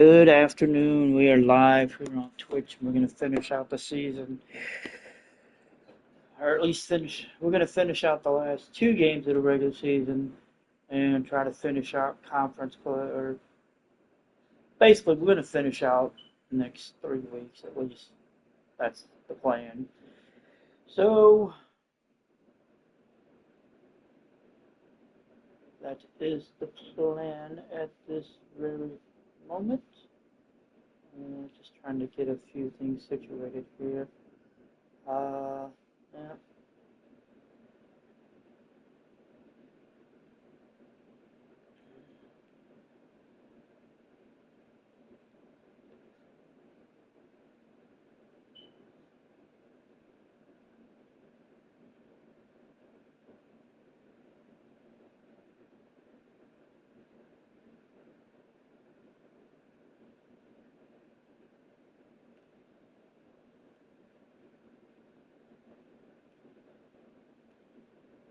Good afternoon. We are live here on Twitch. We're going to finish out the season, or at least finish. We're going to finish out the last two games of the regular season and try to finish out conference play. Or basically, we're going to finish out the next 3 weeks at least. That's the plan. So that is the plan at this very moment. Just trying to get a few things situated here. Yeah.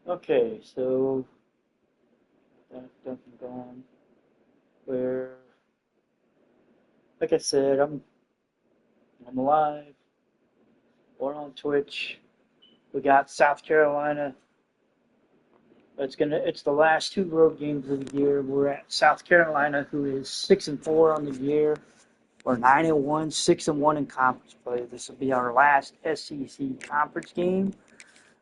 Okay, so that doesn't go on. Where, like I said, I'm alive. We're on Twitch. We got South Carolina. It's the last two road games of the year. We're at South Carolina, who is 6-4 on the year. We're 9-1, 6-1 in conference play. This will be our last SEC conference game.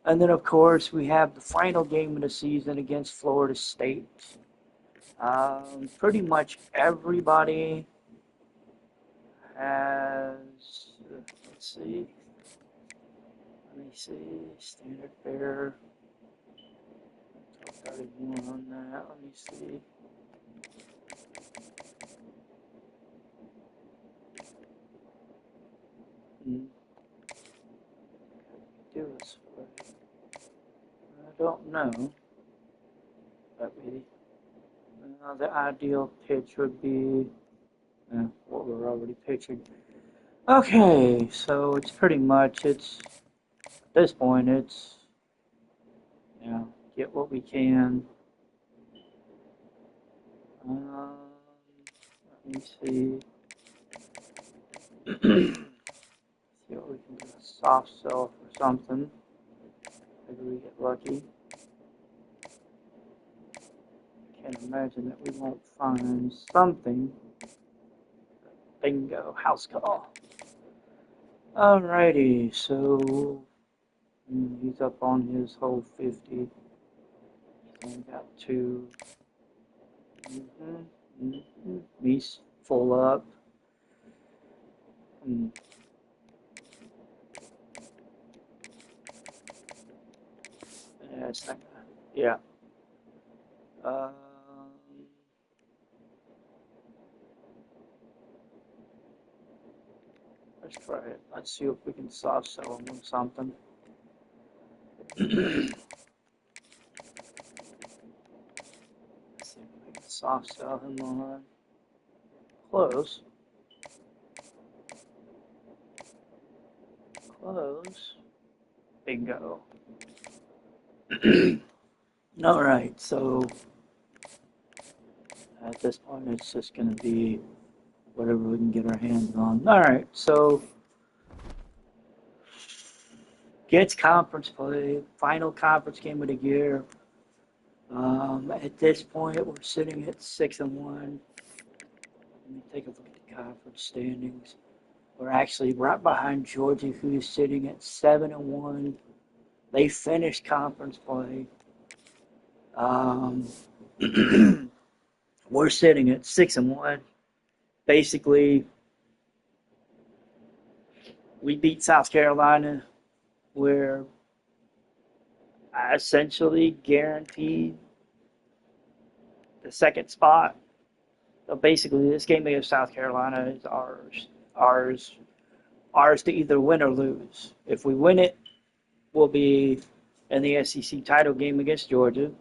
And then, of course, we have the final game of the season against Florida State. Pretty much everybody has, let's see, standard fare, 31 on that, let me see. Do this for it. I don't know. The ideal pitch would be what we're already pitching. Okay, so it's pretty much, at this point, it's, get what we can. Let me see. See what we can do. A soft sell for something. Maybe we get lucky. Can't imagine that we won't find something. Bingo, house call. Alrighty, so he's up on his whole 50. He's only got two. He's full up. Yeah, it's not gonna, yeah. Let's try it. Let's see if we can soft sell him on something. Let's see if we can soft sell him on close. Close. Bingo. Alright, so at this point it's just going to be whatever we can get our hands on. Alright, so gets conference play, final conference game of the year. At this point we're sitting at 6-1. Let me take a look at the conference standings. We're actually right behind Georgia, who is sitting at 7-1. They finished conference play. We're sitting at 6-1. Basically, we beat South Carolina. We're essentially guaranteed the second spot. So basically, this game against South Carolina is ours to either win or lose. If we win it, we'll be in the SEC title game against Georgia.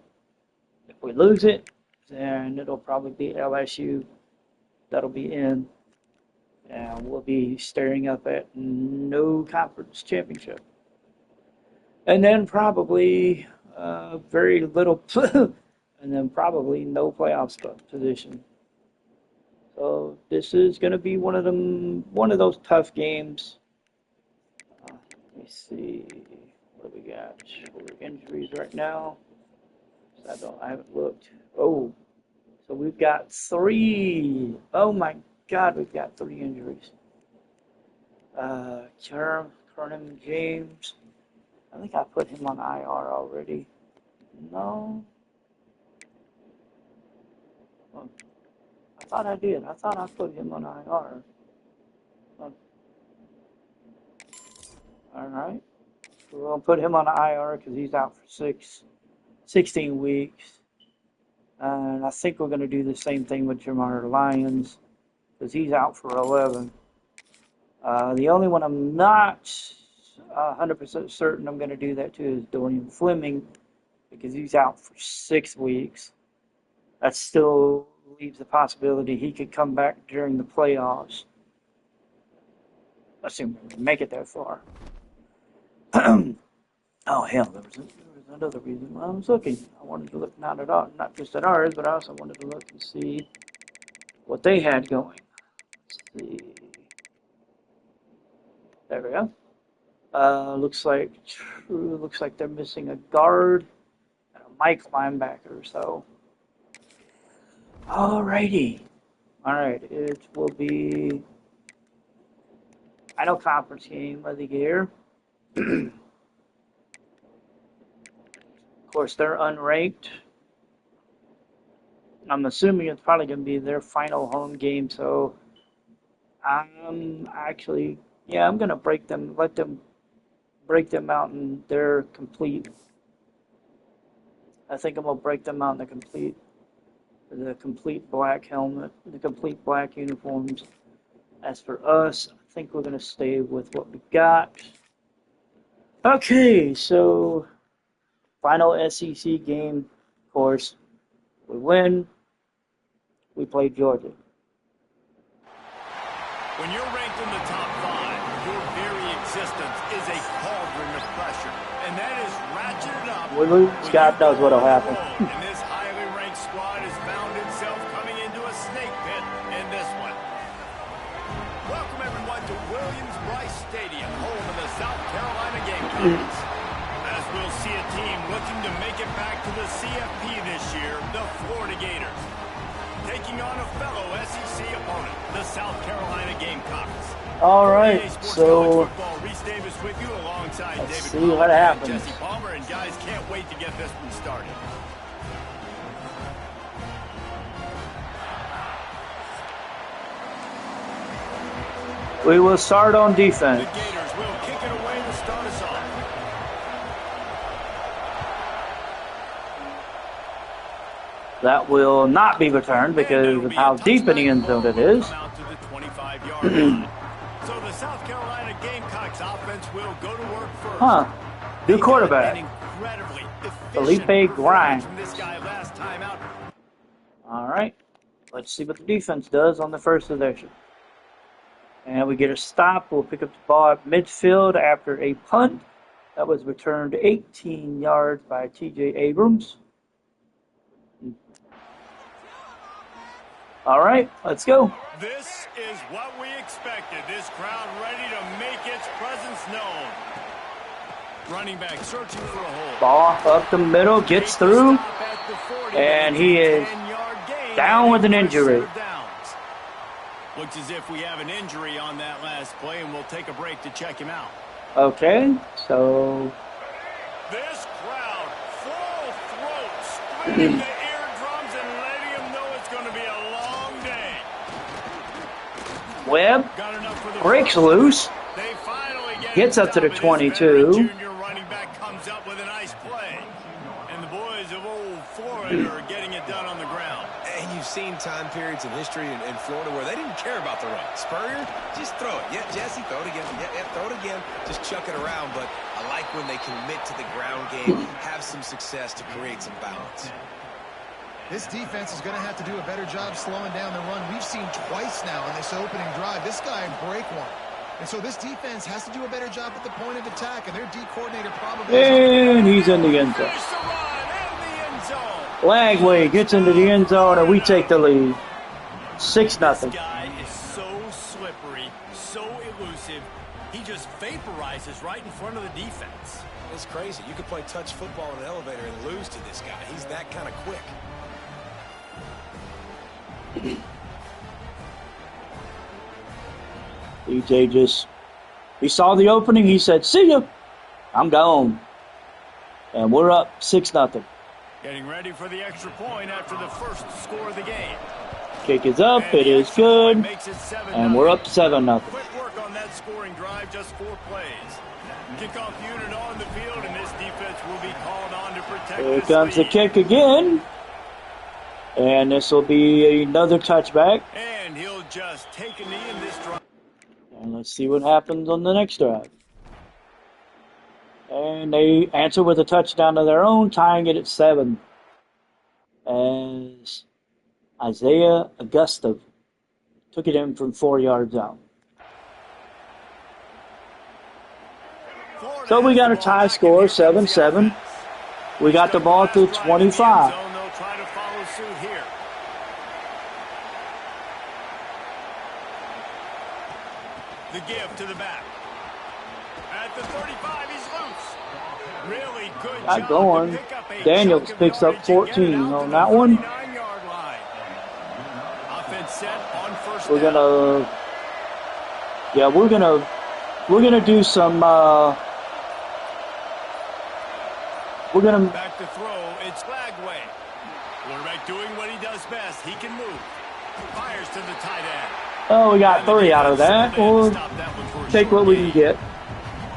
If we lose it, then it'll probably be LSU that'll be in. And we'll be staring up at no conference championship. And then probably very little, and then probably no playoff position. So this is going to be one of those tough games. Let me see what we got for injuries right now. I haven't looked. Oh, so we've got 3. Oh my God, we've got 3 injuries. Kernan James. I think I put him on IR already. No. Oh, I thought I did. I thought I put him on IR. Oh. All right. We're going to put him on IR because he's out for 16 weeks. And I think we're going to do the same thing with Jamar Lyons because he's out for 11. The only one I'm not 100% certain I'm going to do that to is Dorian Fleming because he's out for 6 weeks. That still leaves the possibility he could come back during the playoffs. Assuming we make it that far. Oh, hell, there was another reason why I was looking. I wanted to look not just at ours, but I also wanted to look and see what they had going. Let's see. There we go. Looks like they're missing a guard and a Mike linebacker. So, alrighty. All right, it will be final conference game of the year. Of course, they're unranked. I'm assuming it's probably going to be their final home game, so I'm actually, I'm going to let them break them out in their complete. I think I'm going to break them out in the complete black helmet, the complete black uniforms. As for us, I think we're going to stay with what we got. Okay, so final SEC game, of course, we win. We play Georgia. When you're ranked in the top 5, your very existence is a cauldron of pressure, and that is ratcheted up. We lose, God knows what'll happen. And this highly ranked squad has found itself coming into a snake pit in this one. Welcome everyone to Williams-Brice Stadium, home of the South Carolina Gamecocks. As we'll see a team looking to make it back to the CFP this year, the Florida Gators, taking on a fellow SEC opponent, the South Carolina Gamecocks. All right, so let's see what happens. Jesse Palmer, and guys, can't wait to get this one started. We will start on defense. The Gators will kick it away to start us off. That will not be returned because of how deep in the end zone it is. So the South Carolina Gamecocks offense will go to work first. New quarterback. Felipe Grimes. All right. Let's see what the defense does on the first possession. And we get a stop. We'll pick up the ball at midfield after a punt that was returned 18 yards by T.J. Abrams. All right, let's go. This is what we expected. This crowd ready to make its presence known. Running back searching for a hole. Ball up the middle, gets through, and he is down with an injury. Looks as if we have an injury on that last play, and we'll take a break to check him out. Okay, so this crowd, full throat, screaming the eardrums and letting him know it's going to be a long day. Webb breaks loose, gets up to the 22. Junior running back comes up with a nice play, and the boys of old Florida are getting it done on the ground. And you've seen time periods in history in Florida where they didn't care about the run. Spurrier, just throw it. Yeah, Jesse, throw it again. Yeah, throw it again. Just chuck it around. But I like when they commit to the ground game, have some success to create some balance. This defense is going to have to do a better job slowing down the run. We've seen twice now in this opening drive. This guy break one. And so this defense has to do a better job at the point of attack. And their D coordinator probably... And he's in the end zone. Lagway gets into the end zone, and we take the lead. 6-0. This guy is so slippery, so elusive. He just vaporizes right in front of the defense. It's crazy. You could play touch football in an elevator and lose to this guy. He's that kind of quick. DJ he saw the opening. He said, "See ya, I'm gone." And we're up 6-0. Getting ready for the extra point after the first score of the game. Kick is up. It is good. And we're up 7-0. Quick work on that scoring drive, just 4 plays. Kickoff unit on the field, and this defense will be called on to protect Here this comes the lead. kick again. And this will be another touchback. And he'll just take a knee in this drive. And let's see what happens on the next drive. And they answer with a touchdown of their own, tying it at 7. As Isaiah Augusta took it in from 4 yards out. So we got a tie score, 7-7. We got the ball to 25. They'll try to follow suit here. The give to the back. At the 35, he's loose. Really good Got job going. to pick up a Daniels chunk of picks up yardage and get it 14 out on to that the one. 49-yard line. Offense set on first We're down. we're gonna do some we're gonna Back to throw, it's Flagway. Quarterback doing what he does best. He can move. Fires to the tight end. we got 3 out of that. We'll Stop that one for a take short what we gain. can get.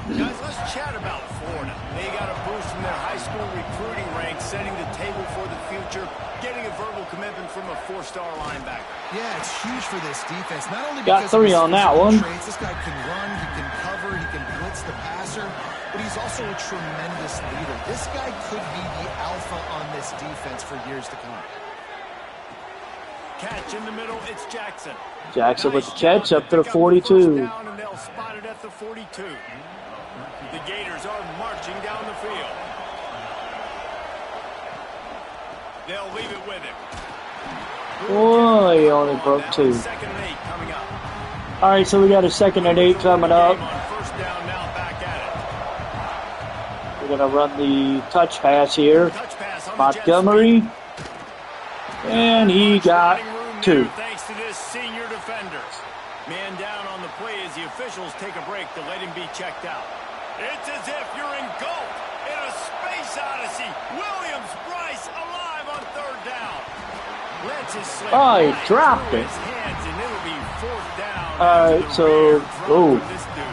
Guys, let's chat about Florida. They got a boost from their high school recruiting ranks, setting the table for the future, getting a verbal commitment from a 4-star linebacker. Yeah, it's huge for this defense. Not only Got because of 3 his on that physical one. traits, this guy can run, he can cover, he can blitz the passer, but he's also a tremendous leader. This guy could be the alpha on this defense for years to come. Catch in the middle, it's Jackson. Jackson with the catch job up to the pick up 42. first down, and they'll spot it at the 42. The Gators are marching down the field. They'll leave it with him. Boy, he only broke 2. Second and 8 coming up. All right, so we got a 2nd and 8 coming up. Game on first down now, back at it. We're gonna run the touch pass here. Touch pass on the Montgomery, and he got Running room 2. there thanks to this senior defender. Man down on the play as the officials take a break to let him be checked out. It's as if you're engulfed in a space odyssey. Williams-Brice alive on 3rd down. Lets his slip Oh, he right dropped through it. his hands, and it'll be 4th down. All right, after the so- rare drop oh. from this dude.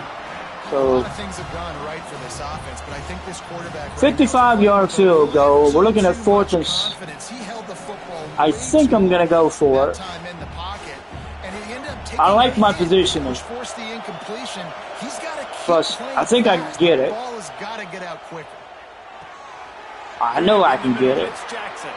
A So lot of things have gone right for this offense, but I think this quarterback... 55-yard field goal. We're looking at 4th and... Confidence. He held the football I way think too I'm gonna go long for that it. time in the pocket, and he ended up taking I like a my hit, positioning. which forced the incompletion. He's got to keep Plus, playing I think I can fast. get The it. ball has got to get out quicker. I know I can get it. It's Jackson.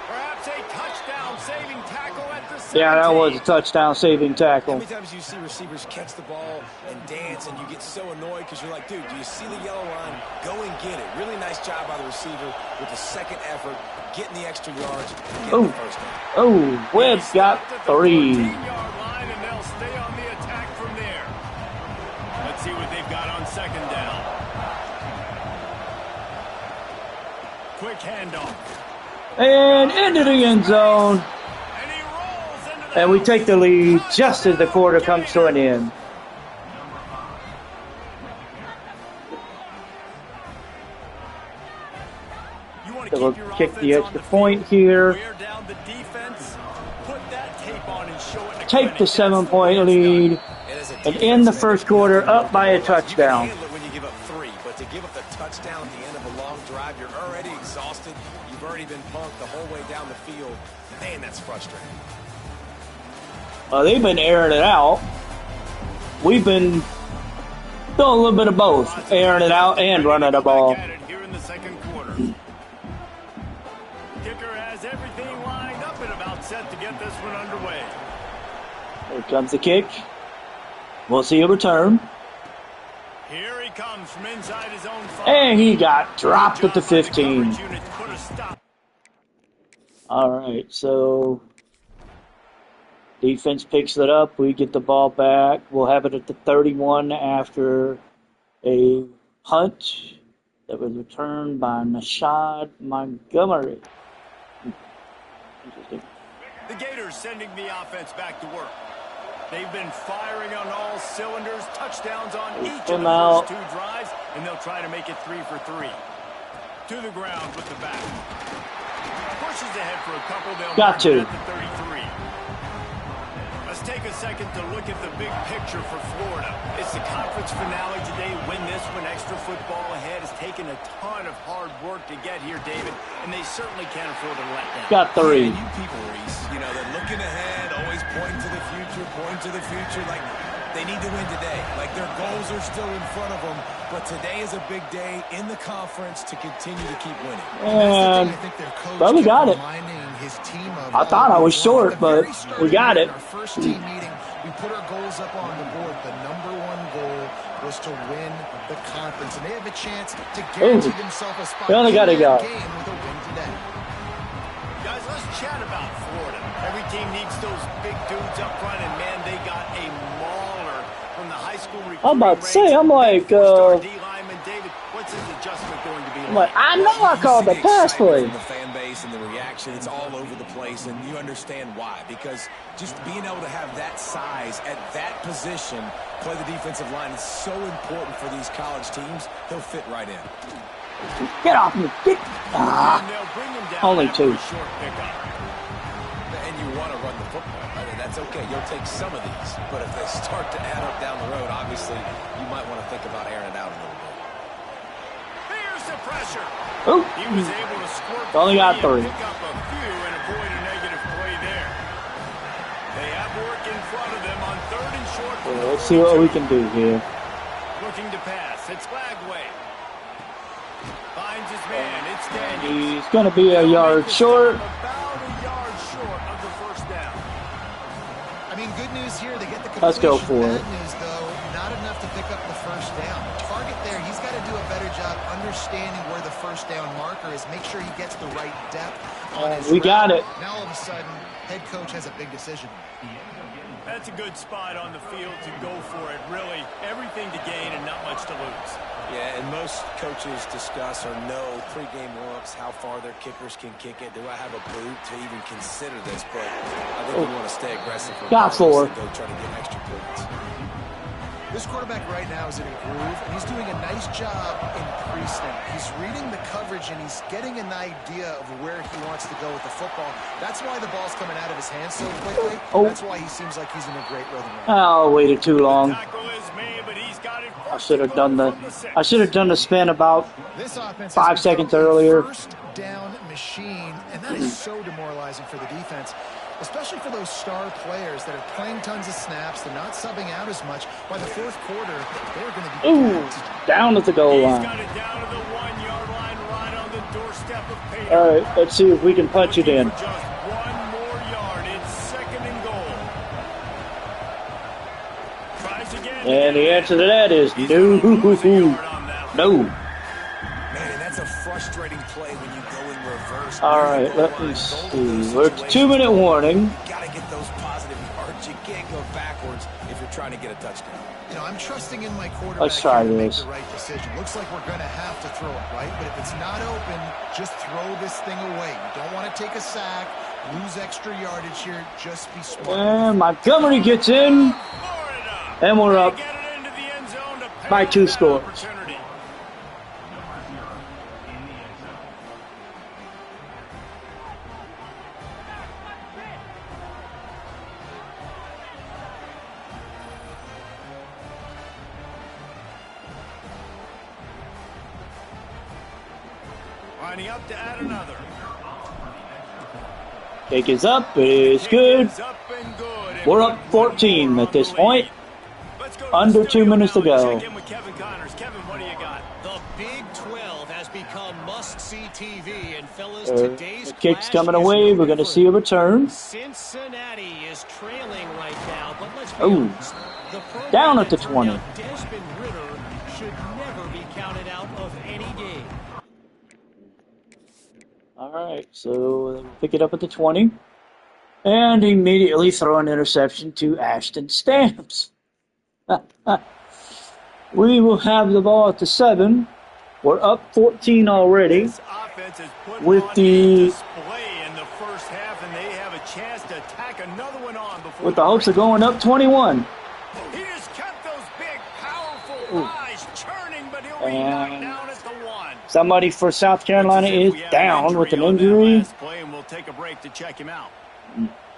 Perhaps a touchdown-saving tackle at the 17. Yeah, that was a touchdown-saving How tackle. many times do you see receivers catch the ball and dance, and you get so annoyed because you're like, dude, do you see the yellow line? Go and get it. Really nice job by the receiver with the second effort, getting the extra yards, getting Oh. the first down. Oh, Webb's got 3. 14-yard line, and they'll stay on the attack from there. Let's see what they've got on 2nd down. Quick handoff. And into the end zone. And he rolls into the And we house. take the lead just as the quarter comes to an end. You want So to we'll keep your kick the offense on extra field, point here. wear down the defense, put that tape on and show it to Take Clinic. the That's the way 7-point it's lead. done. as a And defense, end the man, first there's quarter nothing up by a you can touchdown. handle it when you give up 3, but to give up the touchdown at the end of a long drive, you're already exhausted. You've already been punked the whole way down the field. Man, that's frustrating. They've been airing it out. We've been doing a little bit of both, airing it out and running the ball. Back at it here in the 2nd quarter. Kicker has everything lined up and about set to get this one underway. Here comes the kick. We'll see a return. Here he comes from inside his own 5. And he got dropped at the Good job by 15. coverage unit to put a stop. All right, so Defense picks it up. We get the ball back. We'll have it at the 31 after a punt that was returned by Nashad Montgomery. Interesting. The Gators sending the offense back to work. They've been firing on all cylinders, touchdowns on each of the first 2 drives, and they'll try to make it 3 for 3. To the ground with the back. Pushes ahead for a couple. They'll got to. At the 33. Let's take a second to look at the big picture for Florida. It's the conference finale today. Win this one. Extra football ahead. Has taken a ton of hard work to get here, David, and they certainly can't afford to let down. Got 3. Yeah, you people, Reese, you know, they're looking ahead, always pointing to the future, like they need to win today. Like their goals are still in front of them, but today is a big day in the conference to continue to keep winning. And but we got it. I thought I was short, but we got it. Our first team meeting, we put our goals up on the board. The #1 goal was to win the conference, and they have a chance to guarantee themselves a spot We only got in to go. that game with a win today. Guys, let's chat about Florida. Every team needs those big dudes up front, and man, they got a mauler from the high school recruiting. I'm about to say, I'm like, D-lineman David, what's his adjustment going to be like? I know I called the pass play. The fan base and the reaction, it's all over the place, and you understand why. Because just being able to have that size at that position, play the defensive line, is so important for these college teams. He'll fit right in. Get off me. Get. And they'll bring him down Only after 2. a short pickup. And you want to run the football. I mean, that's okay. You'll take some of these. But if they start to add up down the road, obviously, you might want to think about airing it out a little bit. Here's the pressure. Ooh. He was able to squirt Only got 3. pick up a few and avoid a negative play there. They have work in front of them on 3rd and short. Well, let's see what we can do here. Looking to pass. It's Flagway. Finds his man. It's Daniels. He's going to be a yard short. About a yard short of the first down. I mean, good news here. They get the completion. Let's go for it. Bad news, though, not enough to pick up the first down. Target there, he's got to do a better job understanding where the first down marker is. Make sure he gets the right depth on his We got route. it. Now, all of a sudden, head coach has a big decision. That's a good spot on the field to go for it. Really, everything to gain and not much to lose. Yeah, and most coaches discuss or know pregame warm-ups, how far their kickers can kick it. Do I have a boot to even consider this? But I think we want to stay aggressive. Got 4. Go try to get extra points. This quarterback right now is in a groove, and he's doing a nice job in pre-snap. He's reading the coverage, and he's getting an idea of where he wants to go with the football. That's why the ball's coming out of his hands so quickly. That's why he seems like he's in a great rhythm right now. Oh, waited too long. Tackle is made, but he's got it. I should have done the spin about This offense 5 has seconds become a earlier. first down machine, and that is so demoralizing for the defense, especially for those star players that are playing tons of snaps. They're not subbing out as much. By the 4th quarter, they're going to be Ooh, gassed. down at the goal He's line. got it down to the 1-yard line, right on the doorstep of Payton. All right, let's see if we can punch it in. For just 1 more yard. It's 2nd and goal. Tries again. And the answer to that is He's no. gonna lose a yard on that one. No. Man, and that's a frustrating play when you go in reverse. All right, let me see. We're 2-minute warning. You got to get those positive yards. You can't go backwards if you're trying to get a touchdown. You know, I'm trusting in my quarterback Let's try here to make this. the right decision. Looks like we're going to have to throw it, right? But if it's not open, just throw this thing away. You don't want to take a sack, lose extra yardage here. Just be smart. And Montgomery gets in, Florida. and we're up They get it into the end zone to pay by 2 that scores. opportunity. Lining up to add another. Kick is up. It's good. Kick is up and good. And We're one up 14 more at this on the point. lead. Let's go to Under the 2 minutes to studio now go. and check in with Kevin Connors. Kevin, what do you got? The Big 12 has become must-see TV, and fellas, today's The kick's clash coming is away. no We're going to different. see a return. Cincinnati is trailing right now, but let's be Ooh. honest. The program Down at the that turned 20. out Desmond Ritter should never be counted out of any game. All right, so pick it up at the 20. And immediately throw an interception to Ashton Stamps. We will have the ball at the 7. We're up 14 already. This offense has put With on the- a display in the first half, and they have a chance to tack another one on before With the hopes of going up 21. He just kept those big, powerful eyes churning, but he'll be knocked down at the 1. Somebody for South Carolina Looks as if is we have down with an on that injury. last play, and we'll take a break to check him out.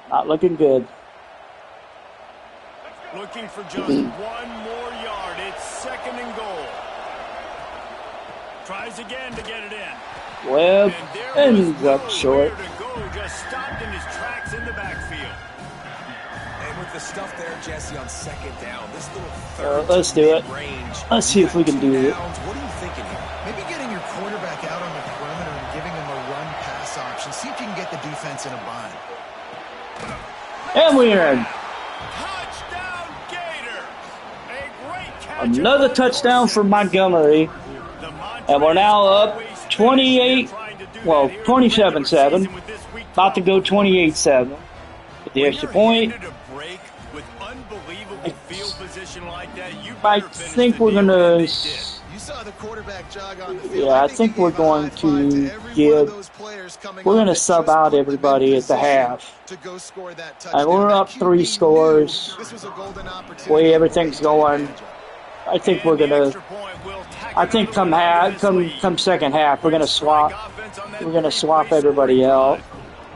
Not looking good. Looking for just one more yard. It's 2nd and goal. Tries again to get it in. Webb And there ends was up nowhere short. to go, just stopped in his tracks in the backfield. And with the stuff there, Jesse, on 2nd down, this little Let's do it. range. Let's see if we can do it. What are you thinking here? Maybe getting your quarterback out on the perimeter and giving him a run-pass option. See if you can get the defense in a bind. And we're in. Touchdown, Gators! A great catch. Another touchdown for Montgomery. And we're now up 28, well, 27-7. About to go 28-7. With the extra point. I think we're going to... You saw the quarterback jog on the field. Yeah, I think we're going to give... We're going to sub out everybody at the half. And we're up 3 scores. The way everything's going, I think we're going to... I think come second half, we're going to swap. We're going to swap everybody out.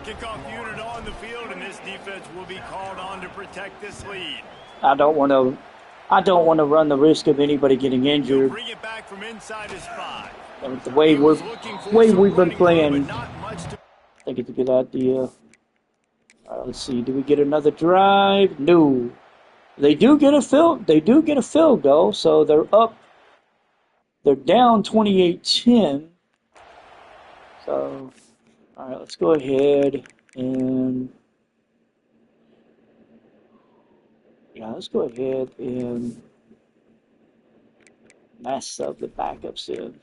Kickoff unit on the field, and this defense will be called on to protect this lead. I don't want to run the risk of anybody getting injured. Bring it back from inside his 5. And the way we've been playing, I think it's a good idea. Let's see. Do we get another drive? No. They do get a field goal, so they're up. They're down 28-10. So, all right, let's go ahead and let's go ahead and mass up the backups in.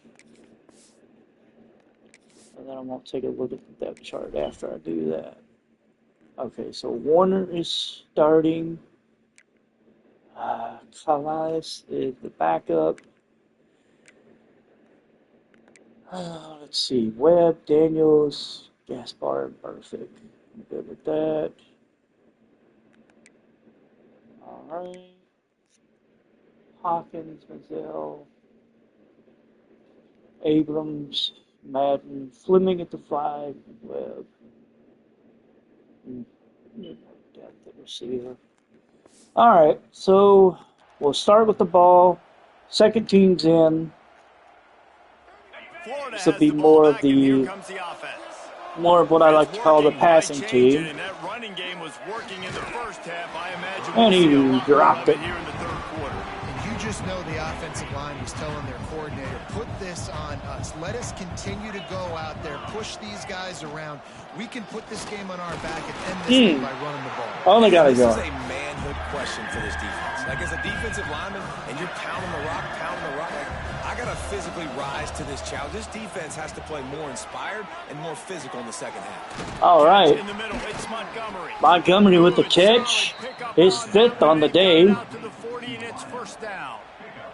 And then I'm going to take a look at the depth chart after I do that. Okay, so Warner is starting. Calais is the backup. Let's see. Webb, Daniels, Gaspar, perfect. I'm good with that. All right. Hawkins, Mazzell, Abrams, Madden, Fleming at the 5, Webb. Depth at receiver. All right, so we'll start with the ball. Second team's in. This will be more of what I like to call the passing team. And he dropped it. And you just know the offensive line was telling their coordinator, put this on us. Let us continue to go out there, push these guys around. We can put this game on our back and end this game by running the ball. Only got to go. This is a manhood question for this defense. Like, as a defensive lineman, and you're pounding the rock, I got to physically rise to this challenge. This defense has to play more inspired and more physical in the second half. All right. In the middle, it's Montgomery. Montgomery with the catch. His 5th on the day.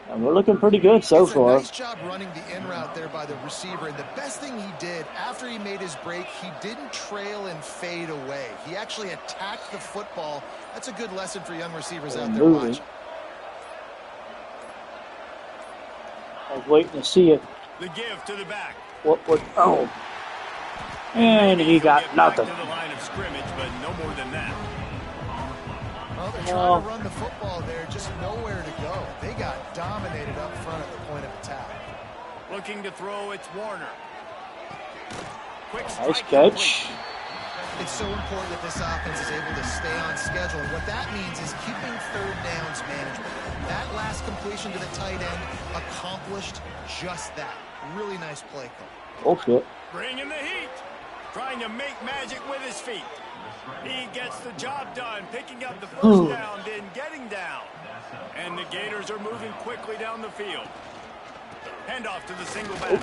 And we're looking pretty good so far. Nice job running the in route there by the receiver. And the best thing he did after he made his break, he didn't trail and fade away. He actually attacked the football. That's a good lesson for young receivers out there watching. I was waiting to see it. The give to the back. Oh. And he got nothing. To the line of scrimmage, but no more than that. Well, they're trying to run the football there, just nowhere to go. They got dominated up front at the point of attack. Looking to throw, it's Warner. Quick Nice catch. It's so important that this offense is able to stay on schedule. And what that means is keeping third downs manageable. That last completion to the tight end accomplished just that. Really nice play call. Okay. Bringing the heat. Trying to make magic with his feet. He gets the job done, picking up the first down, then getting down. And the Gators are moving quickly down the field. Handoff to the single back.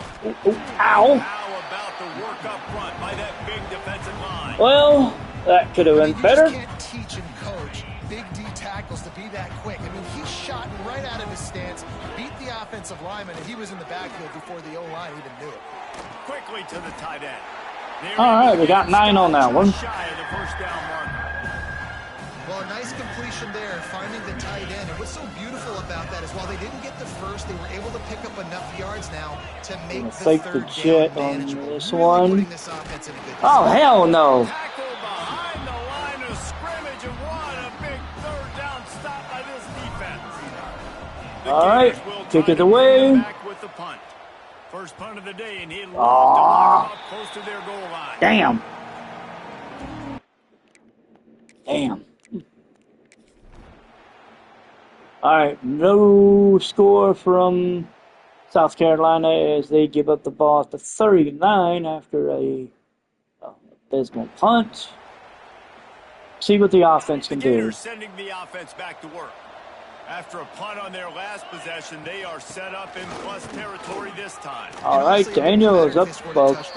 Ow. How about the work up front by that big defensive line? Well, That could have been You better. just can't teach and coach big D tackles to be that quick. I mean, he shot right out of his stance, beat the offensive lineman, and he was in the backfield before the O-line even knew it. Quickly to the tight end. All right, we got 9 on that one. Shy of the first down marker. Well, a nice completion there, finding the tight end. And what's so beautiful about that is while they didn't get the first, they were able to pick up enough yards now to make the fake the third jet down on manageable. this Really one. putting this offense in a good Oh, position. hell no. Tackle behind the line of scrimmage, and what a big third down stop by this defense. The All right, Gators will kick try it to bring away. them back with the punt. First punt of the day, and he locked them up close to their goal line. Damn. Damn. All right, no score from South Carolina as they give up the ball at the 39 after a abysmal punt. See what the offense The can do. Gators sending the offense back to work. After a punt on their last possession, they are set up in plus territory this time. All right, Daniel is up, folks.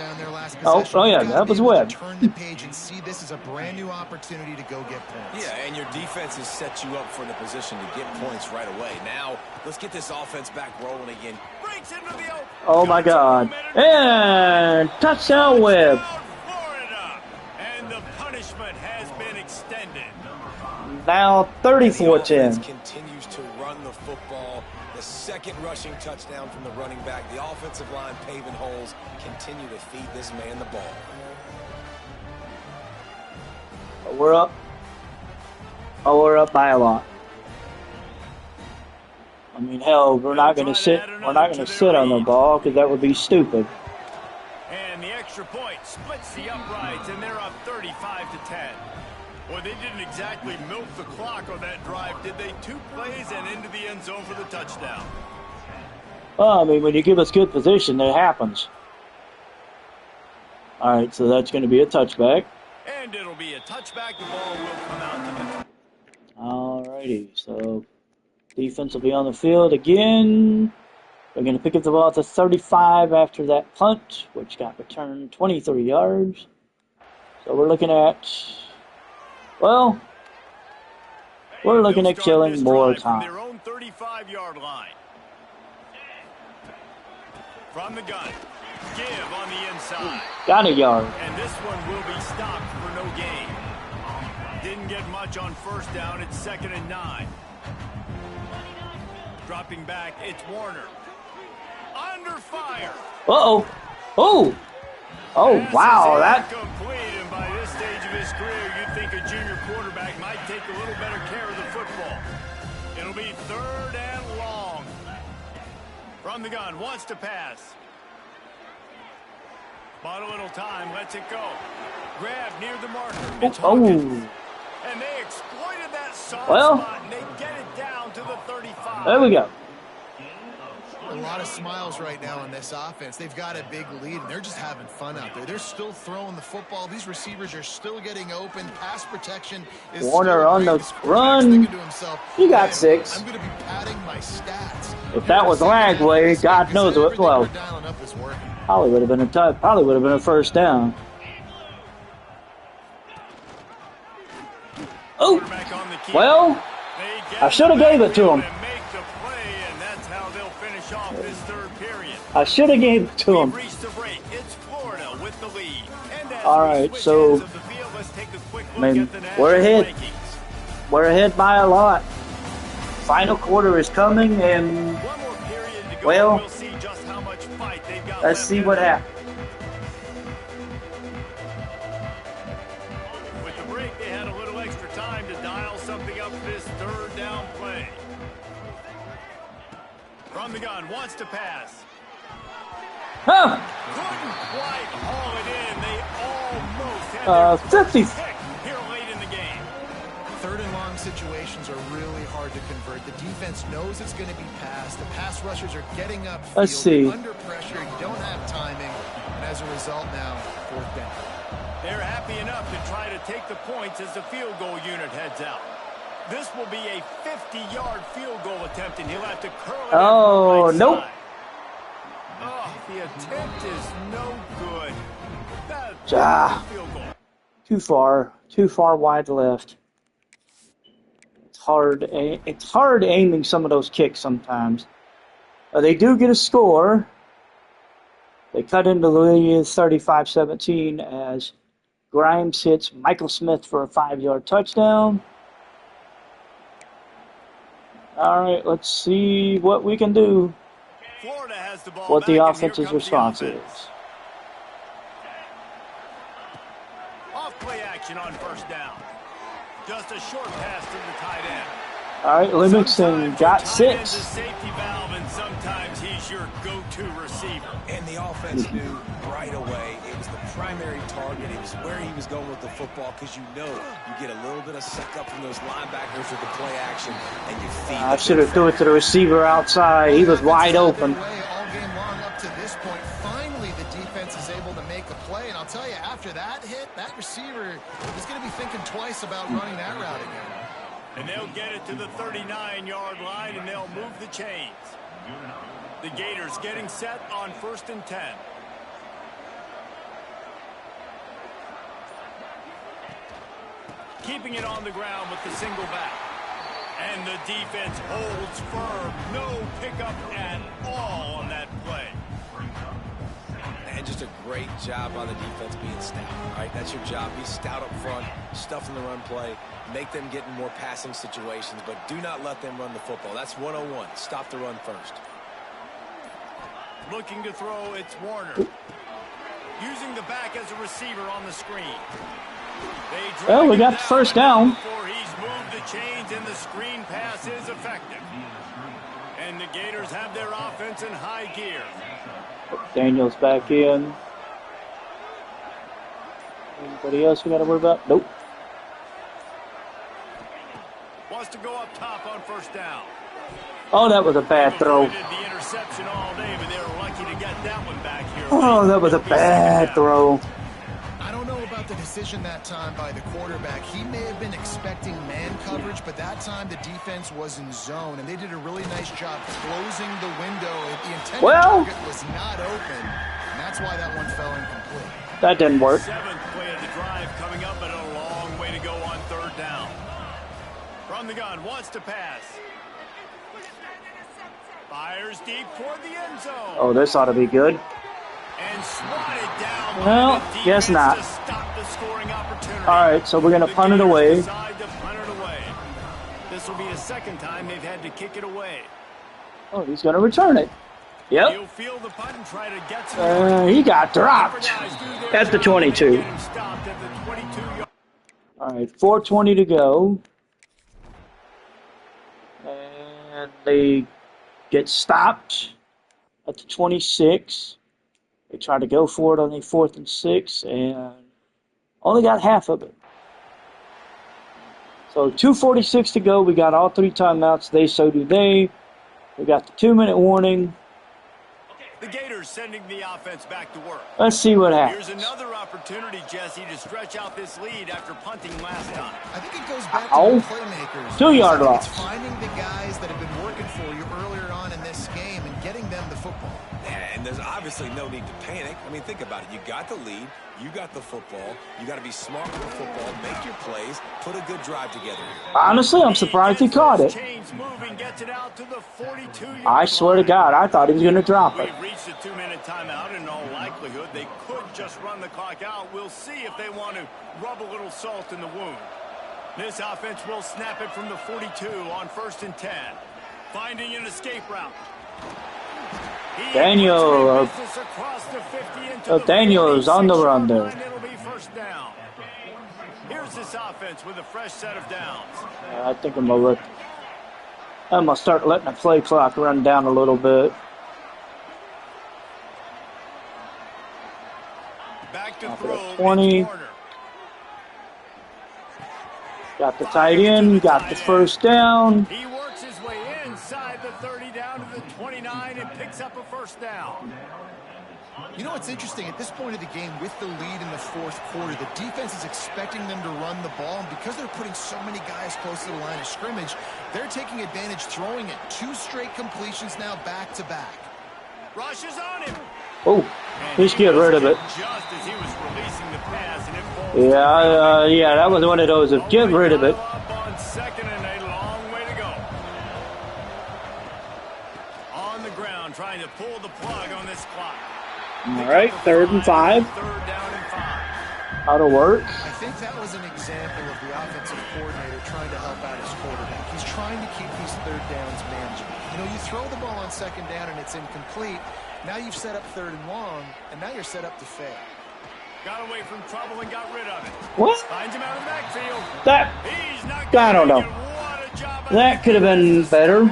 Oh yeah, that was Webb. Turn the page and see this as a brand new opportunity to go get points. Yeah, and your defense has set you up for the position to get points right away. Now, let's get this offense back rolling again. Breaks into the open. Oh my God! And touchdown, Webb. Florida. And the punishment has been extended. Now The 34-10. offense continues to run the football. The second rushing touchdown from the running back. The offensive line paving holes. Continue to feed this man the ball. We're up. Oh, we're up by a lot. I mean, hell, we're not going to sit. We're not going to sit on the ball because that would be stupid. And the extra point splits the uprights, and they're up 35-10. Well, they didn't exactly milk the clock on that drive, did they? 2 plays and into the end zone for the touchdown. Well, I mean, when you give us good position, that happens. All right, so that's going to be a touchback. And it'll be a touchback. The ball will come out. All righty, so defense will be on the field again. We're going to pick up the ball at the 35 after that punt, which got returned 23 yards. So we're looking at, well, we're looking at killing more From time. their own 35-yard line. From the gun. Give on the inside. Got a yard. And this one will be stopped for no gain. Didn't get much on first down. It's 2nd and 9. Dropping back, it's Warner. Under fire. Uh-oh. Oh. Oh, wow. That. Complete, and by this stage of his career, you'd think a junior quarterback might take a little better care of the football. It'll be 3rd and long. From the gun, wants to pass. Bought a little time, lets it go. Grab near the marker. Mitch Hawkins. And they exploited that soft spot, and they get it down to the 35. There we go. A lot of smiles right now on this offense. They've got a big lead, and they're just having fun out there. They're still throwing the football. These receivers are still getting open. Pass protection is Warner on the run. He got 6. I'm going to be padding my stats. If that was Lagway, God knows what. Well, probably would have been probably would have been a first down. Oh, well, I should have gave it to him. I should have gave it to him. All right, so I mean, we're ahead. We're ahead by a lot. Final quarter is coming, and well, let's see what happens. With the break, they had a little extra time to dial something up for this 3rd down play. From the gun, wants to pass. Huh. Couldn't quite haul it in. They almost had 50. Here late in the game. 3rd and long situations are really hard to convert. The defense knows it's going to be passed. The pass rushers are getting up. Let's see. Under pressure, you don't have timing, and as a result now, 4th down. They're happy enough to try to take the points as the field goal unit heads out. This will be a 50-yard field goal attempt, and he'll have to curl it. Oh, nope. Oh, the attempt is no good. Ah. Field goal. Too far wide left. It's hard aiming some of those kicks sometimes. They do get a score. They cut into the lead 35-17 as Grimes hits Michael Smith for a 5-yard touchdown. All right, let's see what we can do. Florida has the ball What the back, and offense's here comes response the is. offense. Off play action on first down. Just a short pass to the tight end. All right, Livingston got Sometimes your tight end's 6. a safety valve, and sometimes he's your go-to receiver. And the offense knew right away it was the primary target. It was where he was going with the football because you know you get a little bit of suck up from those linebackers with the play action, and you feed I should have threw it to the receiver outside. He was wide open. All game long up to this point. Finally, the defense is able to make a play. And I'll tell you, after that hit, that receiver is going to be thinking twice about running that route again. And they'll get it to the 39-yard line, and they'll move the chains. The Gators getting set on 1st and 10. Keeping it on the ground with the single back. And the defense holds firm. No pickup at all on that play. And just a great job by the defense being stout. All right, that's your job. Be stout up front, stuff in the run play, make them get in more passing situations, but do not let them run the football. That's 101. Stop the run first. Looking to throw, it's Warner. Using the back as a receiver on the screen. Well, we got the first down. Before he's moved the chains, and the screen pass is effective. And the Gators have their offense in high gear. Daniels back in. Anybody else we got to worry about? Nope. Wants to go up top on 1st down. Oh, that was a bad throw. The interception all day, but they were lucky to get that one back here. Oh, that was a bad throw. I don't know about the decision that time by the quarterback. He may have been expecting man coverage, but that time the defense was in zone, and they did a really nice job closing the window. The intended target was not open, and that's why that one fell incomplete. That didn't work. 7th play of the drive coming up, but a long way to go on 3rd down. From the gun, wants to pass. Fires deep toward the end zone. Oh, this ought to be good. And swatted down. Well, guess not. To stop the scoring opportunity. All right, so we're going to punt it away. Decide to punt it away. This will be the 2nd time they've had to kick it away. Oh, he's going to return it. Yep. He'll field the punt and try to get some He got dropped at the 22. All right, 4:20 to go. And they get stopped at the 26. They try to go for it on the 4th and 6 and only got half of it. So 2:46 to go. We got all 3 timeouts. So do they. We got the 2-minute warning. The Gators sending the offense back to work. Let's see what happens. Here's another opportunity, Jesse, to stretch out this lead after punting last time. I think it goes back to the playmakers. 2-yard loss. It's finding the guys that have been working for you earlier on in this game and getting them the football. And there's obviously no need to panic. I mean, think about it. You got the lead. You got the football. You got to be smart with the football. Make your plays. Put a good drive together here. Honestly, I'm surprised he caught it. I swear to God, I thought he was going to drop it. We've reached a 2-minute timeout. In all likelihood, they could just run the clock out. We'll see if they want to rub a little salt in the wound. This offense will snap it from the 42 on 1st and 10. Finding an escape route. Daniel Daniel's on the run there. It'll be 1st down. Here's this offense with a fresh set of downs. I think I'm going to start letting the play clock run down a little bit. Back to throw. 20. Got the tight end. Got the 1st down. He works his way inside the 30 down to the 29 and picks up a 1st down. You know what's interesting? At this point of the game, with the lead in the 4th quarter, the defense is expecting them to run the ball, and because they're putting so many guys close to the line of scrimmage, they're taking advantage, throwing it. 2 straight completions now back-to-back. Rushes on him. Oh, just get rid of it. Just as he was releasing the pass, and it falls Yeah, that was one of those of get rid of it. up on second and a long way to go. On the ground, trying to pull the plug on this clock. All right, 3rd and 5. Third down and 5. That'll work. I think that was an example of the offensive coordinator trying to help out his quarterback. He's trying to keep these third downs manageable. You know, you throw the ball on second down and it's incomplete. Now you've set up 3rd and long, and now you're set up to fail. Got away from trouble and got rid of it. What? Finds him out of the backfield. He's not I don't know. What a job That could have been better.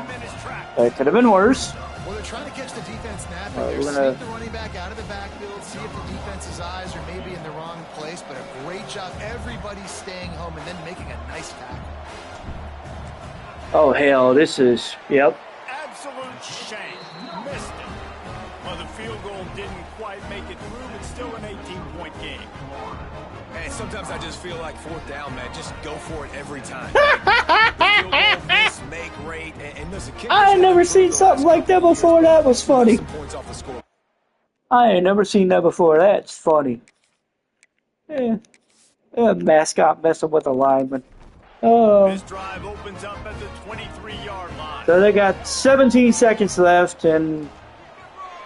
That could have been worse. Well, they're trying to catch the defense napping. All right, They're we're gonna sneak the running back out of the backfield, see if the defense's eyes are maybe in the wrong place, but a great job. Everybody's staying home and then making a nice tackle. Oh hell, this is Absolute shame. Missed it. Well, the field goal didn't quite make it through, but still an 18-point game. Hey, sometimes I just feel like 4th down, man. Just go for it every time. Field goal, miss, make, rate, and listen, I ain't never seen something like that before. That was funny. I ain't never seen that before. That's funny. Yeah, mascot messing with a lineman. Oh. This drive opens up at the 23-yard line. So they got 17 seconds left, and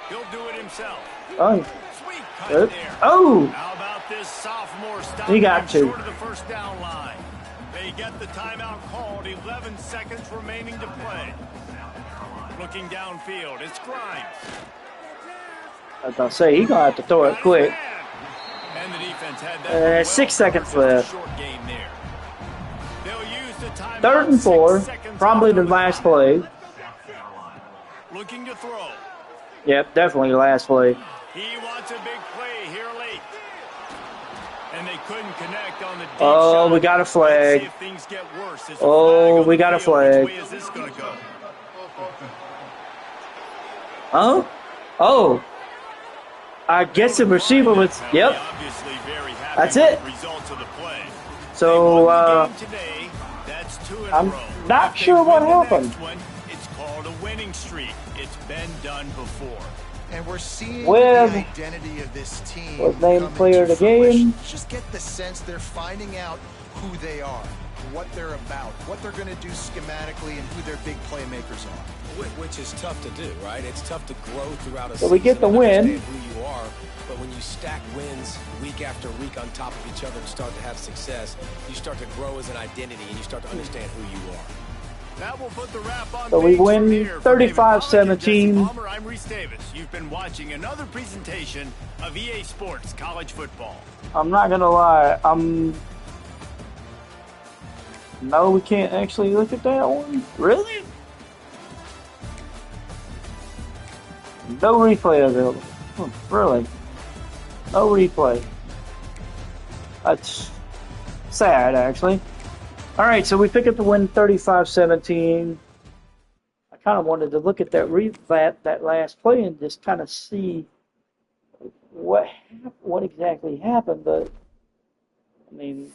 He'll do it himself. oh, Sweet cut there. oh, How about this sophomore stop? He got two. Short of the first down line. They get the timeout called. 11 seconds remaining to play. Looking downfield, it's Grimes. I was gonna say he gonna have to throw it quick. And the defense had that 6 seconds left. short game there. They'll use the timeout. 3rd and 4, 6 seconds probably the off last clock. play. Looking to throw. Yep, definitely the last play. He wants a big play here late. And they couldn't connect on the deep Oh, shot. we got a flag. Let's see if things get worse. There's a Oh, flag on we the got a field. flag. Which way is this going to go? Huh? Oh. I guess the receiver was, yep. Obviously very happy That's with it. the results of the play. So, They won the game today. That's 2 in a I'm row. not If they sure what win the happened. next one, it's called a winning streak. It's been done before. And we're seeing Webb the identity of this team was named come player into of the game. fruition. Just get the sense they're finding out who they are, what they're about, what they're going to do schematically, and who their big playmakers are. Which is tough to do, right? It's tough to grow throughout a So season. we get the and win. understand who you are, but when you stack wins week after week on top of each other and start to have success, you start to grow as an identity and you start to understand who you are. That will put the wrap on So we things win from here. For David Pollack and 35-17. Jesse Palmer, I'm Reese Davis. You've been watching another presentation of EA Sports College Football. I'm not gonna lie. No, we can't actually look at that one. Really? No replay available. Really? No replay. That's sad, actually. All right, so we pick up the win 35-17. I kind of wanted to look at that last play and just kind of see what exactly happened, but I mean,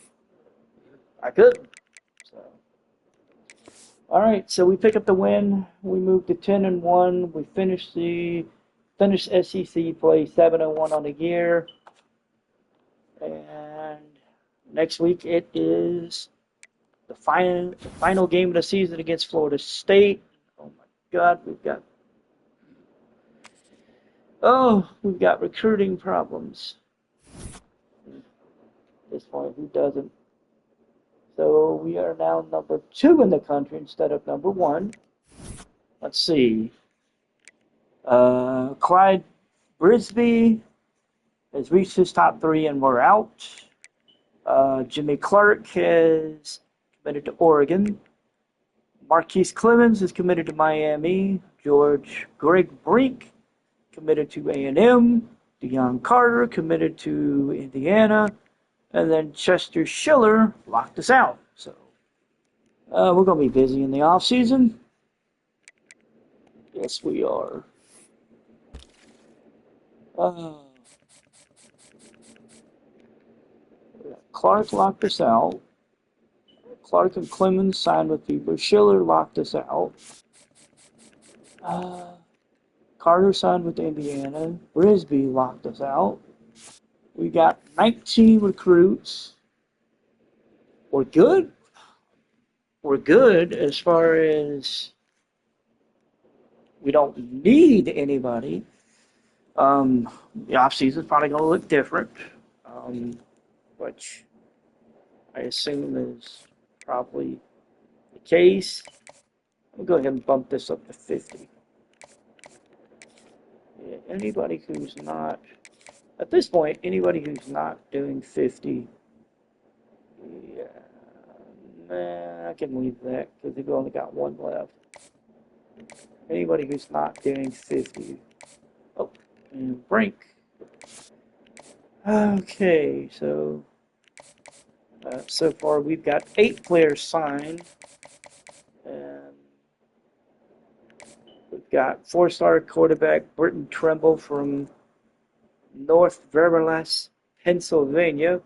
I couldn't. So, all right, so we pick up the win. We move to 10-1. We finish SEC play 7-1 on the year, and next week it is the final game of the season against Florida State. Oh my God, we've got recruiting problems. At this point, who doesn't? So we are now number 2 in the country instead of number 1. Let's see. Clyde Brisby has reached his top 3 and we're out. Jimmy Clark has committed to Oregon. Marquise Clemens is committed to Miami. Greg Brink committed to A&M. Deion Carter committed to Indiana. And then Chester Schiller locked us out. So we're going to be busy in the off season. Yes, we are. Clark locked us out. Clark and Clemens signed with people. Schiller locked us out. Carter signed with Indiana. Brisbee locked us out. We got 19 recruits. We're good. We're good as far as we don't need anybody. The offseason is probably going to look different, which I assume is probably the case. I'll go ahead and bump this up to 50. Yeah, anybody who's not, at this point, anybody who's not doing 50, yeah, nah, I can leave that because we've only got one left. Anybody who's not doing 50. Oh, and Brink. Okay, so so far we've got 8 players signed, and we've got 4-star quarterback Britton Trimble from North Vermillion, Pennsylvania,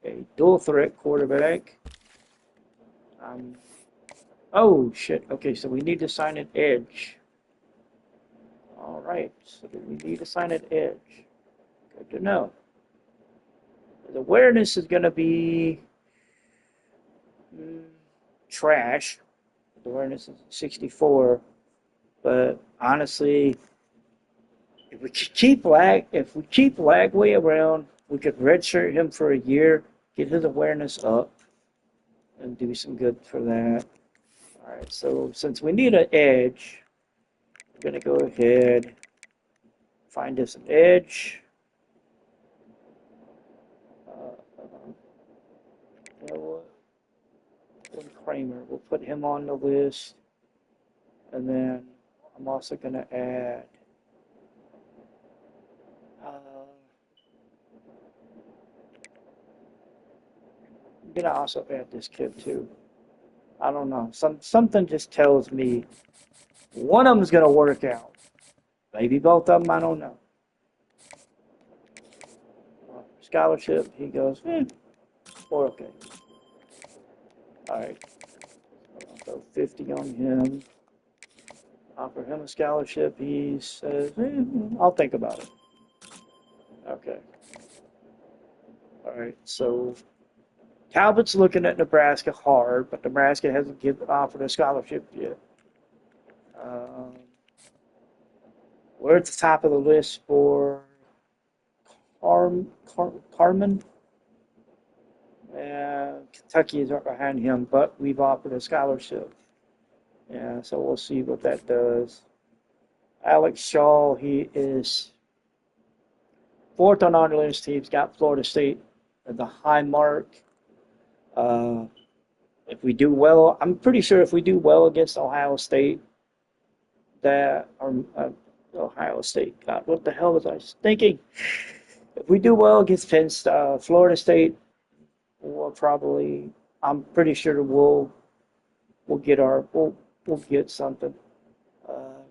a dual threat quarterback. Oh shit. Okay, so we need to sign an edge. All right, so we need to sign an edge. Good to know. The awareness is going to be trash. The awareness is 64, but honestly, if we keep Lagway around, we could redshirt him for a year, get his awareness up, and do some good for that. All right, so since we need an edge, we're going to go ahead, find us an edge. You know what? Glenn Kramer, we'll put him on the list. And then I'm also going to add I'm going to also add this kid too. I don't know. Something just tells me one of them's going to work out. Maybe both of them, I don't know. Scholarship, he goes, we're okay. All right. I'll go 50 on him. Offer him a scholarship. He says, I'll think about it. Okay. All right. So Talbot's looking at Nebraska hard, but Nebraska hasn't offered a scholarship yet. We're at the top of the list for Carmen. Kentucky is right behind him, but we've offered a scholarship. Yeah, so we'll see what that does. Alex Shaw, he is 4th on our list. He's got Florida State at the high mark. If we do well, I'm pretty sure if we do well against Ohio State, Ohio State, God, what the hell was I thinking? If we do well against Florida State, we'll probably, I'm pretty sure we'll get something.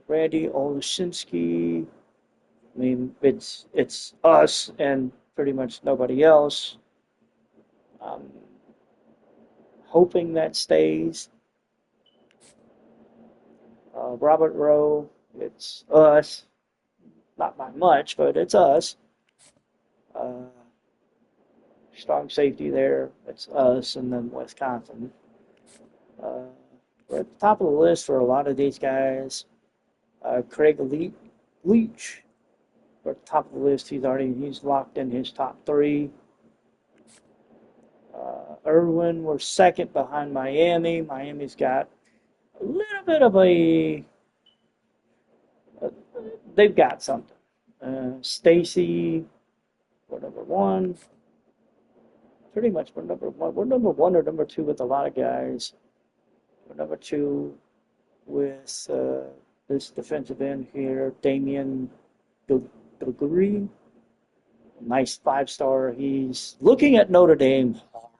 Randy Olszynski, I mean, it's us and pretty much nobody else. Hoping that stays. Robert Rowe, it's us. Not by much, but it's us. Strong safety there, it's us, and then Wisconsin. We're at the top of the list for a lot of these guys. Craig Leach, we're at the top of the list. He's locked in his top 3. Irwin, we're 2nd behind Miami. Miami's got a little bit of they've got something. Stacy, we're number 1. Pretty much we're number 1. We're number 1 or number 2 with a lot of guys. We're number 2 with this defensive end here, Damian Gregory. Nice 5-star. He's looking at Notre Dame hard.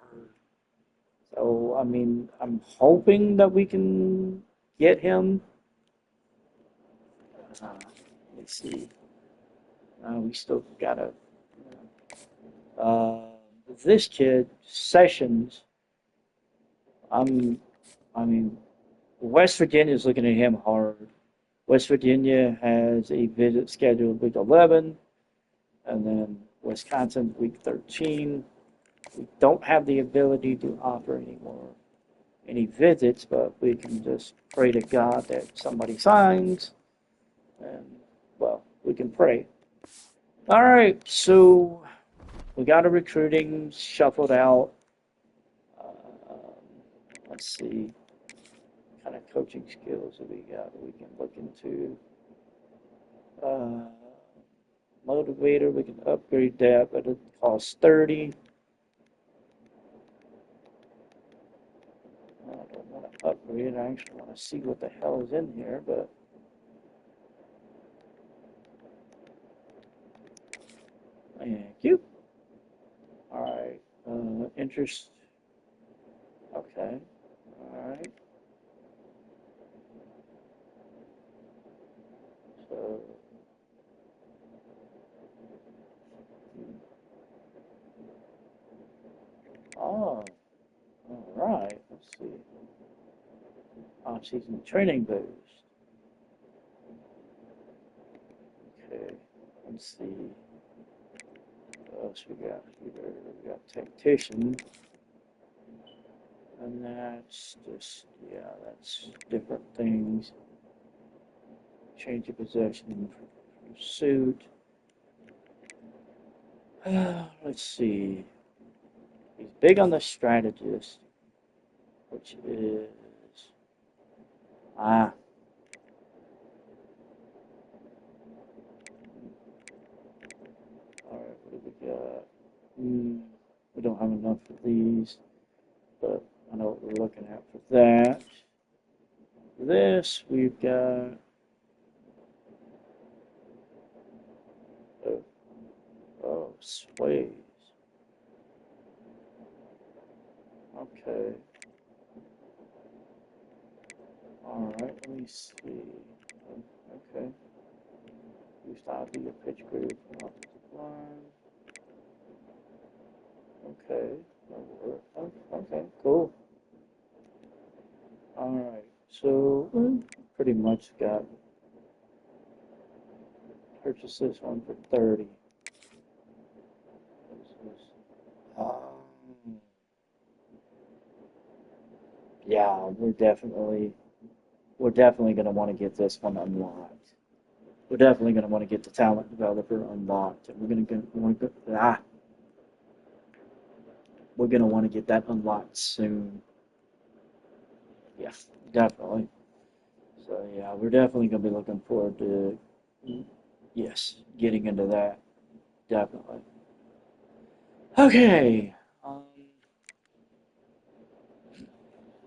So, I mean, I'm hoping that we can get him. Let's see. We still got this kid, Sessions. I mean, West Virginia's looking at him hard. West Virginia has a visit scheduled week 11, and then Wisconsin week 13. We don't have the ability to offer any visits, but we can just pray to God that somebody signs, and well, we can pray. All right, so we got a recruiting shuffled out. Let's see what kind of coaching skills that we got that we can look into. Motivator, we can upgrade that, but it costs 30. I don't want to upgrade it. I actually want to see what the hell is in here, but thank you. All right, interest. Okay, all right. So, oh, all right. Let's see. Off-season training boost. Okay, let's see. What else we got here? We got tactician. And that's just, yeah, that's different things. Change of possession for suit. Let's see. He's big on the strategist, which is all right. What do we got? We don't have enough of these, but I know what we're looking at for that. For this, we've got. Oh, sways. Okay. All right, let me see. Okay. Used to be a pitch group from offensive line. Okay. Okay, cool. All right. So, pretty much got purchased this one for 30. Yeah, we're definitely going to want to get this one unlocked. We're definitely going to want to get the talent developer unlocked, and we're going to want to get that unlocked soon. Yeah, definitely. So yeah, we're definitely going to be looking forward to getting into that. Definitely. Okay.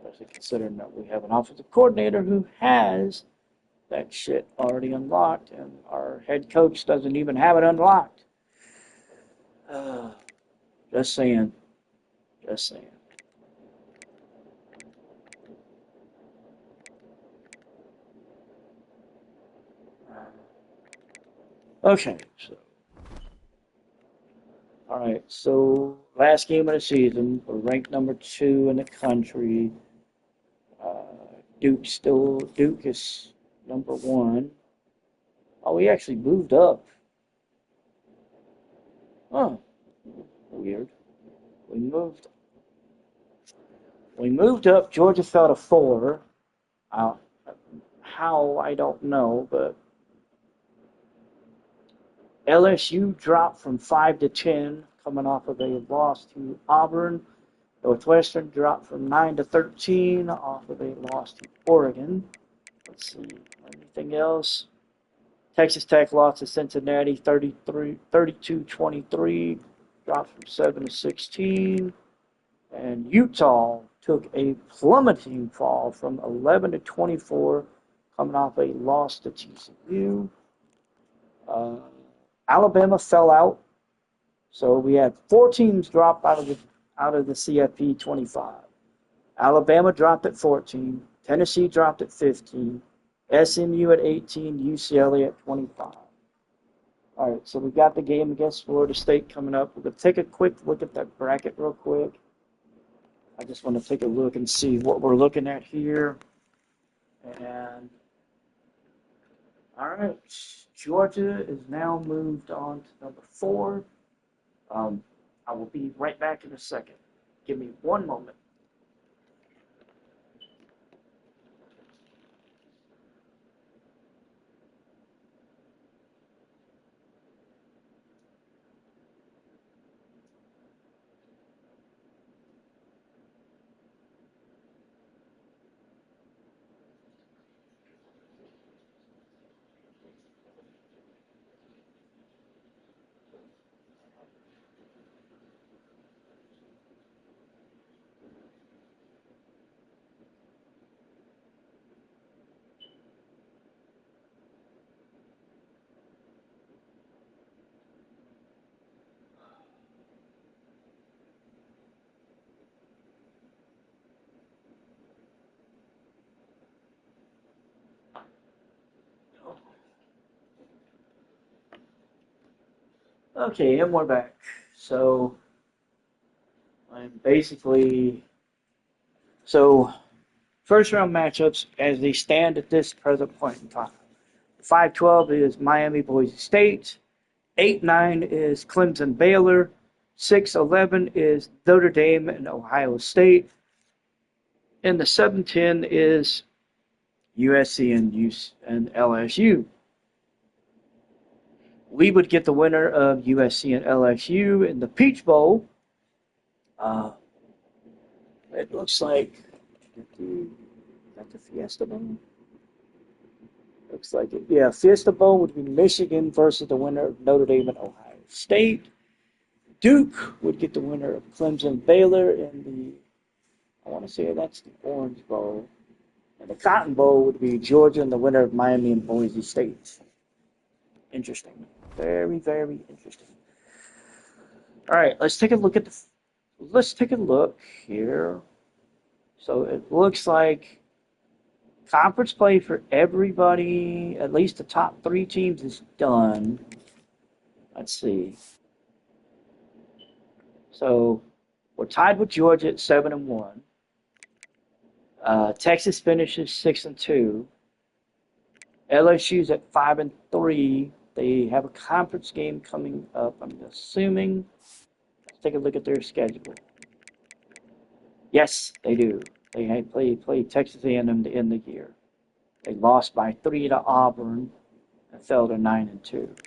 Especially considering that we have an offensive coordinator who has that shit already unlocked, and our head coach doesn't even have it unlocked. Just saying. Just saying. Okay, so. Alright, so last game of the season, we're ranked number 2 in the country. Duke is number 1. Oh, we actually moved up. Oh, weird. We moved up. Georgia fell to 4. How, I don't know, but LSU dropped from 5 to 10, coming off of a loss to Auburn. Northwestern dropped from 9 to 13, off of a loss to Oregon. Let's see, anything else? Texas Tech lost to Cincinnati 32-23, dropped from 7 to 16. And Utah took a plummeting fall from 11 to 24, coming off a loss to TCU. Alabama fell out, so we had 4 teams drop out of the CFP 25. Alabama dropped at 14, Tennessee dropped at 15, SMU at 18, UCLA at 25. All right, so we got the game against Florida State coming up. We're going to take a quick look at that bracket real quick. I just want to take a look and see what we're looking at here. And All right, Georgia is now moved on to number 4. I will be right back in a second. Give me one moment. Okay, and we're back. So, I'm basically, first round matchups as they stand at this present point in time. 5-12 is Miami Boise State. 8-9 is Clemson Baylor. 6-11 is Notre Dame and Ohio State. And the 7-10 is USC and LSU. We would get the winner of USC and LSU in the Peach Bowl. It looks like is that the Fiesta Bowl? Looks like it. Yeah, Fiesta Bowl would be Michigan versus the winner of Notre Dame and Ohio State. Duke would get the winner of Clemson Baylor in the, I want to say that's the Orange Bowl. And the Cotton Bowl would be Georgia and the winner of Miami and Boise State. Interesting. Very, very interesting. All right, let's take a look here. So it looks like conference play for everybody, at least the top 3 teams, is done. Let's see. So we're tied with Georgia at 7-1. Texas finishes 6-2. LSU's at 5-3. They have a conference game coming up, I'm assuming. Let's take a look at their schedule. Yes, they do. They play Texas A&M to end the year. They lost by 3 to Auburn and fell to 9-2.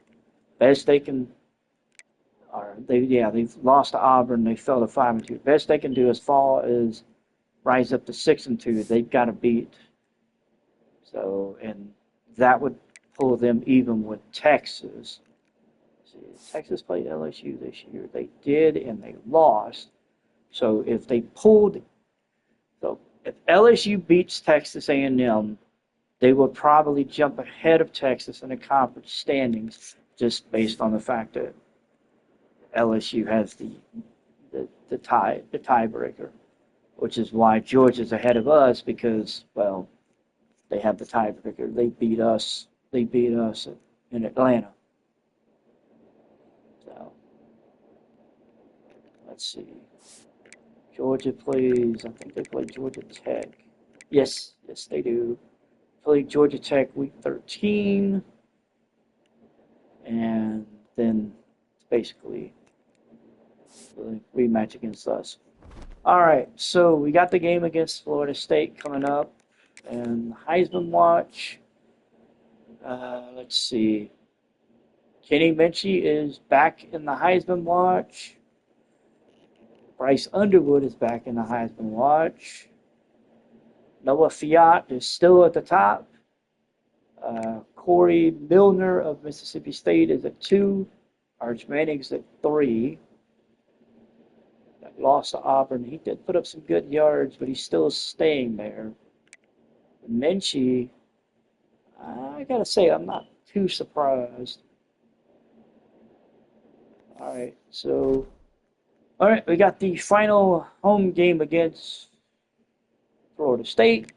Best they can, they've lost to Auburn. They fell to 5-2. Best they can do as far as rise up to 6-2. They've got to beat. So, and that would pull them even with Texas. See, Texas played LSU this year. They did, and they lost. So if LSU beats Texas A&M, they will probably jump ahead of Texas in the conference standings, just based on the fact that LSU has the tiebreaker, which is why Georgia's ahead of us because, well, they have the tiebreaker. They beat us. They beat us in Atlanta. So let's see. Georgia plays. I think they play Georgia Tech. Yes, they do. Play Georgia Tech week 13, and then basically the rematch against us. All right, so we got the game against Florida State coming up, and Heisman Watch. Let's see. Kenny Minchie is back in the Heisman Watch. Bryce Underwood is back in the Heisman Watch. Noah Fiat is still at the top. Corey Milner of Mississippi State is at 2. Arch Manning's at 3. That lost to Auburn. He did put up some good yards, but he's still staying there. Minchie, I gotta say, I'm not too surprised. All right, we got the final home game against Florida State.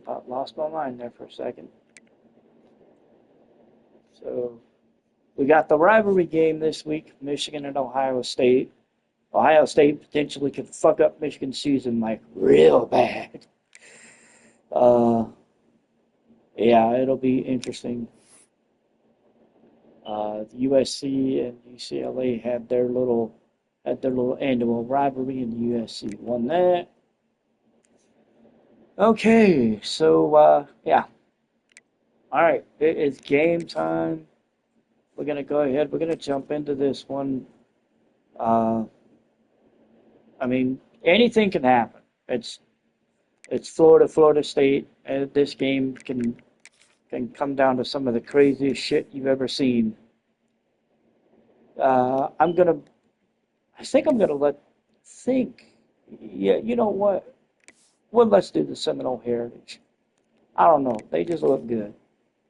I lost my mind there for a second. So we got the rivalry game this week, Michigan and Ohio State. Ohio State potentially could fuck up Michigan's season like real bad. Yeah, it'll be interesting. The USC and UCLA had their little annual rivalry, and USC won that. Okay, so yeah. All right, it is game time. We're gonna go ahead. We're gonna jump into this one. I mean, anything can happen. It's Florida State, and this game can come down to some of the craziest shit you've ever seen. I think I'm gonna yeah, you know what? Well, let's do the Seminole Heritage. I don't know. They just look good.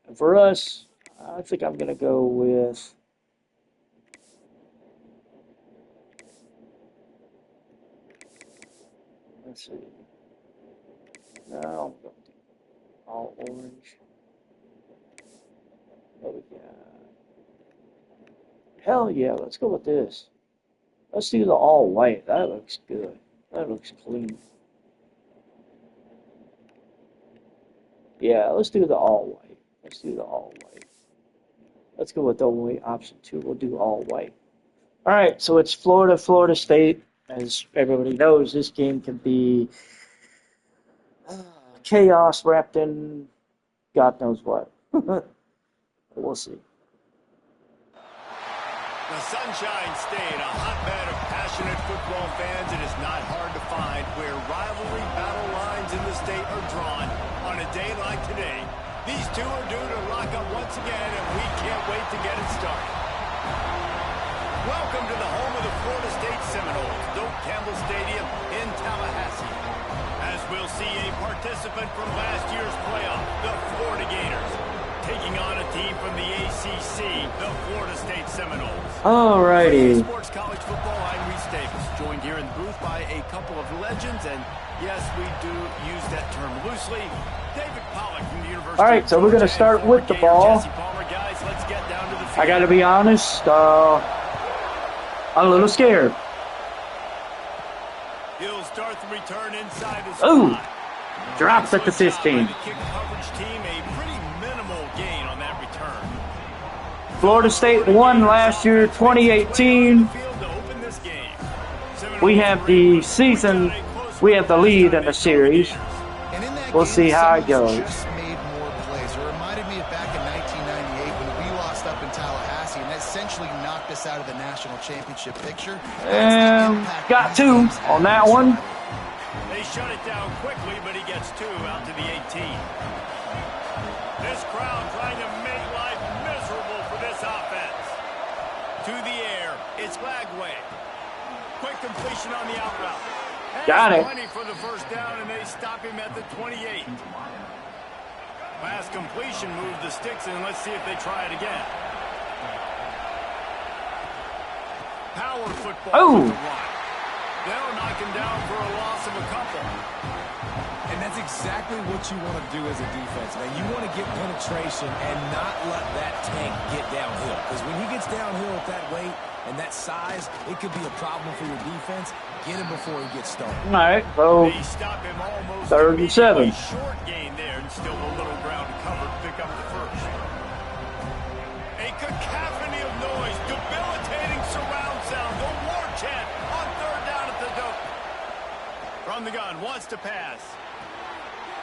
And for us, I think I'm gonna go with. Let's see. No, all orange. What we got? Hell yeah, let's go with this. Let's do the all white. That looks good. That looks clean. Yeah, let's do the all white. Let's do the all white. Let's go with the white option 2. We'll do all white. All right, so it's Florida State. As everybody knows, this game can be chaos wrapped in God knows what. We'll see. The Sunshine State, a hotbed of passionate football fans. It is not hard to find where rivalry battle lines in the state are drawn on a day like today. These two are due to lock up once again, and we can't wait to get it started. Welcome to the home of the Florida State Seminoles, Doak Campbell Stadium in Tallahassee. As we'll see a participant from last year's playoff, the Florida Gators, taking on a team from the ACC, the Florida State Seminoles. Alrighty. Sports College Football, I'm Reese Davis, joined here in the booth by a couple of legends, and yes, we do use that term loosely. David Pollock from the University. All right, so we're going to start with the ball. Guys, let's get down to the field. I got to be honest, I'm a little scared. He'll start the return inside his Ooh, drops at the 15. Kick coverage team, a pretty minimal gain on that return. Florida State won last year, 2018. We have the season, we have the lead in the series. We'll see how it goes. Just made more plays. It reminded me of back in 1998 when we lost up in Tallahassee and essentially knocked us out of the national championship picture. And got 2 on that one. They shut it down quickly, but he gets 2 out to the 18. This crowd trying to make life miserable for this offense. To the air, it's Lagway. Quick completion on the out route. Got it. Plenty for the first down, and they stop him at the 28. Pass completion, move the sticks, and let's see if they try it again. Power football. Oh. They'll knock him down for a loss of a couple. And that's exactly what you want to do as a defense, man. You want to get penetration and not let that tank get downhill. Because when he gets downhill at that weight and that size, it could be a problem for your defense. Get him before he gets started. All right, so They stop him almost 3rd and 7. short gain there, and still a little ground to cover to pick up the first. A cacophony of noise, debilitating surround sound, the war chant on 3rd down at the Doak. From the gun, wants to pass.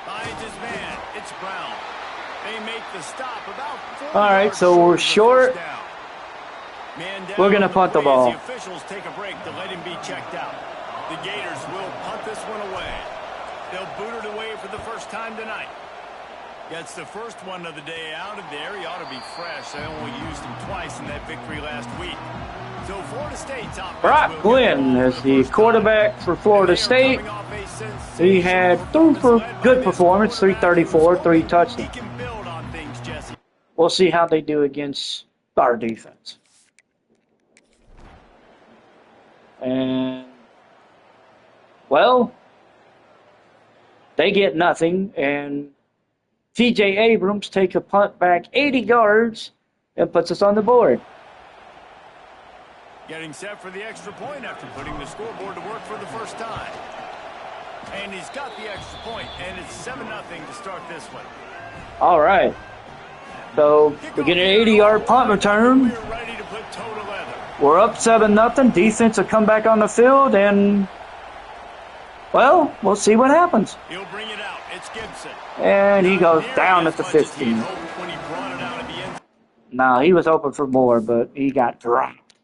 Finds his man. It's Brown. They make the stop about 4 All right, yards so we're short. of the first down. Man down We're gonna on the punt the play ball. as the officials take a break to let him be checked out. The Gators will punt this one away. They'll boot it away for the first time tonight. Gets the first one of the day out of there. He ought to be fresh. They only used him twice in that victory last week. So Florida State's offense Brock will Glenn get is the quarterback for Florida State. He had 3 for good performance, 334, 3 touchdowns. He can build on things, Jesse. We'll see how they do against our defense. And, well, they get nothing, and TJ Abrams take a punt back 80 yards and puts us on the board. Getting set for the extra point after putting the scoreboard to work for the first time. And he's got the extra point, and it's 7-0 to start this one. All right. So we get an 80-yard punt return. We're ready to put toe to leather. We're up 7-0. Defense will come back on the field, and well, we'll see what happens. He'll bring it out. It's Gibson. And he goes Nearly down as at the much as he 15. had hoped when he brought it out at the end. No, he was open for more, but he got dropped.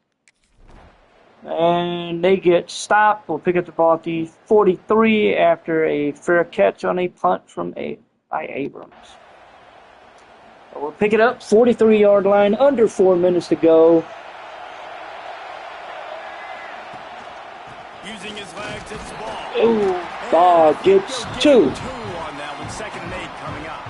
And they get stopped. We'll pick up the ball at the 43 after a fair catch on a punt by Abrams. So we'll pick it up, 43-yard line, under 4 minutes to go. Using his legs, it's ball. Ooh, ball gets 2. On that one, 2nd and 8 coming up.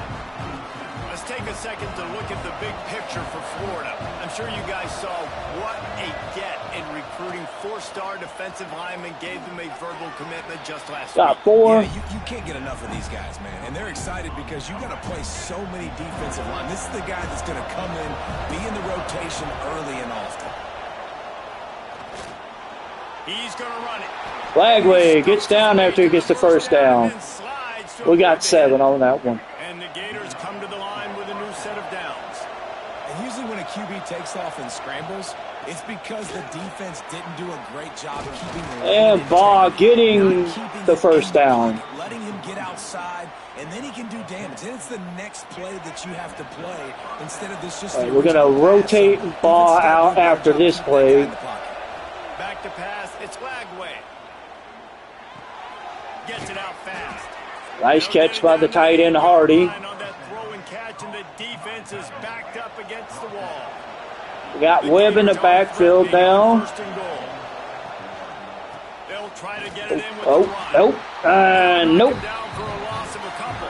Let's take a second to look at the big picture for Florida. I'm sure you guys saw what a get in recruiting 4-star defensive linemen gave them a verbal commitment just last Got week. 4. Yeah, you can't get enough of these guys, man. And they're excited because you got to play so many defensive line. This is the guy that's going to come in, be in the rotation early and often. He's going to run it. Flagway gets down after he gets the first down. We got 7 on that one. And the Gators come to the line with a new set of downs. And usually when a QB takes off and scrambles, it's because the defense didn't do a great job keeping the And Baugh getting the first down. letting him get outside, and then he can do damage. And it's the next play that you have to play instead of this just. We're going to rotate Baugh out after this play. Back to pass, it's Lagway. Gets it out fast. Nice catch by the tight end, Hardy. On that throw and catch, and the defense is backed up against the wall. We got Webb in the backfield now. First and goal. They'll try to get it in with Oh, the run. nope. Nope. Down for a loss of a couple.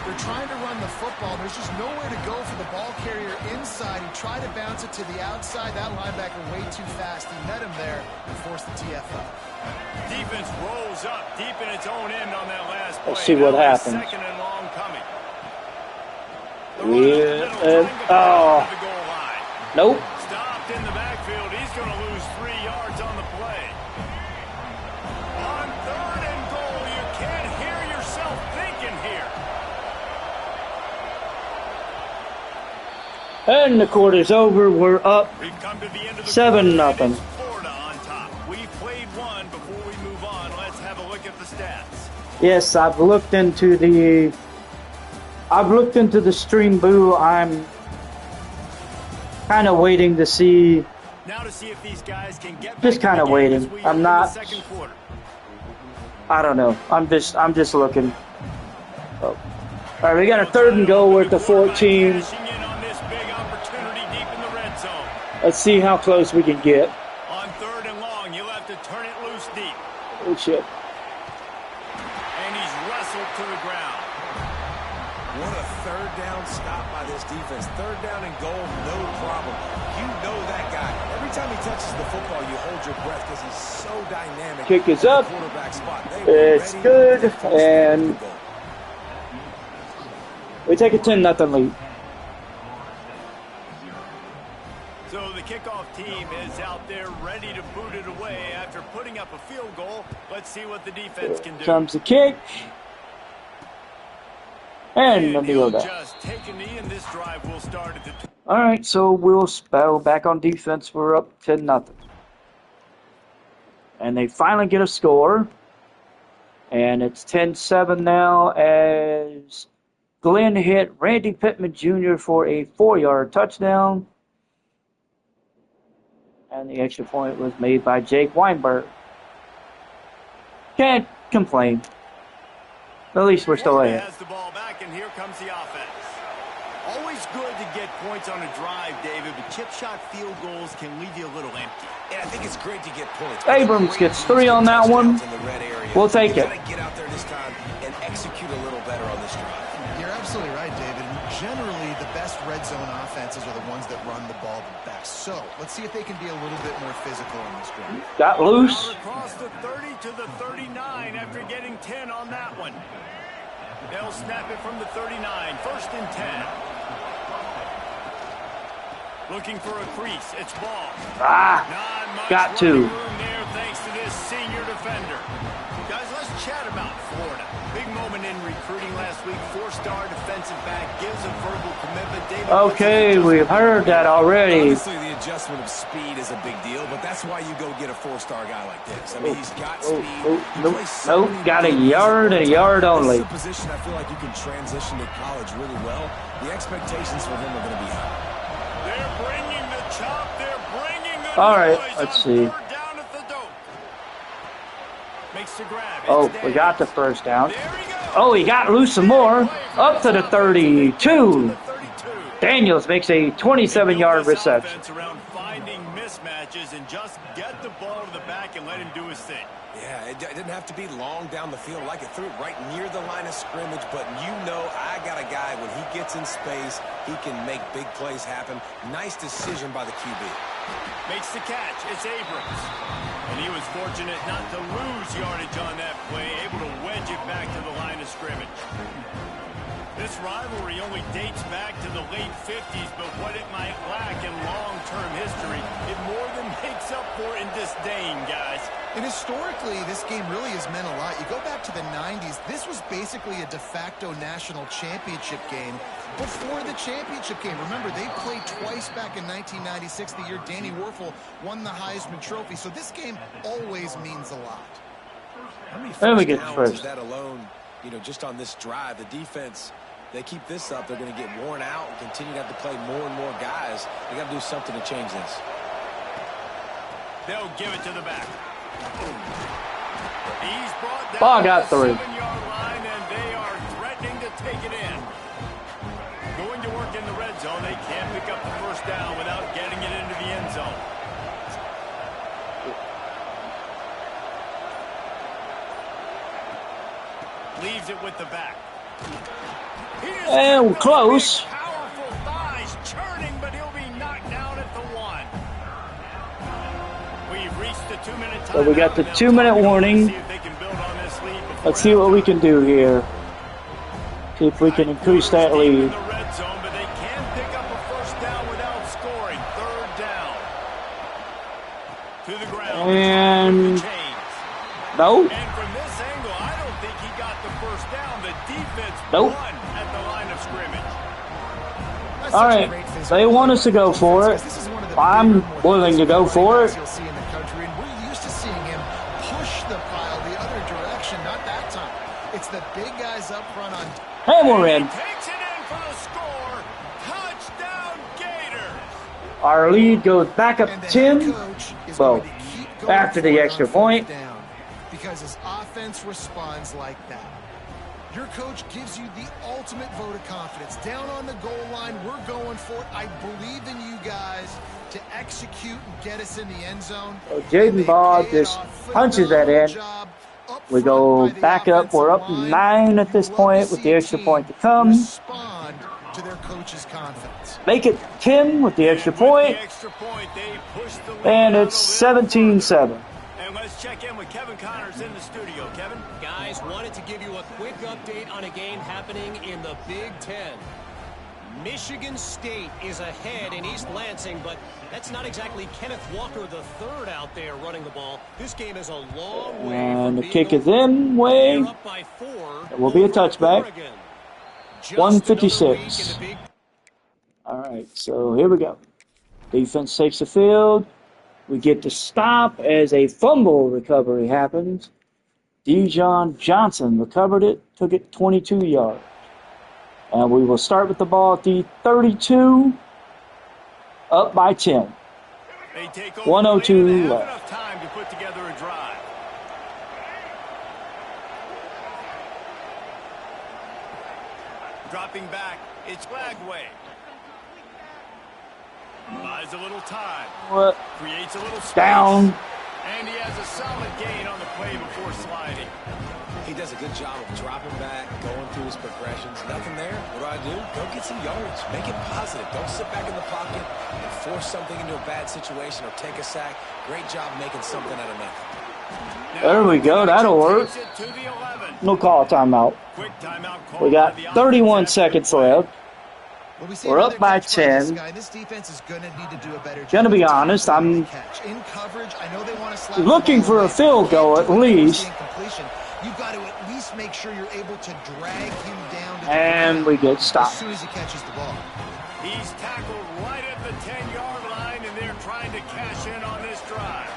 They're trying to run the football. There's just nowhere to go for the ball carrier inside. He tried to bounce it to the outside. That linebacker way too fast. He met him there and forced the TFL. Defense rolls up deep in its own end on that last play. Let's see what Now happens. 2nd and long coming. Oh. The goal line. Nope. Stopped in the backfield. He's going to lose 3 yards on the play. On 3rd and goal, you can't hear yourself thinking here. And the quarter's over. We're up We've come to the end of the 7-0. quarter, and it's Florida on top. We've played one. Before we move on, let's have a look at the stats. Yes, I've looked into the stream boo. I'm kind of waiting to see. Now to see if these guys can get back Just in the kinda game waiting. as we I'm enter not- the second quarter. I don't know. I'm just looking. Oh. All right, we got a 3rd and goal. We're at the 14. Cashing in on this big opportunity deep in the red zone. Let's see how close we can get. On 3rd and long, you'll have to turn it loose deep. Oh shit. And he's wrestled to the ground. What a 3rd down stop by this defense. 3rd down and goal, no problem. You know that guy. Every time he touches the football, you hold your breath because he's so dynamic. Kick is at the up. quarterback spot. They were It's ready good, to force the and field goal. we take a 10-0 lead. So the kickoff team is out there ready to boot it away after putting up a field goal. Let's see what the defense can do. Comes the kick. And let me go he'll back. just take a knee, and this drive will start at the All right, so we'll spell back on defense. We're up 10-0. And they finally get a score. And it's 10-7 now as Glenn hit Randy Pittman Jr. for a 4-yard touchdown. And the extra point was made by Jake Weinberg. Can't complain. At least we're still Florida ahead. has the ball back, and here comes the offense. Always good to get points on a drive, David, but chip shot field goals can leave you a little empty. And I think it's great to get points. Abrams gets 3 on that one. In the red area. We'll take You it. gotta get out there this time and execute a little better on this drive. You're absolutely right, David. Generally, the best red zone offenses are the ones that run the ball the best. So let's see if they can be a little bit more physical in this drive. Got loose. Out across the 30 to the 39 after getting 10 on that one. They'll snap it from the 39. 1st and 10. Looking for a crease. It's ball. Ah, Not much got to. running room there thanks to the this senior defender. Guys, let's chat about Florida. Big moment in recruiting last week. 4-star defensive back gives a verbal commitment. David, Okay, we've heard that already. Obviously, the adjustment of speed is a big deal, but that's why you go get a 4-star guy like this. I mean, he's got speed. Nope, got a yard and a yard only. This is a position I feel like you can transition to college really well. The expectations for him are going to be high. They're bringing the chop. They're bringing the All right, noise let's on see. third down at the dope. Makes the grab. Oh, It's we got the first down. There he goes. Oh, he got loose some more. Up to the 32. 32. Daniels makes a 27-yard reception. Offense around finding mismatches and just get the ball to the back and let him do his thing. Yeah, it didn't have to be long down the field. Like it threw it right near the line of scrimmage, but you know I got a guy, when he gets in space, he can make big plays happen. Nice decision by the QB. Makes the catch. It's Abrams. And he was fortunate not to lose yardage on that play, able to wedge it back to the line of scrimmage. This rivalry only dates back to the late 50s, but what it might lack in long-term history, it more than makes up for in disdain, guys. And historically, this game really has meant a lot. You go back to the 90s, this was basically a de facto national championship game before the championship game. Remember, they played twice back in 1996, the year Danny Werfel won the Heisman Trophy. So this game always means a lot. How many There we first get downs first. is that alone, just on this drive? The defense, they keep this up, they're going to get worn out and continue to have to play more and more guys. They got to do something to change this. They'll give it to the back. He's brought down Ball got the through. 7-yard line, and they are threatening to take it in. Going to work in the red zone. They can't pick up the first down without getting it into the end zone. Leaves it with the back. And we're close. Powerful thighs churning, but he'll be knocked down at the 1. We've reached the 2-minute time. So we got the 2-minute warning. Let's see what we can do here. See if we can increase that lead. And no. And from this angle, I don't think he got the first down. The defense Nope. won at the line of scrimmage. All right, they want us to go for it. I'm willing to go for it. You'll see in the country, and we're used to seeing him push the pile the other direction. Not that time. It's the big guys up front on. And we're in. Takes it in for the score. Touchdown, Gators. Our lead goes back up And to the head 10. coach is Well, going to keep going after the for it extra on point. fourth down, because his offense responds like that. Your coach gives you the ultimate vote of confidence. Down on the goal line, we're going for it. I believe in you guys to execute and get us in the end zone. Jaden Ball just punches that in. We go back up. We're up 9 at this point with the extra point to come. Respond to their coach's confidence. Make it 10 with the extra point. And it's 17-7. And let's check in with Kevin Connors in the studio. Kevin? Guys, wanted to give you a quick update on a game happening in the Big Ten. Michigan State is ahead in East Lansing, but that's not exactly Kenneth Walker III out there running the ball. This game is a long way And from the kick being is in way. They're up by 4. It will be a over touchback. Oregon. Just 156. another week in the Big All right, so here we go. Defense takes the field. We get to stop as a fumble recovery happens. Dijon Johnson recovered it, took it 22 yards. And we will start with the ball at the 32, up by 10. They take over 102 they have left. enough time to put together a drive. Dropping back, it's Flagway. Buys a little time. What? Creates a little space. Down. And he has a solid gain on the play before sliding. He does a good job of dropping back, going through his progressions. Nothing there. What do? Go get some yards. Make it positive. Don't sit back in the pocket and force something into a bad situation or take a sack. Great job making something out of nothing. There we go. That'll work. Takes it to the 11. No call timeout. Quick timeout call We got by the 31 offense. seconds left. Well, we see We're up another by catch this 10. guy. This defense is going to need to do a better job. Gonna be honest, I'm in coverage. I know they want to slap the looking ball for away. a field goal at least. You've got to at least make sure you're able to drag him down to the And ground we get as stopped. soon as he catches the ball. He's tackled right at the 10-yard line, and they're trying to cash in on this drive.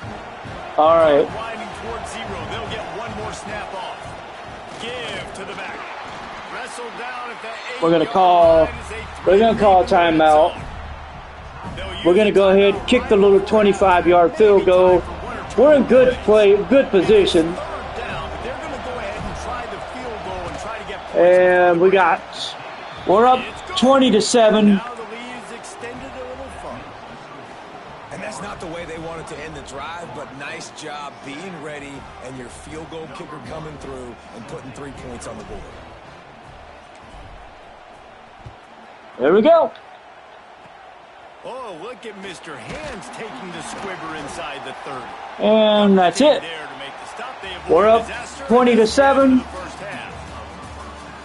All right. Winding towards 0. They'll get one more snap off. Give to the back. Wrestled down at the 8-yard We're gonna call a timeout. We're gonna go ahead, kick the little 25-yard field goal. We're in good position. And we're up 20-7. Now the lead's extended a little further. And that's not the way they wanted to end the drive, but nice job being ready and your field goal kicker coming through and putting 3 points on the board. There we go. Oh, look at Mr. Hands taking the squibber inside the 30. And that's it. There to make the stop. They avoid We're up disaster. 20-7. First half.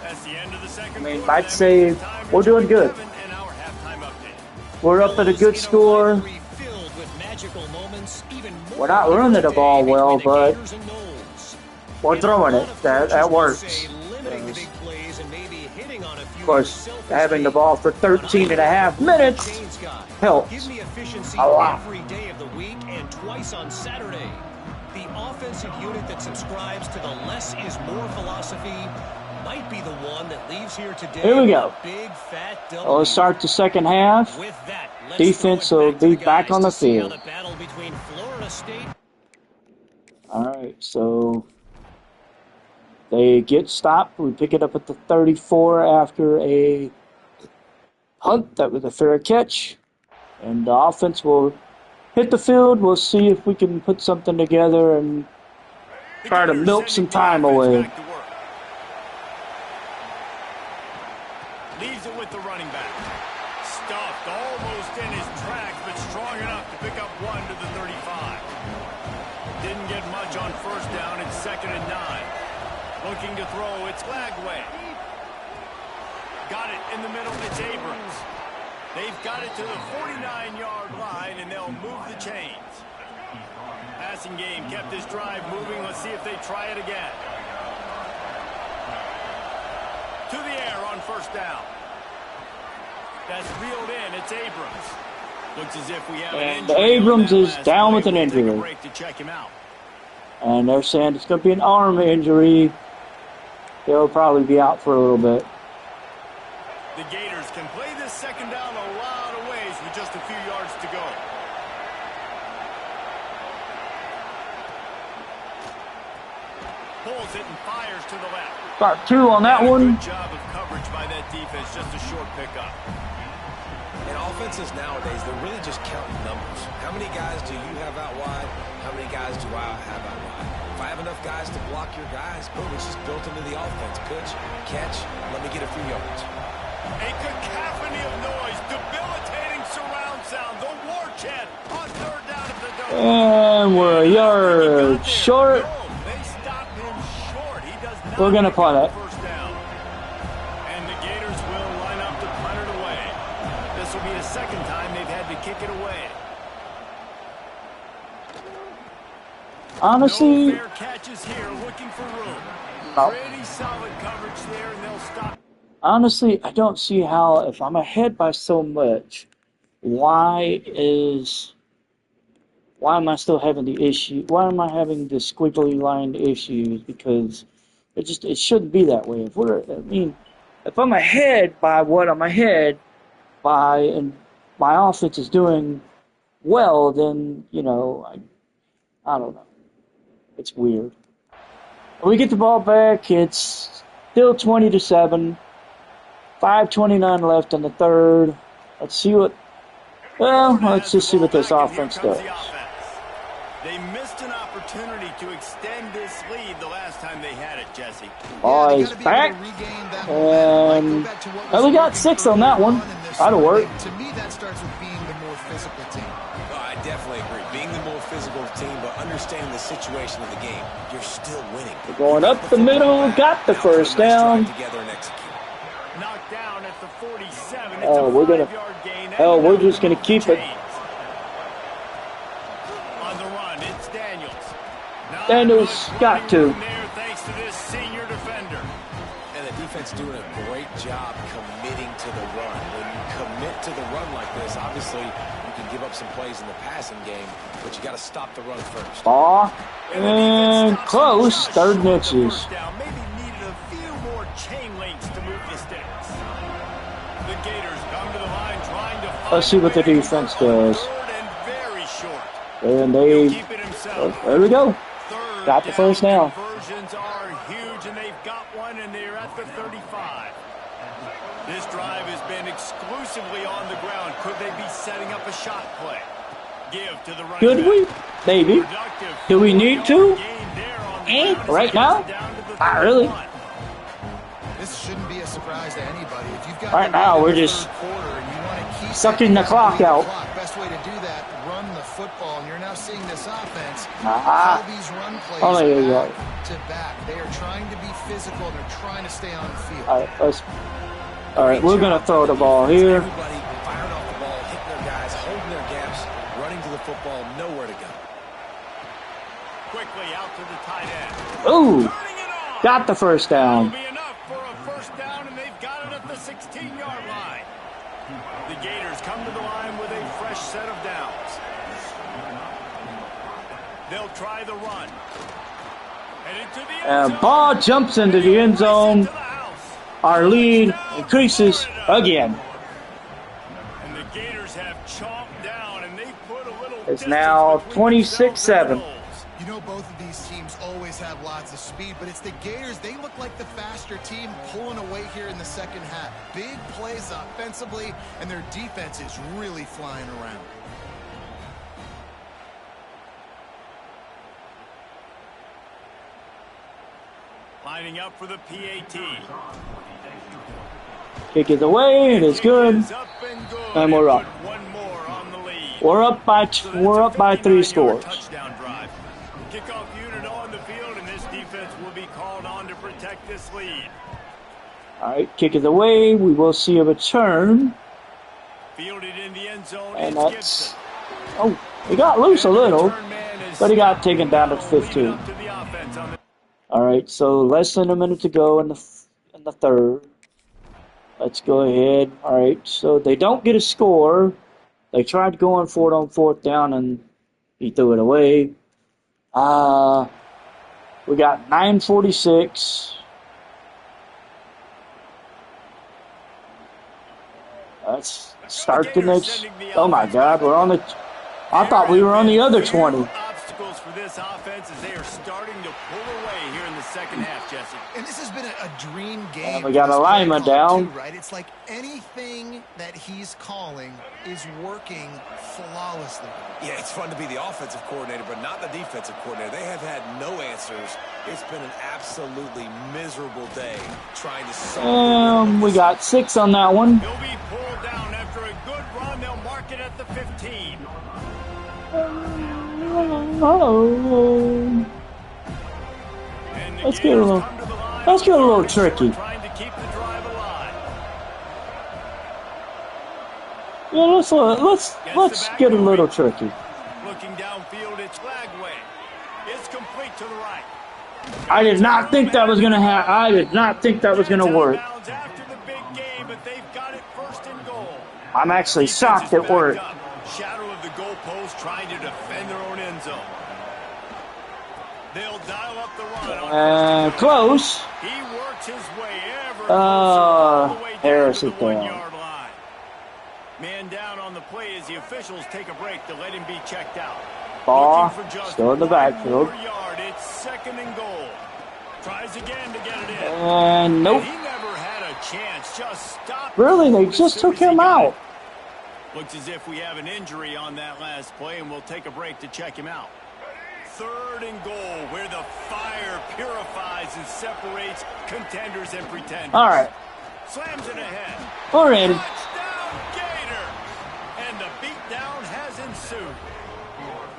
That's the end of the second I mean, quarter. I'd say we're doing good. And our halftime update. We're up at a good score. We're not running the ball well, but we're throwing it. That works. Of course, having the ball for 13 and a half minutes helps a lot. Every day of the week and twice on Saturday. The offensive unit that subscribes to the less is more philosophy might be the one that leaves here today. Here we go. Big fat Well, let's start the second half. With that, let's Defense throw it will to be the back guys on the to see how field. the battle between Florida State. All right, so they get stopped. We pick it up at the 34 after a punt. That was a fair catch. And the offense will hit the field. We'll see if we can put something together and try to milk some time away. Leaves it with the running back. Stuffed almost in his tracks, but strong enough to pick up 1 to the 35. Didn't get much on first down. It's 2nd and 9. Looking to throw. It's Lagway. Got it in the middle. It's Abrams. They've got it to the 49-yard line, and they'll move the chains. Passing game kept this drive moving. Let's see if they try it again. To the air on first down. That's reeled in. It's Abrams. Looks as if we have an And injury. Abrams is down with an We'll take a injury. break to check him out. And they're saying it's going to be an arm injury. He'll probably be out for a little bit. The Gators can play this second down a lot of ways with just a few yards to go. Pulls it and fires to the left. Got 2 on that one. Good job of coverage by that defense. Just a short pickup. And offenses nowadays, they're really just counting numbers. How many guys do you have out wide? How many guys do I have out wide? If I have enough guys to block your guys, boom, it's just built into the offense. Pitch, catch, let me get a few yards. A cacophony of noise, debilitating surround sound, the war chant on third down at the dome. And we're a yard short. No, they stopped him short. He does not We're going to punt it. first down. And the Gators will line up to punt it away. This will be the second time they've had to kick it away. Honestly, No fair catches here, looking for room. No. Pretty solid coverage there, and they'll stop. honestly, I don't see how, if I'm ahead by so much, why am I still having the issue? Why am I having the squiggly line issues? Because it shouldn't be that way. If I'm ahead by what I'm ahead by, and my offense is doing well, then I don't know. It's weird. We get the ball back. It's still 20-7. 5:29 left in the third. Let's just see what this offense does. They missed an opportunity to extend this lead the last time they had it, Jesse. Ball is back. And we got 6 on that one. That'll work. To me, that starts with being the more physical team. I definitely agree. Being the more physical team, but understanding the situation of the game, you're still winning. We're going up the middle. Got the first down. Together and execute. Knocked down at the 47. Oh, we're gonna. Oh, we're just gonna keep it. On the run, it's Daniels. Daniels got to. Thanks to this senior defender. And the defense doing a great job committing to the run. When you commit to the run like this, obviously you can give up some plays in the passing game, but you got to stop the run first. Ball and close. Third and inches. Maybe needed a few more chain links to move the sticks. The Gators come to the line trying to find. Let's see what the defense does. And very short. And they. Oh, there we go. Got the first down. Conversions are huge, and they've got one, and they're at the 35. This drive has been exclusively on the ground. Could they be setting up a shot play? Give to the running Could we? Maybe. Do we need to? Right now? Not really. This shouldn't be a surprise to anybody. If you've got right now, we're just sucking the clock out. Best way to do that, run the football. And you're now seeing this offense. Ah. All these run plays Oh, there you go. back to back. They are trying to be physical. And they're trying to stay on the field. All right, we're gonna throw the ball here. Everybody firing off the ball, hitting their guys, holding their gaps, running to the football, nowhere to go. Quickly out to the tight end. Ooh, Turning it on. got the first down. That'll be enough for a first down, and they've got it at the 16-yard line. The Gators come to the line with a fresh set of downs. They'll try the run. And into the end zone. Ball jumps into the end zone. To the house. Our lead increases again. And the Gators have chomped down, and they put a little It's distance now between themselves 26-7. and the goals. You know, both of these teams always have lots of speed, but it's the Gators. They look like the faster team pulling away here in the second half. Big plays offensively, and their defense is really flying around. Lining up for the PAT. Kick it away, it is good. Is up and good. And we're up. Put one more on the lead. We're up by 3 scores. Touchdown drive. Kickoff unit on the field, and this defense will be called on to protect this lead. All right, kick it away. We will see a return, Fielded in the end zone. and is that's. Gibson. Oh, he got loose a little, Return man is but he got taken down at 15. up to the offense on the All right, so less than a minute to go in the third. Let's go ahead. All right, so they don't get a score. They tried going for it on fourth down, and he threw it away. We got 9:46. Let's start the next. Oh my God, we're on the. I thought we were on the other 20. obstacles for this offense as they are starting to pull away here in the second half, Jesse. And this has been a dream game. And we got for this a lineman play call, down. too, right? It's like anything that he's calling is working flawlessly. Yeah, it's fun to be the offensive coordinator, but not the defensive coordinator. They have had no answers. It's been an absolutely miserable day trying to solve. We got 6 on that one. He'll be pulled down after a good run. They'll mark it at the 15. Oh. Let's get a little tricky. Trying to keep the drive alive. Yeah, let's get a little tricky. Looking downfield, it's Flagway. It's complete to the right. I did not think that was gonna happen. I did not think that was gonna work. After the big game, but they've got it first and goal. I'm actually shocked it worked. Shadow of the goalpost trying to defend their own end zone. They'll dial up the run. Close. He works his way ever closer all the way down Harris to is the down. 1-yard line. Man down on the play as the officials take a break to let him be checked out. Ball Looking for just still in the one backfield. more yard. It's second and goal. Tries again to get it in. And nope. He never had a chance. Just stop. Really, they just took him out. Looks as if we have an injury on that last play, and we'll take a break to check him out. Third and goal, where the fire purifies and separates contenders and pretenders. All right, Slams it ahead. we're in. Touchdown, Gator! And the beatdown has ensued.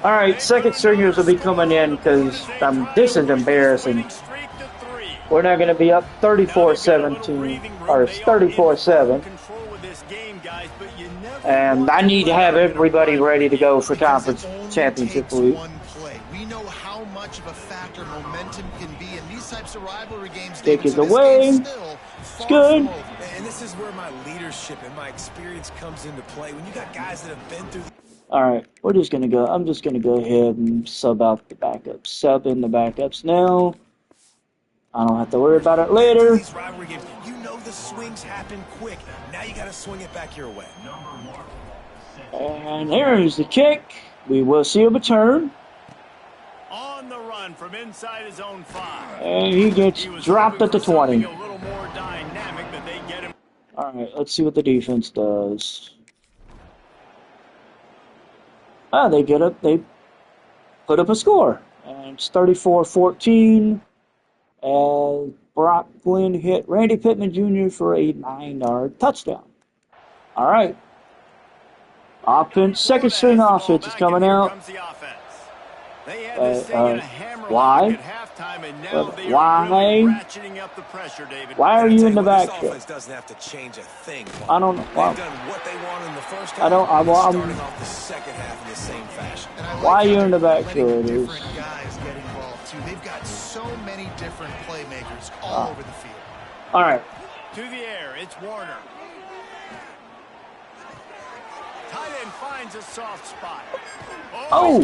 All right, second stringers will be coming in because this is embarrassing. Streak to 3. We're not going to be up 34-17 or 34-7. And I need to have everybody ready to go for conference championship week. We know how much of a factor momentum can be in these types of rivalry games. Kick is away. It's good. And this is where my leadership and my experience comes into play. When you got guys that have been through. All right, we're just gonna go. I'm just gonna go ahead and sub out the backups. Sub in the backups now. I don't have to worry about it later. These rivalry games, you know the swings happen quick. Now you got to swing it back your way. And here's the kick. We will see a return. On the run from inside his own 5. And he gets dropped at the 20. A little more dynamic, but they get him. All right, let's see what the defense does. Ah, they put up a score. And it's 34-14. As Brock Glenn hit Randy Pittman Jr. for a 9-yard touchdown. All right. Offense, second string offense is coming out. Why? Why are you in the backfield? I don't know. Why are you in the backfield? They've got so many different playmakers all over the field. All right. To the air, it's Warner. Tight end finds a soft spot. Oh,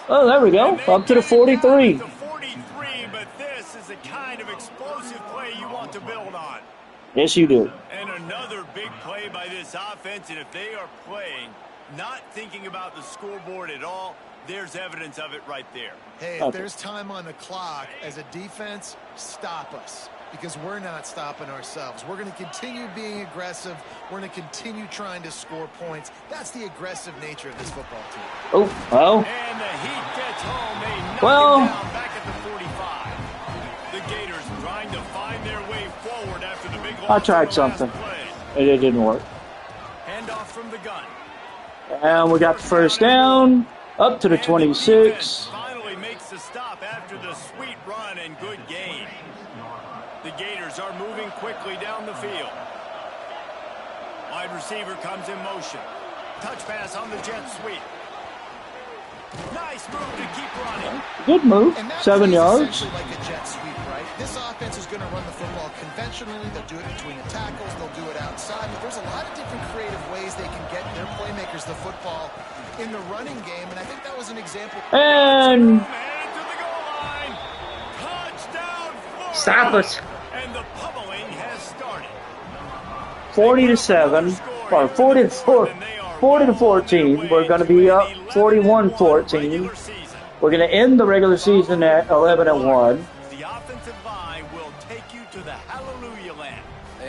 there we go. Up to the 43. The 43, but this is the kind of explosive play you want to build on. Yes, you do. And another big play by this offense, and if they are playing, not thinking about the scoreboard at all, there's evidence of it right there. Hey, if there's time on the clock, as a defense, stop us. Because we're not stopping ourselves. We're going to continue being aggressive. We're going to continue trying to score points. That's the aggressive nature of this football team. Oh, well. And the Heat gets home. They knock it down back at the 45. The Gators trying to find their way forward after the big loss. I tried something. It didn't work. Handoff from the gun. And we got the first down. Up to the 26. Finally makes the stop after the sweet run and good gain. The Gators are moving quickly down the field. Wide receiver comes in motion. Touch pass on the jet sweep. Nice move to keep running. Good move. 7 yards. Like a jet sweep, right? This offense is going to run the football conventionally. They'll do it between the tackles. They'll do it outside. But there's a lot of different creative ways they can get their playmakers the football in the running game. And I think that was an example. And to the goal line. Touchdown, Florida. stop us. And the pummeling has started. 40-7 or 40-14. We're going to be up 41-14. We're going to end the regular season at 11-1. The offensive line will take you to the hallelujah land.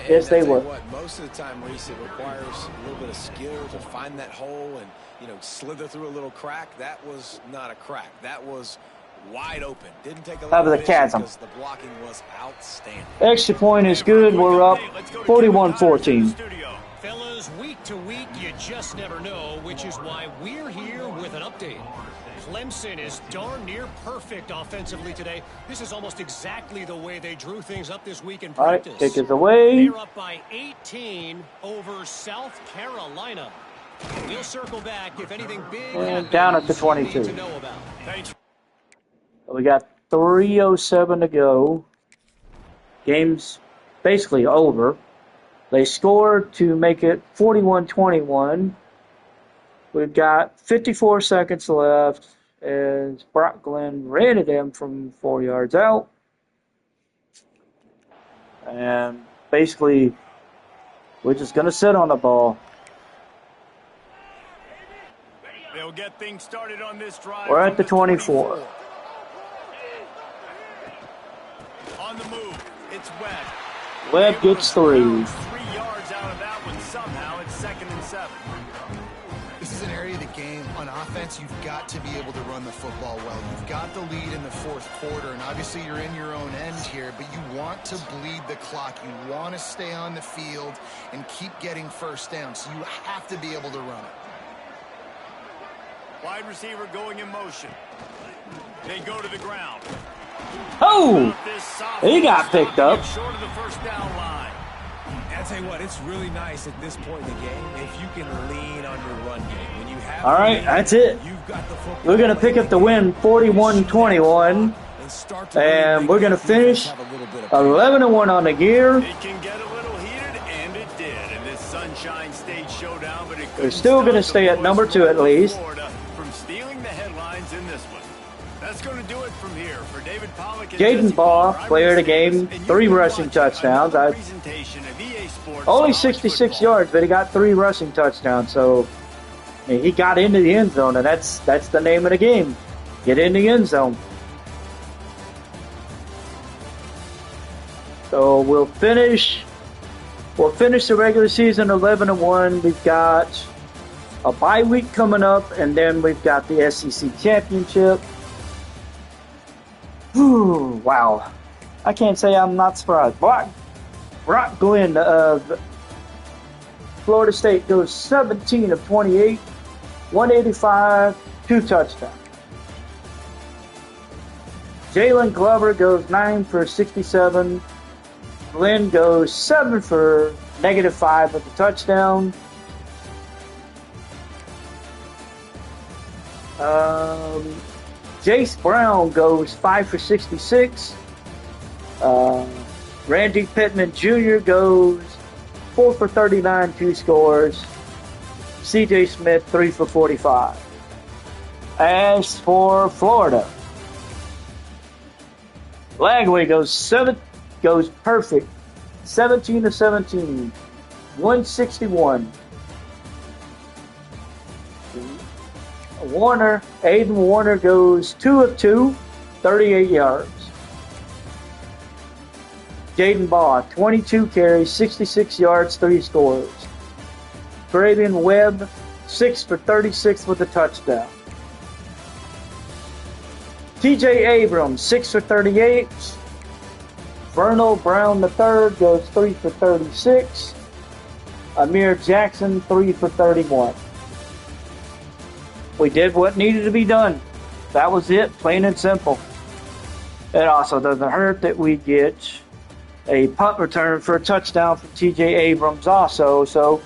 Yes, they will. Most of the time, Reese, it requires a little bit of skill to find that hole and, slither through a little crack. That was not a crack. That was wide open. Didn't take a lot of chasm. because the blocking was outstanding. Extra point is good. We're up 41-14. Fellas, week to week, you just never know, which is why we're here with an update. Clemson is darn near perfect offensively today. This is almost exactly the way they drew things up this week in practice. All right, kick is away. They're up by 18 over South Carolina. We'll circle back if anything big And down at the 22. to know about. We got 3:07 to go. Game's basically over. They scored to make it 41-21. We've got 54 seconds left as Brock Glenn ran at them from 4 yards out. And basically, we're just going to sit on the ball. They'll get things started on this drive. We're at the 24. On the move, it's Webb. Webb gets 3. 3 yards out of that one somehow. It's 2nd and 7. This is an area of the game. On offense, you've got to be able to run the football well. You've got the lead in the fourth quarter, and obviously you're in your own end here, but you want to bleed the clock. You want to stay on the field and keep getting first down, so you have to be able to run it. Wide receiver going in motion. They go to the ground. Oh! He got picked up. Short of the first down line. I'll tell you what, it's really nice at this point in the game if you can lean on your run game. When you have All right, that's it. you've got the football. We're going to pick up the win 41-21. And we're going to finish 11-1 on the year. It can get a little heated, and it did in this Sunshine State showdown, but We're still going to stay at number 2 at least. From stealing the headlines in this one. That's going to do it from here for David Pollock. Jaden Baugh, player of the game, 3 rushing touchdowns. Only 66 yards, but he got 3 rushing touchdowns. So he got into the end zone, and that's the name of the game. Get in the end zone. So we'll finish the regular season 11-1. We've got a bye week coming up, and then we've got the SEC championship. Whew, wow. I can't say I'm not surprised. Brock Glenn of Florida State goes 17 of 28, 185, 2 touchdowns. Jalen Glover goes 9 for 67. Glenn goes 7 for -5 with a touchdown. Jace Brown goes 5 for 66. Randy Pittman Jr. goes 4 for 39, 2 scores. CJ Smith 3 for 45. As for Florida, Langley goes perfect. 17 of 17. 161. Aiden Warner goes 2 of 2, 38 yards. Jaden Baugh, 22 carries, 66 yards, 3 scores. Travian Webb, 6 for 36 with a touchdown. TJ Abrams, 6 for 38. Vernal Brown III goes 3 for 36. Amir Jackson, 3 for 31. We did what needed to be done. That was it, plain and simple. It also doesn't hurt that we get a punt return for a touchdown from TJ Abrams also. So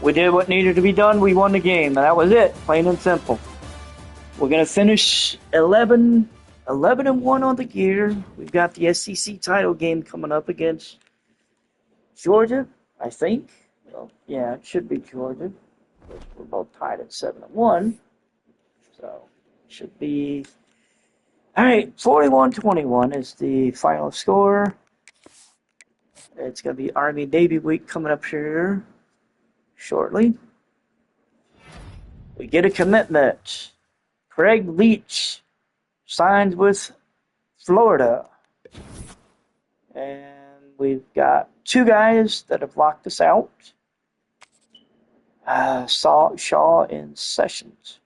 we did what needed to be done. We won the game, and that was it, plain and simple. We're going to finish 11-1 on the year. We've got the SEC title game coming up against Georgia, I think. Well, yeah, it should be Georgia. We're both tied at 7-1. So it should be... All right, 41-21 is the final score. It's going to be Army-Navy week coming up here shortly. We get a commitment. Craig Leach signs with Florida. And we've got 2 guys that have locked us out. Shaw and Sessions.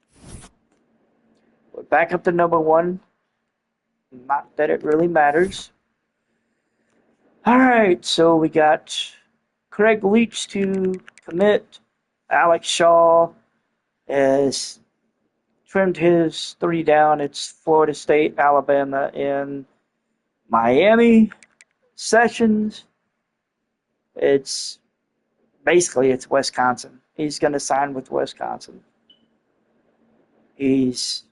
We're back up to number 1. Not that it really matters. All right, so we got Craig Leach to commit. Alex Shaw has trimmed his 3 down. It's Florida State, Alabama, and Miami. Sessions, it's Wisconsin. He's going to sign with Wisconsin. He's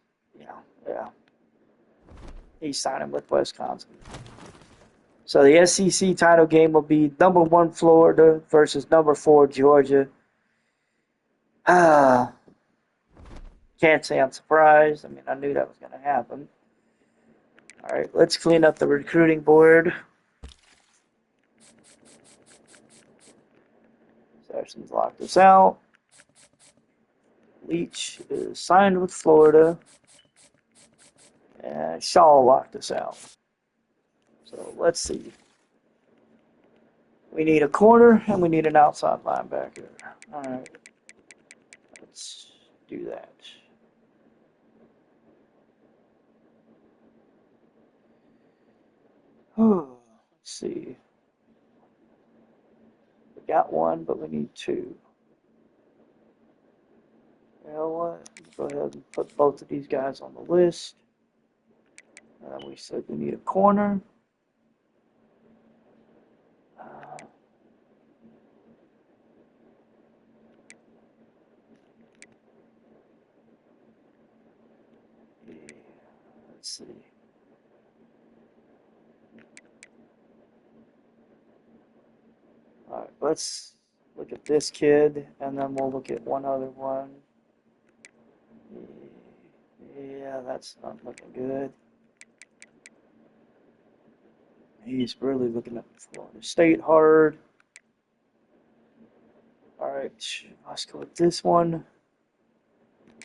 signing with Wisconsin. So the SEC title game will be number 1 Florida versus number 4 Georgia. Can't say I'm surprised. I mean, I knew that was going to happen. All right, let's clean up the recruiting board. Sessions locked us out. Leach is signed with Florida. And Shaw locked us out. So let's see. We need a corner and we need an outside linebacker. All right. Let's do that. Let's see. We got 1, but we need 2. You know what? Go ahead and put both of these guys on the list. We said we need a corner. Let's see. All right, let's look at this kid, and then we'll look at one other one. Yeah, that's not looking good. He's really looking at Florida State hard. All right, let's go with this one.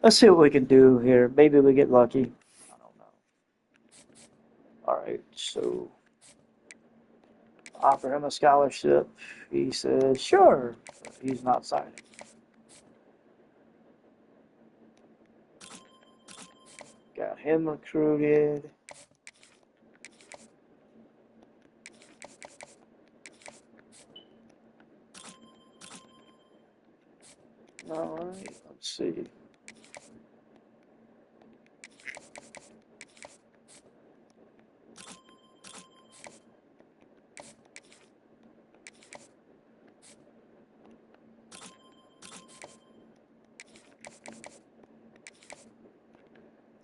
Let's see what we can do here. Maybe we get lucky. I don't know. All right, so offer him a scholarship. He says, sure. He's not signing. Got him recruited. All right, let's see.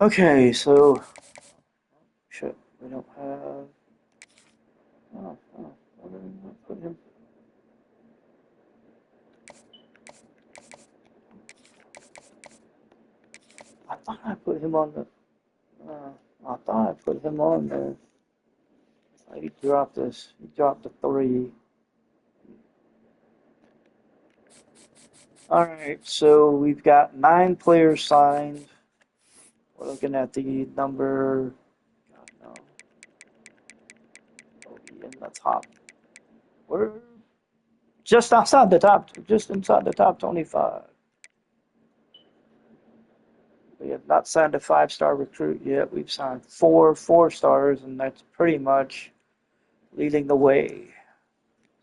Okay, so shit, we don't have. Where did I put him? I thought I put him on the. I thought I put him on there. He dropped this. He dropped a 3. All right, so we've got 9 players signed. We're looking at the number. God, no. In the top. We're just outside the top. Just inside the top 25. We have not signed a 5-star recruit yet. We've signed 4 4-stars, and that's pretty much leading the way.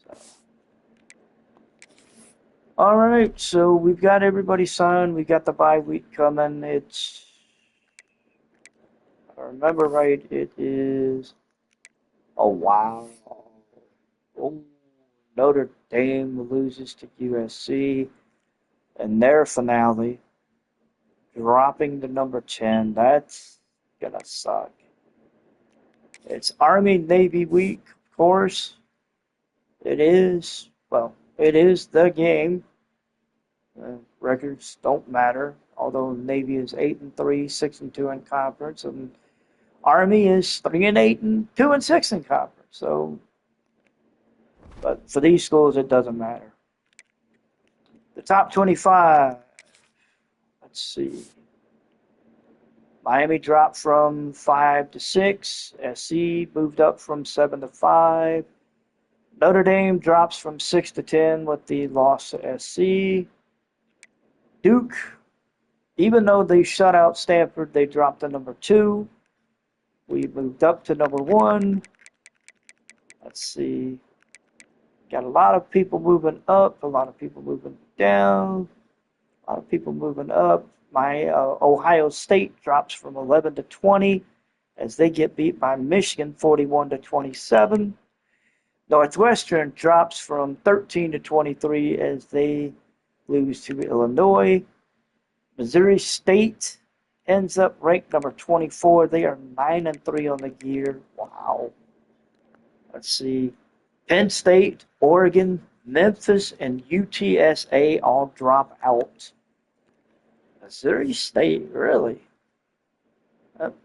So. All right, so we've got everybody signed. We got the bye week coming. It's, if I remember right, it is. Oh wow! Oh, Notre Dame loses to USC in their finale, dropping to number 10. That's gonna suck. It's Army-Navy week, of course. It is, well, it is the game. Records don't matter, although Navy is 8-3, 6-2 in conference, and Army is 3-8 and 2-6 in conference. So, but for these schools, it doesn't matter. The top 25. Let's see. Miami dropped from 5 to 6. SC moved up from 7 to 5. Notre Dame drops from 6 to 10 with the loss to SC. Duke, even though they shut out Stanford, they dropped to number 2. We moved up to number 1. Let's see. Got a lot of people moving up, a lot of people moving down, a lot of people moving up. My Ohio State drops from 11 to 20 as they get beat by Michigan 41 to 27. Northwestern drops from 13 to 23 as they lose to Illinois. Missouri State ends up ranked number 24. They are 9-3 on the year. Wow. Let's see. Penn State, Oregon, Memphis, and UTSA all drop out. Missouri State, really?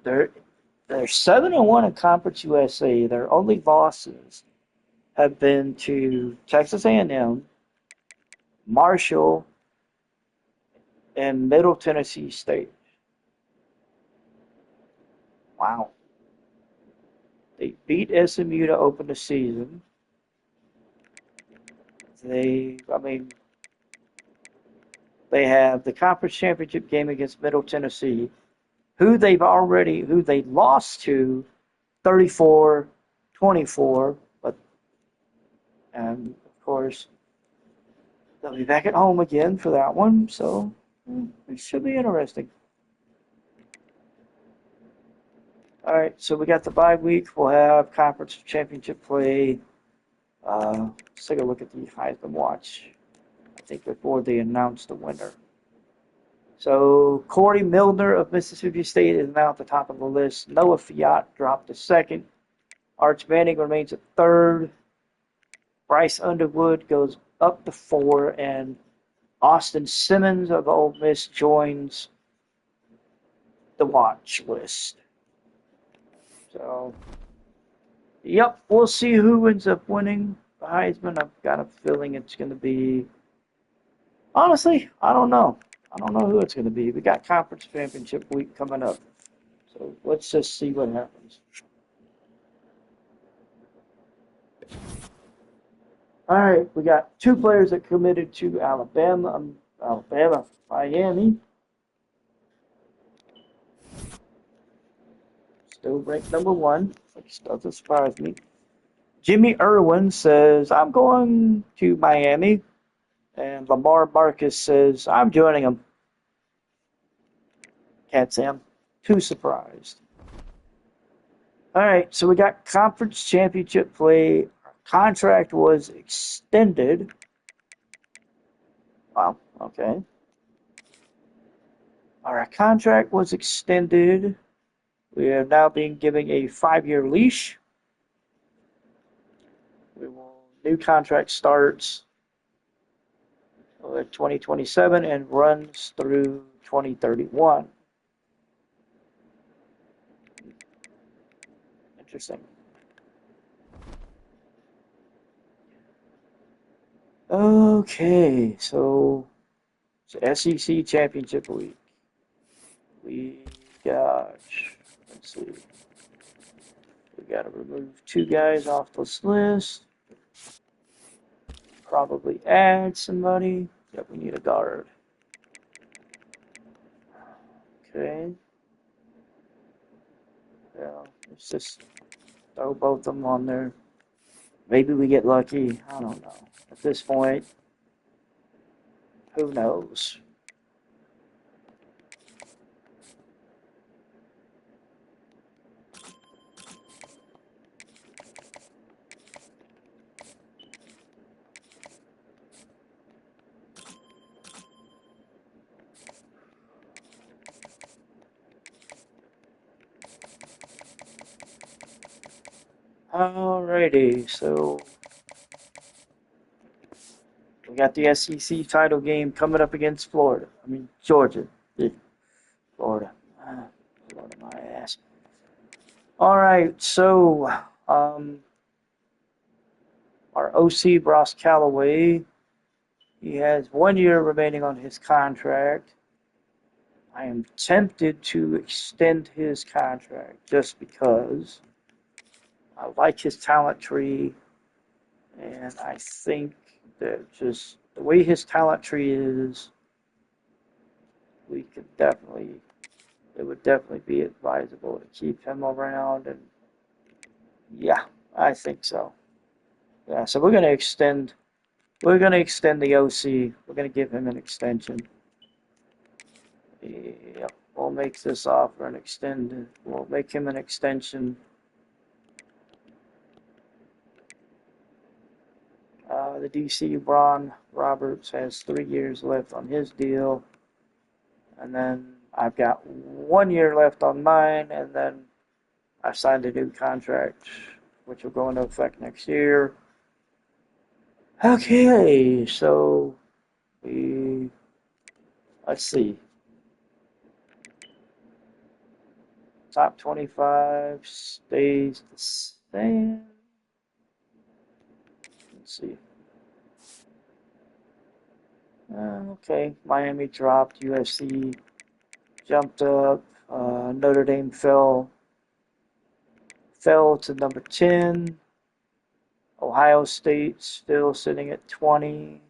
They're 7-1 in Conference USA. Their only losses have been to Texas A&M, Marshall, and Middle Tennessee State. Wow. They beat SMU to open the season. They have the conference championship game against Middle Tennessee, who they lost to 34-24, and of course they'll be back at home again for that one, so it should be interesting. All right, so we got the bye week. We'll have conference championship play. Let's take a look at the Heisman watch. I think before they announce the winner. So Corey Milner of Mississippi State is now at the top of the list. Noah Fiat dropped to second. Arch Manning remains at third. Bryce Underwood goes up to 4, and Austin Simmons of Ole Miss joins the watch list. So, yep, we'll see who ends up winning the Heisman. I've got a feeling it's going to be. Honestly, I don't know. I don't know who it's going to be. We got conference championship week coming up. So let's just see what happens. All right, we got 2 players that committed to Miami. Still ranked number 1, which doesn't surprise me. Jimmy Irwin says, I'm going to Miami. And Lamar Marcus says, I'm joining him. Can't say I'm too surprised. All right, so we got conference championship play. Our contract was extended. Wow, okay. Our contract was extended. We are now being given a 5-year leash. New contract starts 2027 and runs through 2031. Interesting. Okay, so it's SEC Championship Week. We got, let's see, we got to remove 2 guys off this list. Probably add somebody. Yep, we need a guard. Okay. Yeah, let's just throw both of them on there. Maybe we get lucky. I don't know. At this point, who knows? Alrighty, so we got the SEC title game coming up against Florida. I mean, Georgia. Florida. Florida, my ass. Alright, so our OC, Ross Callaway, he has 1 year remaining on his contract. I am tempted to extend his contract just because I like his talent tree, and I think that just the way his talent tree is, it would definitely be advisable to keep him around, and yeah, I think so. Yeah, so we're gonna extend the OC. We're gonna give him an extension. Yep, we'll make this offer and extend it. We'll make him an extension. The DC Ron Roberts has 3 years left on his deal, and then I've got 1 year left on mine, and then I signed a new contract, which will go into effect next year. Okay, so let's see. Top 25 stays the same. Let's see. Okay, Miami dropped, USC jumped up, Notre Dame fell to number 10. Ohio State still sitting at 20,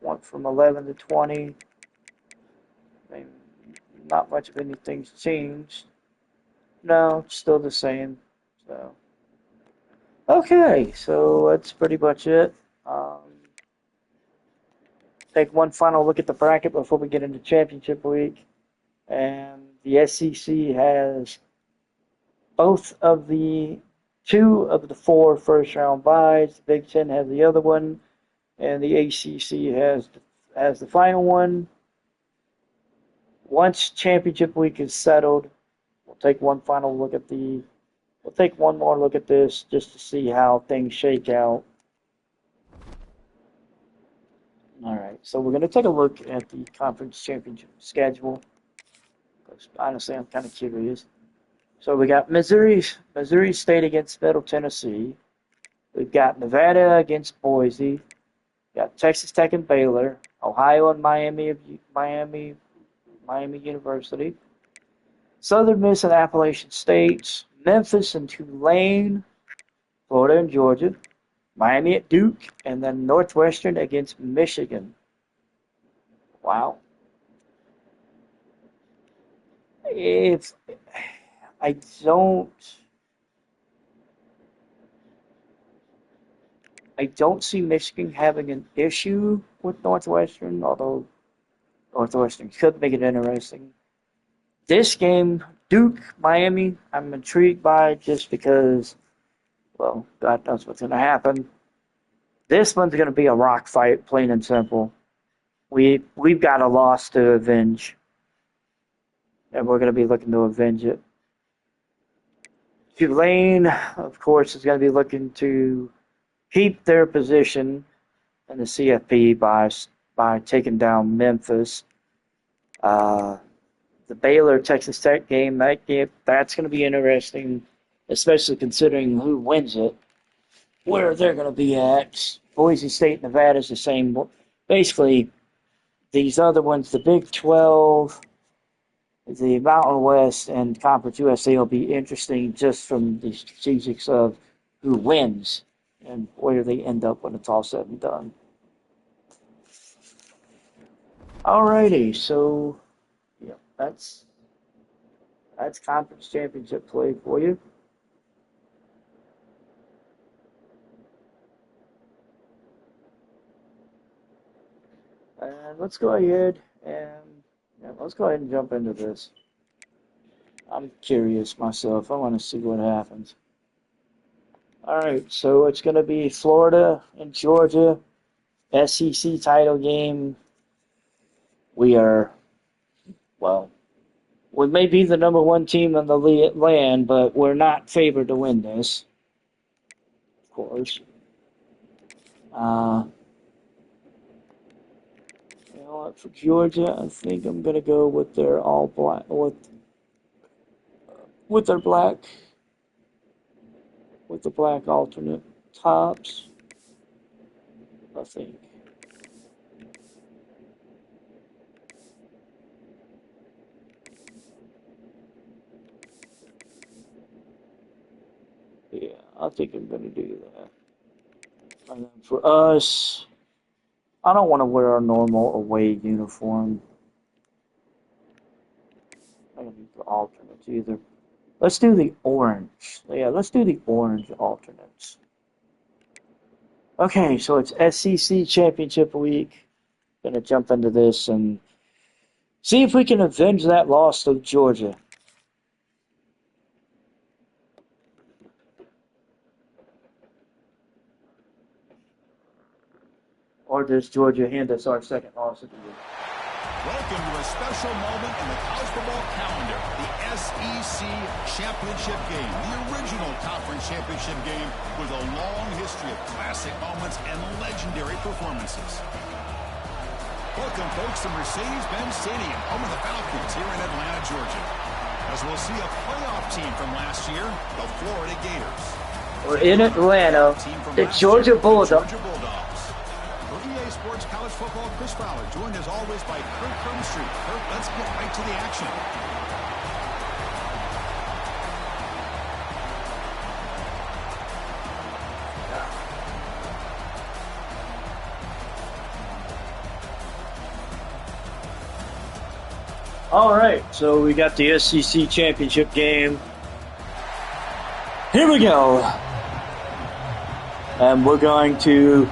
went from 11 to 20. I mean, not much of anything's changed. No, still the same. So, okay, so that's pretty much it. Take one final look at the bracket before we get into championship week. And the SEC has both of the 2 of the 4 first-round byes. The Big Ten has the other one, and the ACC has the final one. Once championship week is settled, we'll take one more look at this just to see how things shake out. All right, so we're going to take a look at the conference championship schedule. Because honestly, I'm kind of curious. So we got Missouri State against Middle Tennessee. We've got Nevada against Boise. We got Texas Tech and Baylor. Ohio and Miami University. Southern Miss and Appalachian State. Memphis and Tulane. Florida and Georgia. Miami at Duke, and then Northwestern against Michigan. Wow. I don't see Michigan having an issue with Northwestern, although Northwestern could make it interesting. This game, Duke, Miami, I'm intrigued by just because, well, God knows what's going to happen. This one's going to be a rock fight, plain and simple. We've got a loss to avenge, and we're going to be looking to avenge it. Tulane, of course, is going to be looking to keep their position in the CFP by taking down Memphis. The Baylor-Texas Tech game, that's going to be interesting, especially considering who wins it, where they're going to be at. Boise State, Nevada is the same. Basically, these other ones, the Big 12, the Mountain West, and Conference USA will be interesting just from the strategics of who wins and where they end up when it's all said and done. Alrighty, so yeah, that's conference championship play for you. And let's go ahead and jump into this. I'm curious myself. I want to see what happens. All right, so it's going to be Florida and Georgia, SEC title game. We may be the number 1 team in the land, but we're not favored to win this, of course. For Georgia, I think I'm gonna go with their all black with the black alternate tops. I think. Yeah, I think I'm gonna do that. And then for us, I don't want to wear our normal away uniform. I don't need the alternates either. Let's do the orange. Yeah, let's do the orange alternates. Okay, so it's SEC Championship Week. Gonna jump into this and see if we can avenge that loss to Georgia. Or does Georgia hand us our second loss of the year? Welcome to a special moment in the college football calendar, the SEC Championship Game, the original conference championship game with a long history of classic moments and legendary performances. Welcome, folks, to Mercedes-Benz Stadium, home of the Falcons here in Atlanta, Georgia. As we'll see a playoff team from last year, the Florida Gators. We're in Atlanta, the Georgia Bulldogs. Sports College Football, Chris Fowler, joined as always by Kirk Hermstreet. Kirk, let's get right to the action. All right, so we got the SEC Championship game. Here we go. And we're going to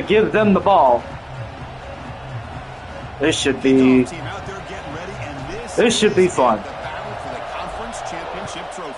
give them the ball. This should be fun. The battle for the conference championship trophy.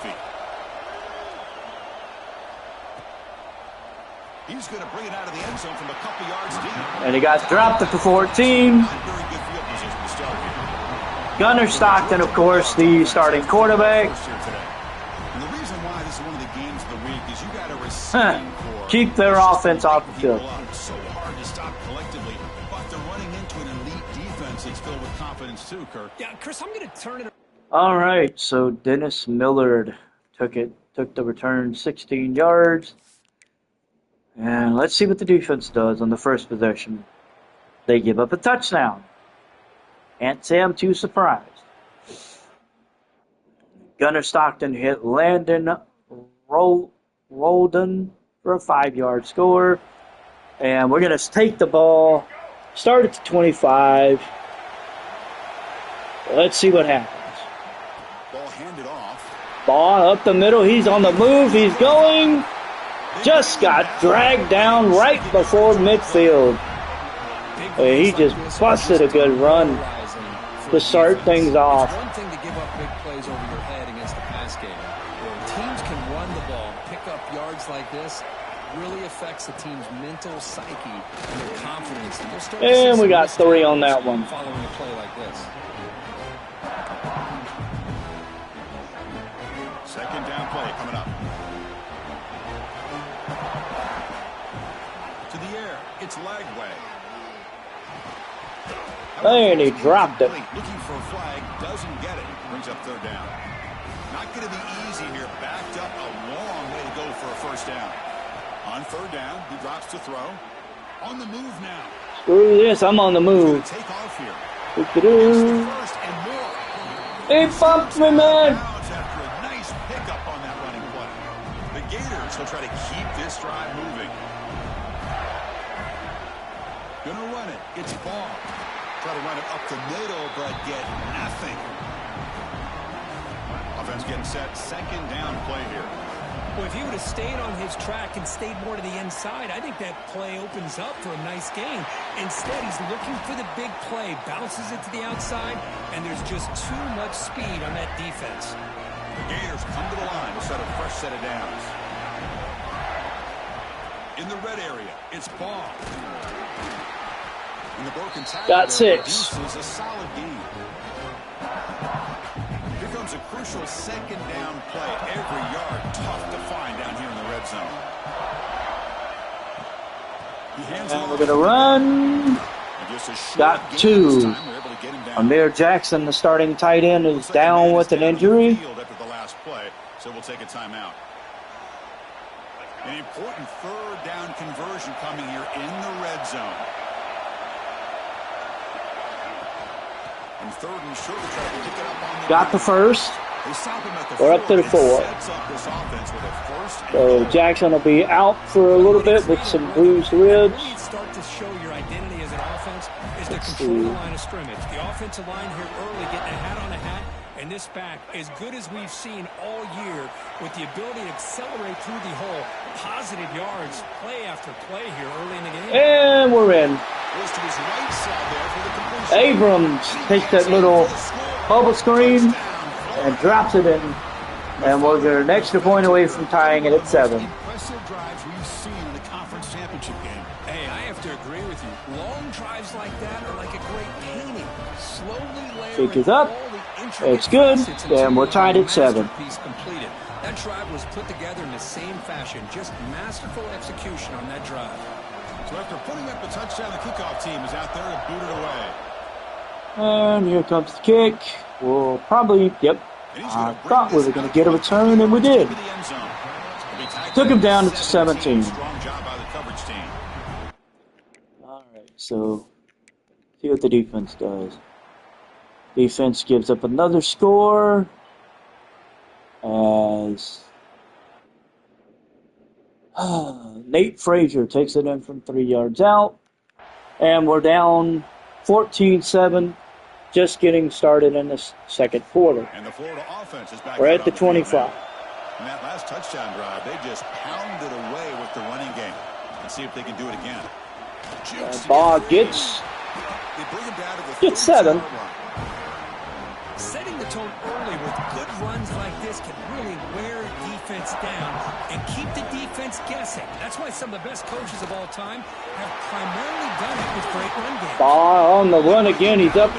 zone from a couple yards deep. And he got dropped at the 14. Not very good field position to start here. Gunnar Stockton, of course, the starting quarterback. And the reason why this is one of the games of the week is you got a receiving core. Keep their offense off the field. So hard to stop collectively, but they're running into an elite defense that's filled with confidence too, Kirk. Yeah, Chris, I'm going to turn it. All right, so Dennis Millard took the return 16 yards. And let's see what the defense does on the first possession. They give up a touchdown. Can't say I'm too surprised. Gunnar Stockton hit Landon Roldan for a 5-yard score. And we're going to take the ball, start at the 25. Let's see what happens. Ball handed off. Ball up the middle. He's on the move. He's going. Just got dragged down right before midfield. He just busted a good run to start things off. It's one thing to give up big plays over your head against the pass game. When teams can run the ball, pick up yards like this, really affects the team's mental psyche and their confidence. And we got 3 on that one. Following a play like this. Second down play coming up. To the air. It's Lagway. And he dropped it. Looking for a flag. Doesn't get it. Brings up third down. Not going to be easy here. Backed up a long way to go for a first down. On third down, he drops to throw. On the move now. Screw this, I'm on the move. Take off here. Doo-doo-doo. First and more. He bumped me, man. After a nice pickup on that running play. The Gators will try to keep this drive moving. Gonna run it. It's ball. Try to run it up the middle, but get nothing. Offense getting set. Second down play here. Well, if he would have stayed on his track and stayed more to the inside, I think that play opens up for a nice gain. Instead, he's looking for the big play, bounces it to the outside, and there's just too much speed on that defense. The Gators come to the line to set a fresh set of downs. In the red area, it's ball. In the broken tackle, Got 6. Produces a solid gain. Here comes a crucial second down play. Every yard tough to find down here in the red zone. And we're going to run. Got 2. Amir Jackson, the starting tight end, is down with an injury. After the last play, so we'll take a timeout. An important third down conversion coming here in the red zone. And third and short, try to pick it up on the Got the first. We're up to the 4. So Jackson will be out for a little bit with some bruised ribs. Where you start to show your identity as an offense is to control the line of scrimmage. The offensive line here early getting a hat on a hat, and this back as good as we've seen all year with the ability to accelerate through the hole. Positive yards, play after play here early in the game. And we're in. Abrams takes that little bubble screen and drops it in. And we'll get an extra point away from tying it at 7. Impressive drives we've seen in the conference championship game. Hey, I have to agree with you. Long drives like that are like a great painting. Slowly layering Kick is up. all the intricate It's good. facets until And we're you tied have a at 7. masterpiece completed. That drive was put together in the same fashion. Just masterful execution on that drive. So after putting up the touchdown, the kickoff team is out there to boot it away. And here comes the kick. We'll probably, I thought we were going to get a return, and we did. Took him down to 17. Strong job by the coverage team. All right, so see what the defense does. Defense gives up another score as Nate Frazier takes it in from 3 yards out. And we're down 14-7, just getting started in the second quarter. And the Florida offense is back. We're at the 25. And that last touchdown drive, they just pounded away with the running game. Let's see if they can do it again. Ball gets 7. Setting the the tone early with good runs like this can really wear defense down and keep the defense guessing. That's why some of the best coaches of all time have primarily done it with great run games. Ball on the run again. He's up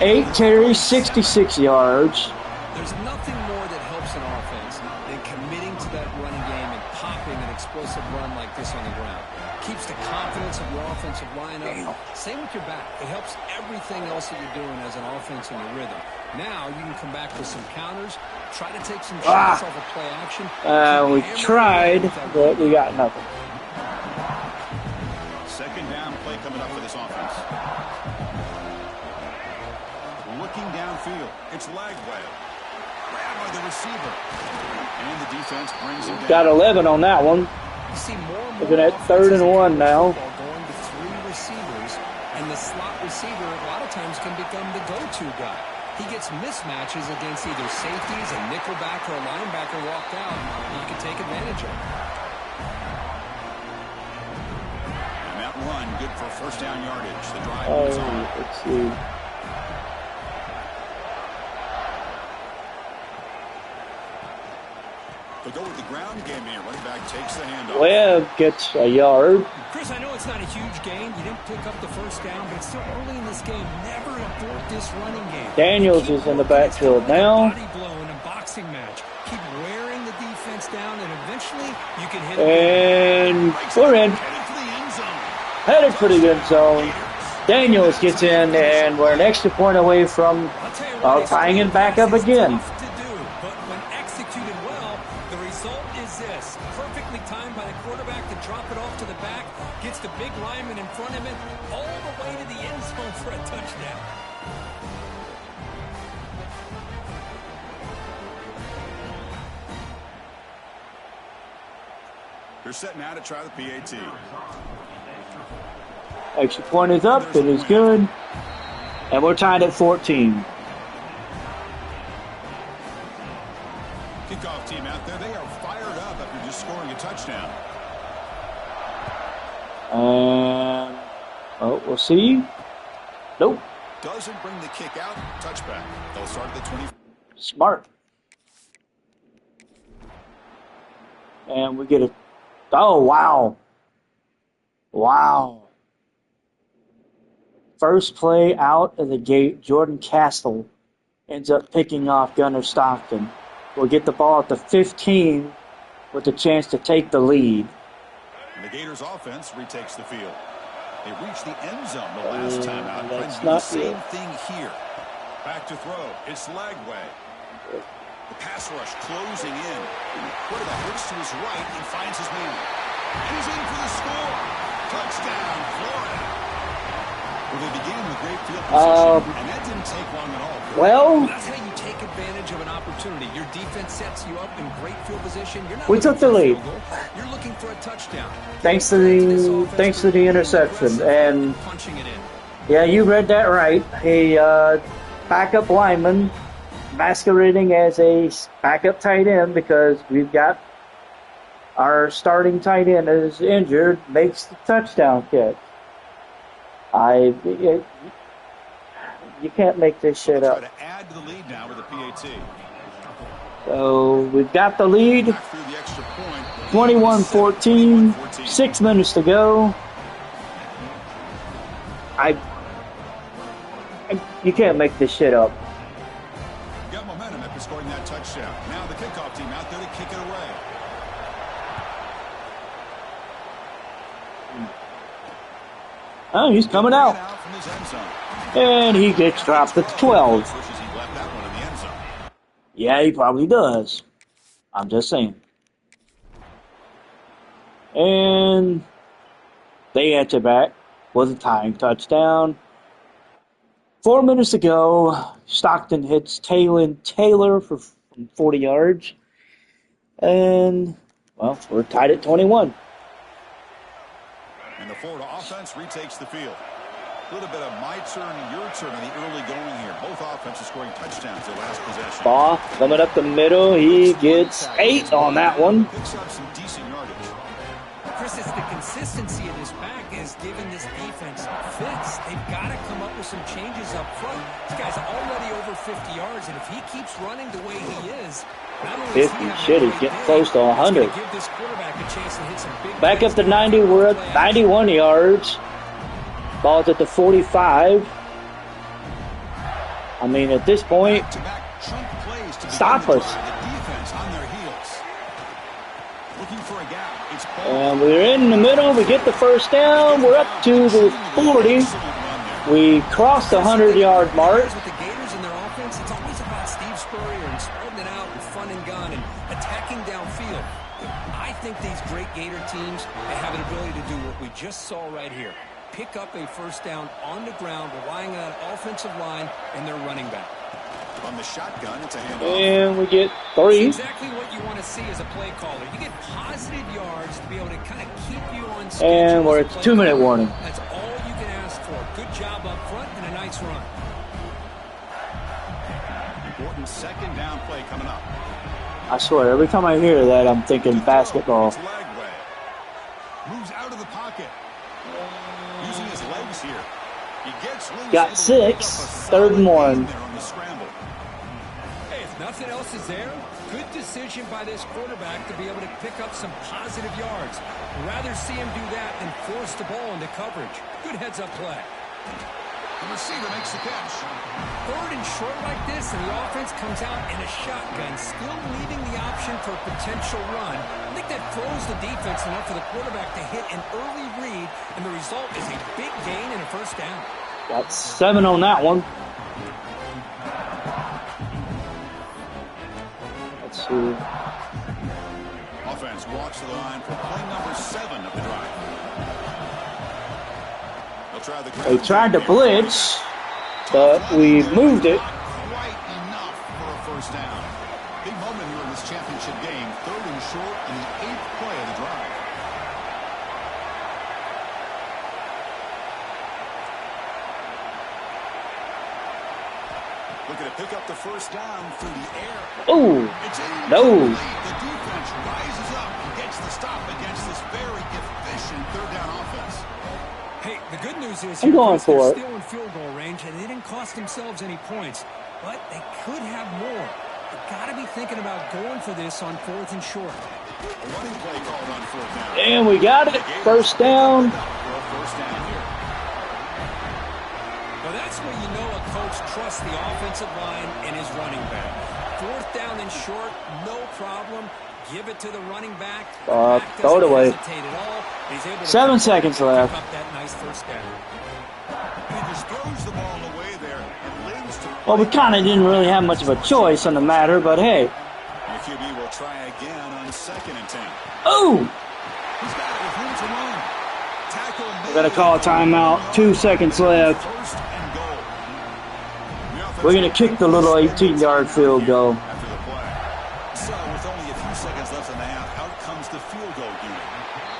8 carries, 66 yards. There's nothing more that helps an offense than committing to that running game and popping an explosive run like this on the ground. Keeps the confidence of your offensive line up. Same with your back. It helps everything else that you're doing as an offense in the rhythm. Now you can come back with some counters, try to take some shots off of play action. We tried, but we got nothing. Second down play coming up for this offense. Looking downfield. It's Lagway. Grabbed by the receiver. And the defense brings him down. Got 11 on that one. You see more and more Looking at 3rd and 1 now. Going to 3 receivers, and the slot receiver a lot of times can become the go-to guy. He gets mismatches against either safeties, a nickelback, or a linebacker walked out, and you can take advantage of it. And that run, good for first down yardage. The drive moves on. Let's see. They go with the ground game here. Running back takes the handoff. Webb gets a yard. Chris, I know it's not a huge gain. You didn't pick up the first down, but it's still early in this game. Never abort this running game. Daniels is in the backfield now. Body blow in a boxing match. Keep wearing the defense down, and eventually you can hit it. And we're in. Headed for the end zone. Daniels gets in, and we're an extra point away from tying it back up again. Gets the big lineman in front of him all the way to the end zone for a touchdown. They're setting out to try the PAT. Extra point is up. It is good. And we're tied at 14. Kickoff team out there. They are fired up after just scoring a touchdown. We'll see. Nope. Doesn't bring the kick out. Touchback. They'll start at the 20. Smart. And we get a... Oh, wow. Wow. First play out of the gate, Jordan Castle ends up picking off Gunnar Stockton. We'll get the ball at the 15 with a chance to take the lead. And the Gators offense retakes the field. They reached the end zone the last time out. That's Trying to do not the same good. thing here. Back to throw. It's Lagway. The pass rush closing in. Quarterback looks to his right and finds his man. And he's in for the score. Touchdown, Florida. Well, they began with great field position, and that didn't take long at all. Well, That's how you take advantage of an opportunity. Your defense sets you up in great field position. You're not we took the lead. You're looking for a touchdown. Thanks to the interception. And Punching it in. yeah, you read that right. A backup lineman masquerading as a backup tight end because we've got our starting tight end is injured, makes the touchdown catch. You can't make this shit up. Try to add to the lead now with a PAT. So we've got the lead, Back through the extra point. 21-14, 6 minutes to go. You can't make this shit up. Got momentum after scoring that touchdown. Now the kickoff team out there to kick it away. Oh, he's coming out. From his end zone. And he gets dropped at 12. Wishes he left that one in the end zone. Yeah, he probably does. I'm just saying. And they answer back with a tying touchdown. 4 minutes to go. Stockton hits Taylor for 40 yards. And, well, we're tied at 21. And the Florida offense retakes the field. A little bit of my turn, your turn in the early going here. Both offenses scoring touchdowns their last possession. Ball coming up the middle. He gets 8 on that one. Picks up some decent yardage. Chris, it's the consistency of this back is giving this defense fits. They've got to come up with some changes up front. This guy's already over 50 yards, and if he keeps running the way he is, not only 50, shit, he's getting close to 100. give this quarterback a chance to hit some big Back up to 90, we're at 91 yards. Ball's at the 45. I mean, at this point, stop us. And we're in the middle. We get the first down. We're up to the 40. We crossed the 100-yard mark. With the Gators and their offense, it's always about Steve Spurrier and spreading it out and fun and gun and attacking downfield. I think these great Gator teams, they have an ability to do what we just saw right here. Pick up a first down on the ground, relying on that offensive line and their running back. From the shotgun, it's a handoff. And we get 3. That's exactly what you want to see as a play caller. You get positive yards to be able to kind of keep you on schedule. And we're at 2-minute warning. That's all you can ask for. Good job up front and a nice run. Important second down play coming up. I swear, every time I hear that, I'm thinking basketball. It's leg way. Moves out of the pocket. Using his legs here. He gets loose. Got 6, 3rd and 1. There on the scramble. Hey, if nothing else is there, good decision by this quarterback to be able to pick up some positive yards. Rather see him do that than force the ball into coverage. Good heads-up play. The receiver makes the catch. 3rd and short like this, and the offense comes out in a shotgun, still leaving the option for a potential run. I think that throws the defense enough for the quarterback to hit an early read, and the result is a big gain and a first down. Got 7 on that one. Let's see. Offense walks to the line for play number 7 of the drive. They tried to blitz, but we moved it. Quite enough for a first down. Big moment here in this championship game. 3rd and short in the 8th play of the drive. Looking to pick up the first down through the air. Oh, no. The defense rises up and gets the stop against this very efficient 3rd down offense. Hey, the good news is I'm going for they're it. still in field goal range, and they didn't cost themselves any points, but they could have more. They've got to be thinking about going for this on 4th and short. A running play called on 4th down. And we got it. First down. First down here. Well, that's where you know a coach trusts the offensive line and his running back. 4th down and short, no problem. Give it to the running back. Throw it away. 7 7 seconds left. Up that nice first down. He just throws the ball away there and lives to. Well, we kind of didn't really have much of a choice on the matter, but hey. The QB will try again on 2nd and 10. Oh! He's got it with room to run. Tackle. We're going to call a timeout. 2 seconds left. First and goal. We're going to kick the little 18-yard field goal. After the play. So with only a few seconds left in the half, out comes the field goal unit.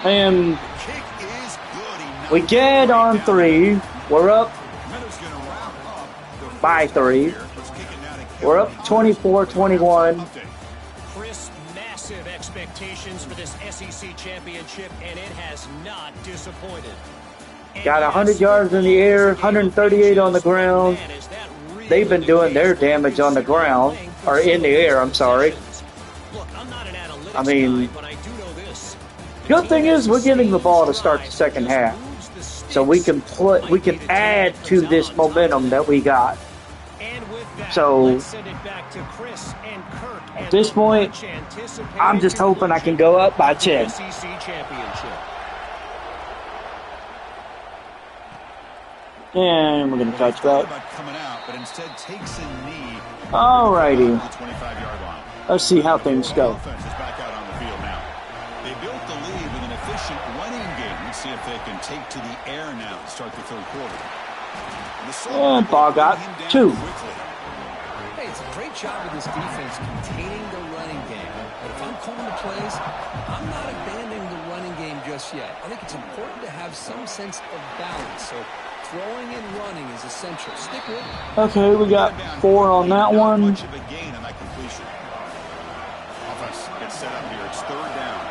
And Kick is good. we get on 3. We're up Meadows gonna wrap up the by 3. Let's kick it now to We're up 24-21. Chris, massive expectations for this SEC championship, and it has not disappointed. Got 100 yards in the air, 138 on the ground. They've been doing their damage on the ground, or in the air, I'm sorry. I mean, good thing is we're getting the ball to start the second half. So we can add to this momentum that we got. So at this point, I'm just hoping I can go up by 10. And we're going to touch back. Alrighty. Let's see how things go. They built the lead with an efficient running game. Let's see if they can take to the air now to start the 3rd quarter. And ball got 2. Hey, it's a great job of this defense containing the running game. But if I'm calling the plays, I'm not abandoning the running game just yet. I think it's important to have some sense of balance. So throwing and running is essential. Stick with it. Okay, we got 4 on that one. Much of a gain on that completion. Offense gets set up here. It's 3rd down.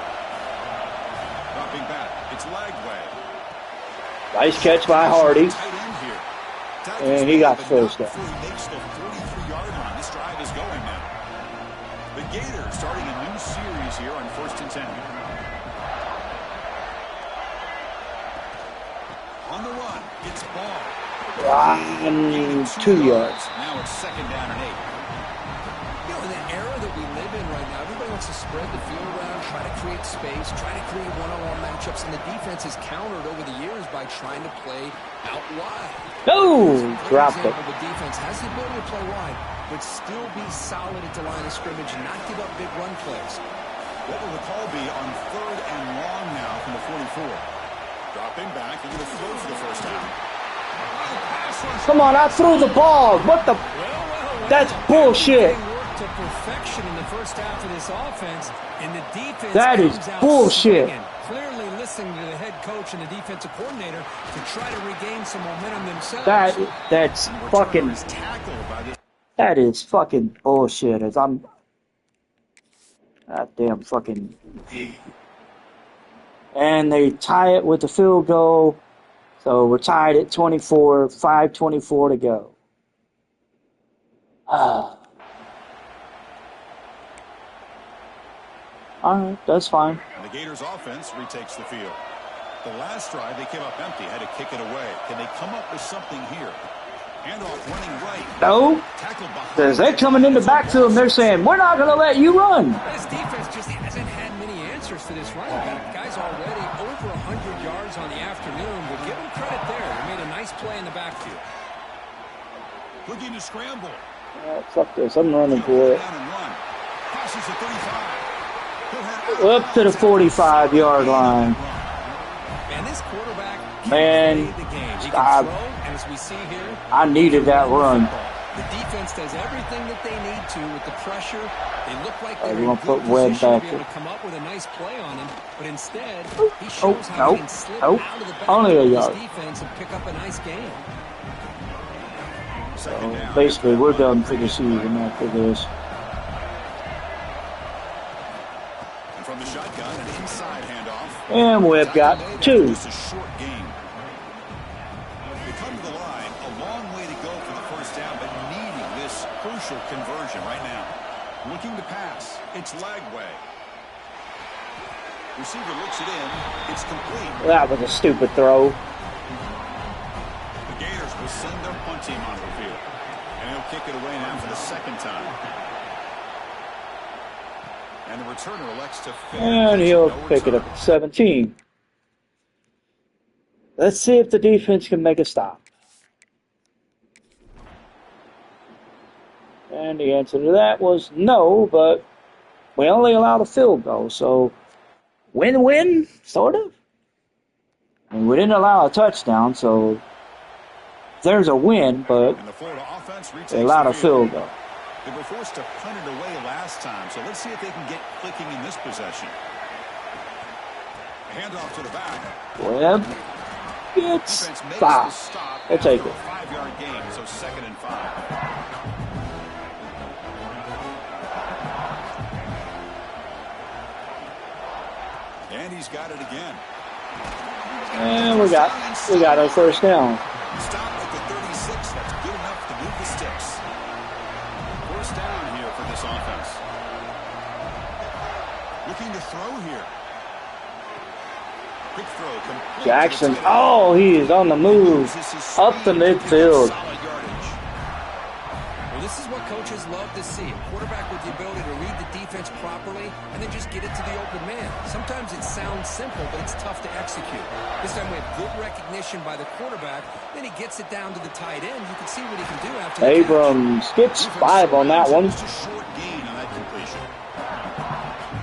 Dropping back. Nice catch by Hardy. And he got first down. Before he makes the 43-yard line. This drive is going now. The Gators starting a new series here on 1st and 10. On the run, it's ball. 2 yards. Now it's 2nd down and 8. You know, in the era that we live in right now, everybody wants to spread the field around, try to create space, try to create one-on-one matchups, and the defense has countered over the years by trying to play out wide. No! Dropped it. The defense has the ability to play wide, but still be solid at the line of scrimmage and not give up big run plays. What will the call be on 3rd and long now from the 44? Dropping back, and going to throw for the first time. Come on, I threw the ball. What the? That's bullshit. To perfection in the first half of this offense, and the defense that is bullshit. Clearly listening to the head coach and the defensive coordinator to try to regain some momentum themselves. That's fucking. That is fucking bullshit. As I'm. God damn fucking. And they tie it with the field goal. So we're tied at 24, 5:24 to go. All right, that's fine. And the Gators offense retakes the field. The last drive, they came up empty, had to kick it away. Can they come up with something here? Handoff running right. No. Because they're coming in the backfield and they're saying, we're not going to let you run. This defense just hasn't had many answers for this running back. Guy's already over 100 yards on the afternoon, but give him credit there. They made a nice play in the backfield. Looking to scramble. Fuck this. I'm running for it. Crosses the 35. Up to the 45-yard line. And this quarterback Man, the game. He can throw, and as we see here, I needed that run. The defense does everything that they need to with the pressure. They look like they're in good Webb position to back be able to come up with a nice play on him, but instead he shows how he can slip out of the back only a of yard. his defense and pick up a nice gain. So basically, we're done for the season after this. From the shotgun, an inside handoff. And we've got 2. Just a short game. They come to the line, a long way to go for the first down, but needing this crucial conversion right now. Looking to pass. It's Lagway. Receiver looks it in. It's complete. That was a stupid throw. The Gators will send their punt team onto the field. And he'll kick it away now for the 2nd time. And the returner elects to And he'll pick it up at 17. Let's see if the defense can make a stop. And the answer to that was no, but we only allowed a field goal, so win-win, sort of. I mean, we didn't allow a touchdown, so there's a win, but they allowed a field goal. They were forced to punt it away last time, so let's see if they can get clicking in this possession. Handoff to the back. Webb gets 5. We'll take it. 5-yard gain, so 2nd and 5. And he's got it again. And we got our first down. Stop at the 36. That's good enough to move the sticks. First down here for this offense. Looking to throw here. Quick throw. Complete. Jackson. Oh, he is on the move. Up the midfield. Well, this is what coaches love to see. A quarterback with the ability to read the defense properly and then just get it to the open man. Sometimes it sounds simple, but it's tough to execute. This time we have good recognition by the quarterback. Then he gets it down to the tight end. You can see what he can do after the Abrams gets 5 on that one. Just a short gain on that completion.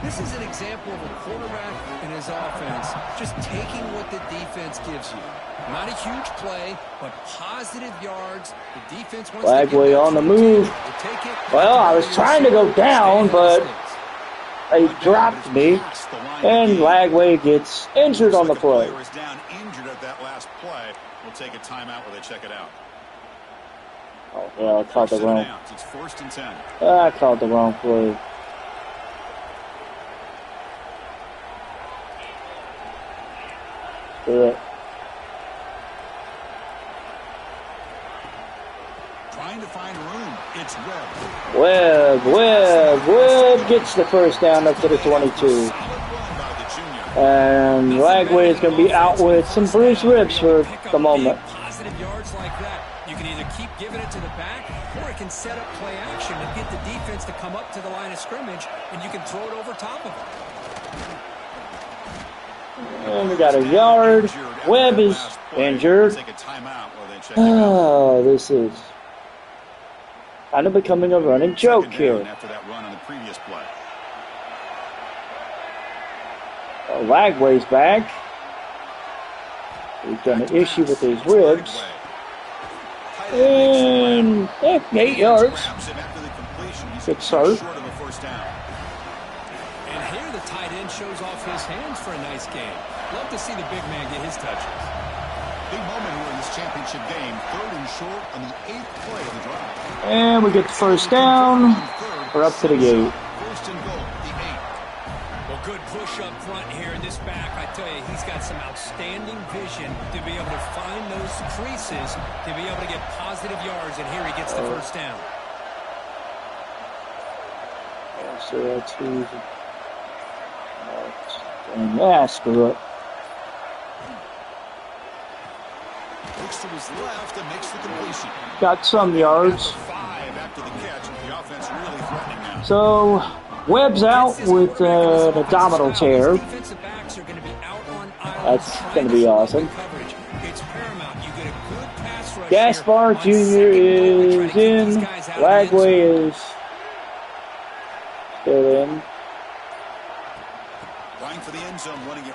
This is an example of a quarterback and his offense just taking what the defense gives you. Not a huge play, but positive yards. The defense wants Lagway on the move. Well, I was trying to go down, but they dropped me, and Lagway gets injured on the play. Player is down injured at that last play. We'll take a timeout where they check it out. Oh, yeah, I called the wrong. It's 1st and 10. I called the wrong play. Do it. trying to find room. It's Webb. Webb gets the first down up to the 22. And Lagway is going to be out with some bruised ribs for the moment. Positive yards like that. You can either keep giving it to the back, or it can set up play action and get the defense to come up to the line of scrimmage, and you can throw it over top of them. And we got a yard. Webb is injured. Oh, this is kind of becoming a running joke here. After that run on the previous play. Lagway's back. He's got an issue with his ribs. And 8 yards. Good start. And here the tight end shows off his hands for a nice game. Love to see the big man get his touches. Big moment here in this championship game. 3rd and short on the 8th play of the drive. And we get the first down. We're up to the gate. 1st and goal, the 8. Well, good push up front here in this back. I tell you, he's got some outstanding vision to be able to find those creases, to be able to get positive yards, and here he gets the first down. So that's easy. And yeah, screw it. Looks to his left and makes the completion. Got some yards. 5 after the catch. The offense really threatening now. So Webb's out with an abdominal tear. That's going to be awesome. Gaspar Jr. is in. Lagway is still in.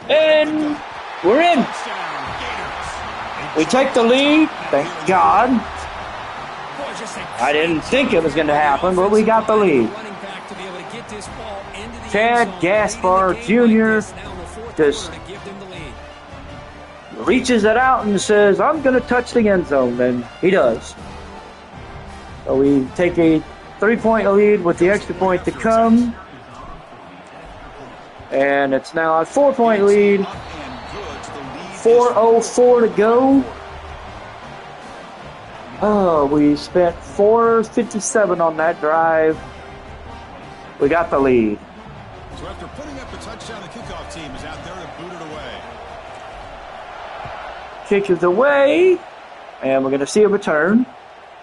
And we're in. We take the lead. Thank God. I didn't think it was going to happen, but we got the lead. Chad Gaspar Jr. just reaches it out and says, I'm going to touch the end zone, and he does. So we take a 3-point lead with the extra point to come. And it's now a 4-point lead. 4:04 to go. Oh, we spent $4.57 on that drive. We got the lead. So after putting up a touchdown, the kickoff team is out there to boot it away. Kick is away, and we're going to see a return.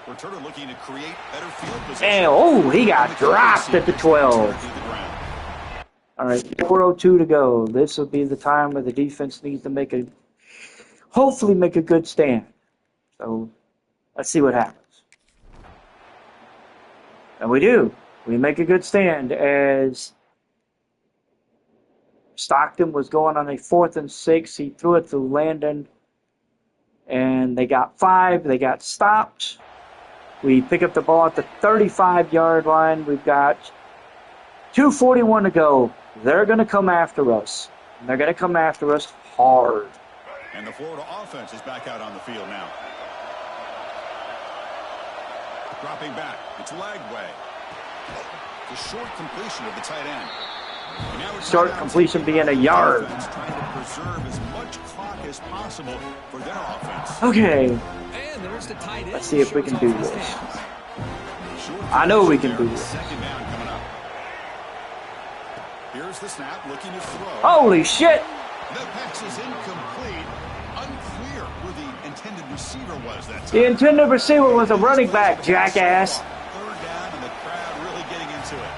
Returner looking to create better field position. And, oh, he got dropped at the 12. All right, 4:02 to go. This will be the time where the defense needs to hopefully make a good stand. So let's see what happens. And we do. We make a good stand as Stockton was going on a 4th and 6. He threw it to Landon, and they got 5. They got stopped. We pick up the ball at the 35-yard line. We've got 2:41 to go. They're going to come after us. And they're going to come after us hard. And the Florida offense is back out on the field now. Dropping back. It's Lagway. The short completion of the tight end. Short completion being a yard. Trying to preserve as much clock as possible for their offense. Okay. Let's see if we can do this. I know we can do this. Second down coming up. Here's the snap, looking to throw. Holy shit! The pass is incomplete. Unclear who the intended receiver was that time. The intended receiver was a running back, jackass. 3rd down, and the crowd really getting into it.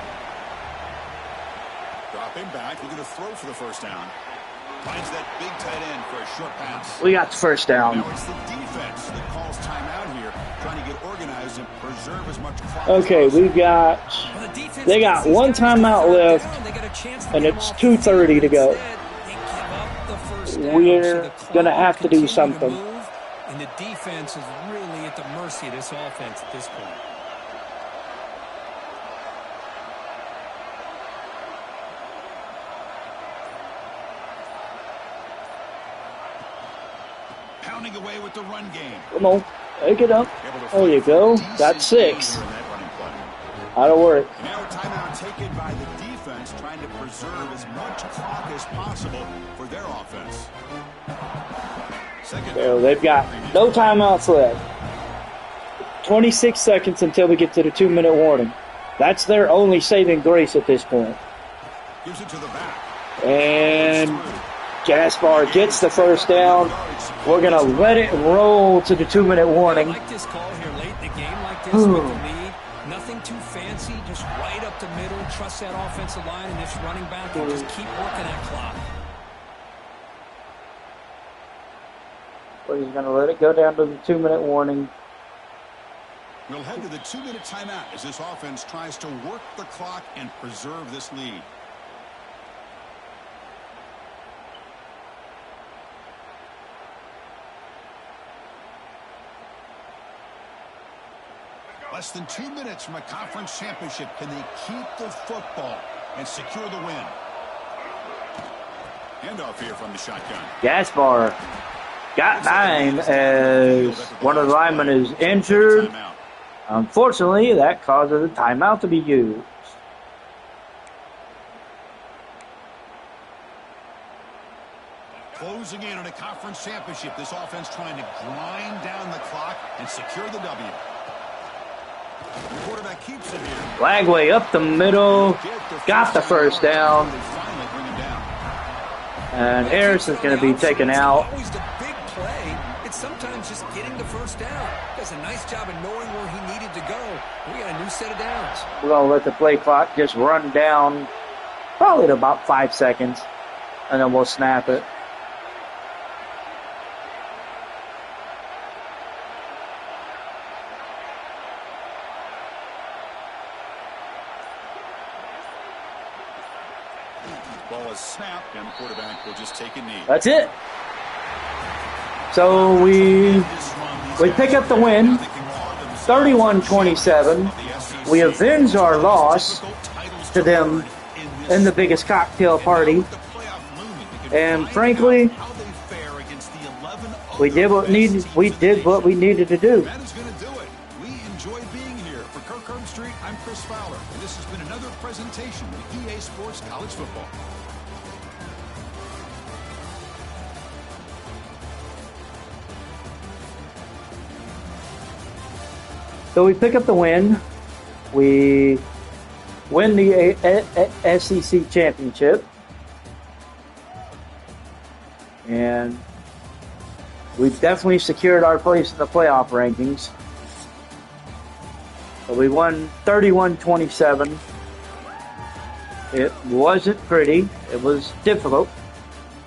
Dropping back, looking to throw for the first down. Finds that big tight end for a short pass. We got the first down. Now it's the defense that calls timeout here, trying to get organized and preserve as much clock. Okay, they got one timeout left, and it's 2:30 to go. We're going to have to do something. And the defense is really at the mercy of this offense at this point. Pounding away with the run game. Come on, take it up. There you go. Got 6. That'll work. Now a timeout taken by the defense, trying to preserve as much clock as possible for their offense. So they've got no timeouts left. 26 seconds until we get to the 2-minute warning. That's their only saving grace at this point. Gives it to the back. And Gaspar gets the first down. We're going to let it roll to the 2-minute warning. I like this call here late in the game like this with the lead. Nothing too fancy, just right up the middle. Trust that offensive line and this running back and just keep working that clock. We're just going to let it go down to the 2-minute warning. We'll head to the 2-minute timeout as this offense tries to work the clock and preserve this lead. Less than 2 minutes from a conference championship. Can they keep the football and secure the win? Handoff here from the shotgun. Gaspar got 9 as one of the linemen is injured. Unfortunately, that causes a timeout to be used. Closing in on a conference championship. This offense trying to grind down the clock and secure the W. The quarterback keeps it here. Lagway up the middle, got the first down. They finally bring him down. And Harris is going to be taken out. Always the big play. It's sometimes just getting the first down. Does a nice job of knowing where he needed to go. We got a new set of downs. We're going to let the play clock just run down probably at about 5 seconds, and then we'll snap it. Ball is snapped, and the quarterback will just take a knee. That's it. So we pick up the win, 31-27. We avenge our loss to them in the biggest cocktail party. And frankly, we did what we needed to do. That is going to do it. We enjoy being here. For Kirkland Street, I'm Chris Fowler, and this has been another presentation of EA Sports College Football. So we pick up the win. We win the SEC championship. And we've definitely secured our place in the playoff rankings. So we won 31-27. It wasn't pretty. It was difficult.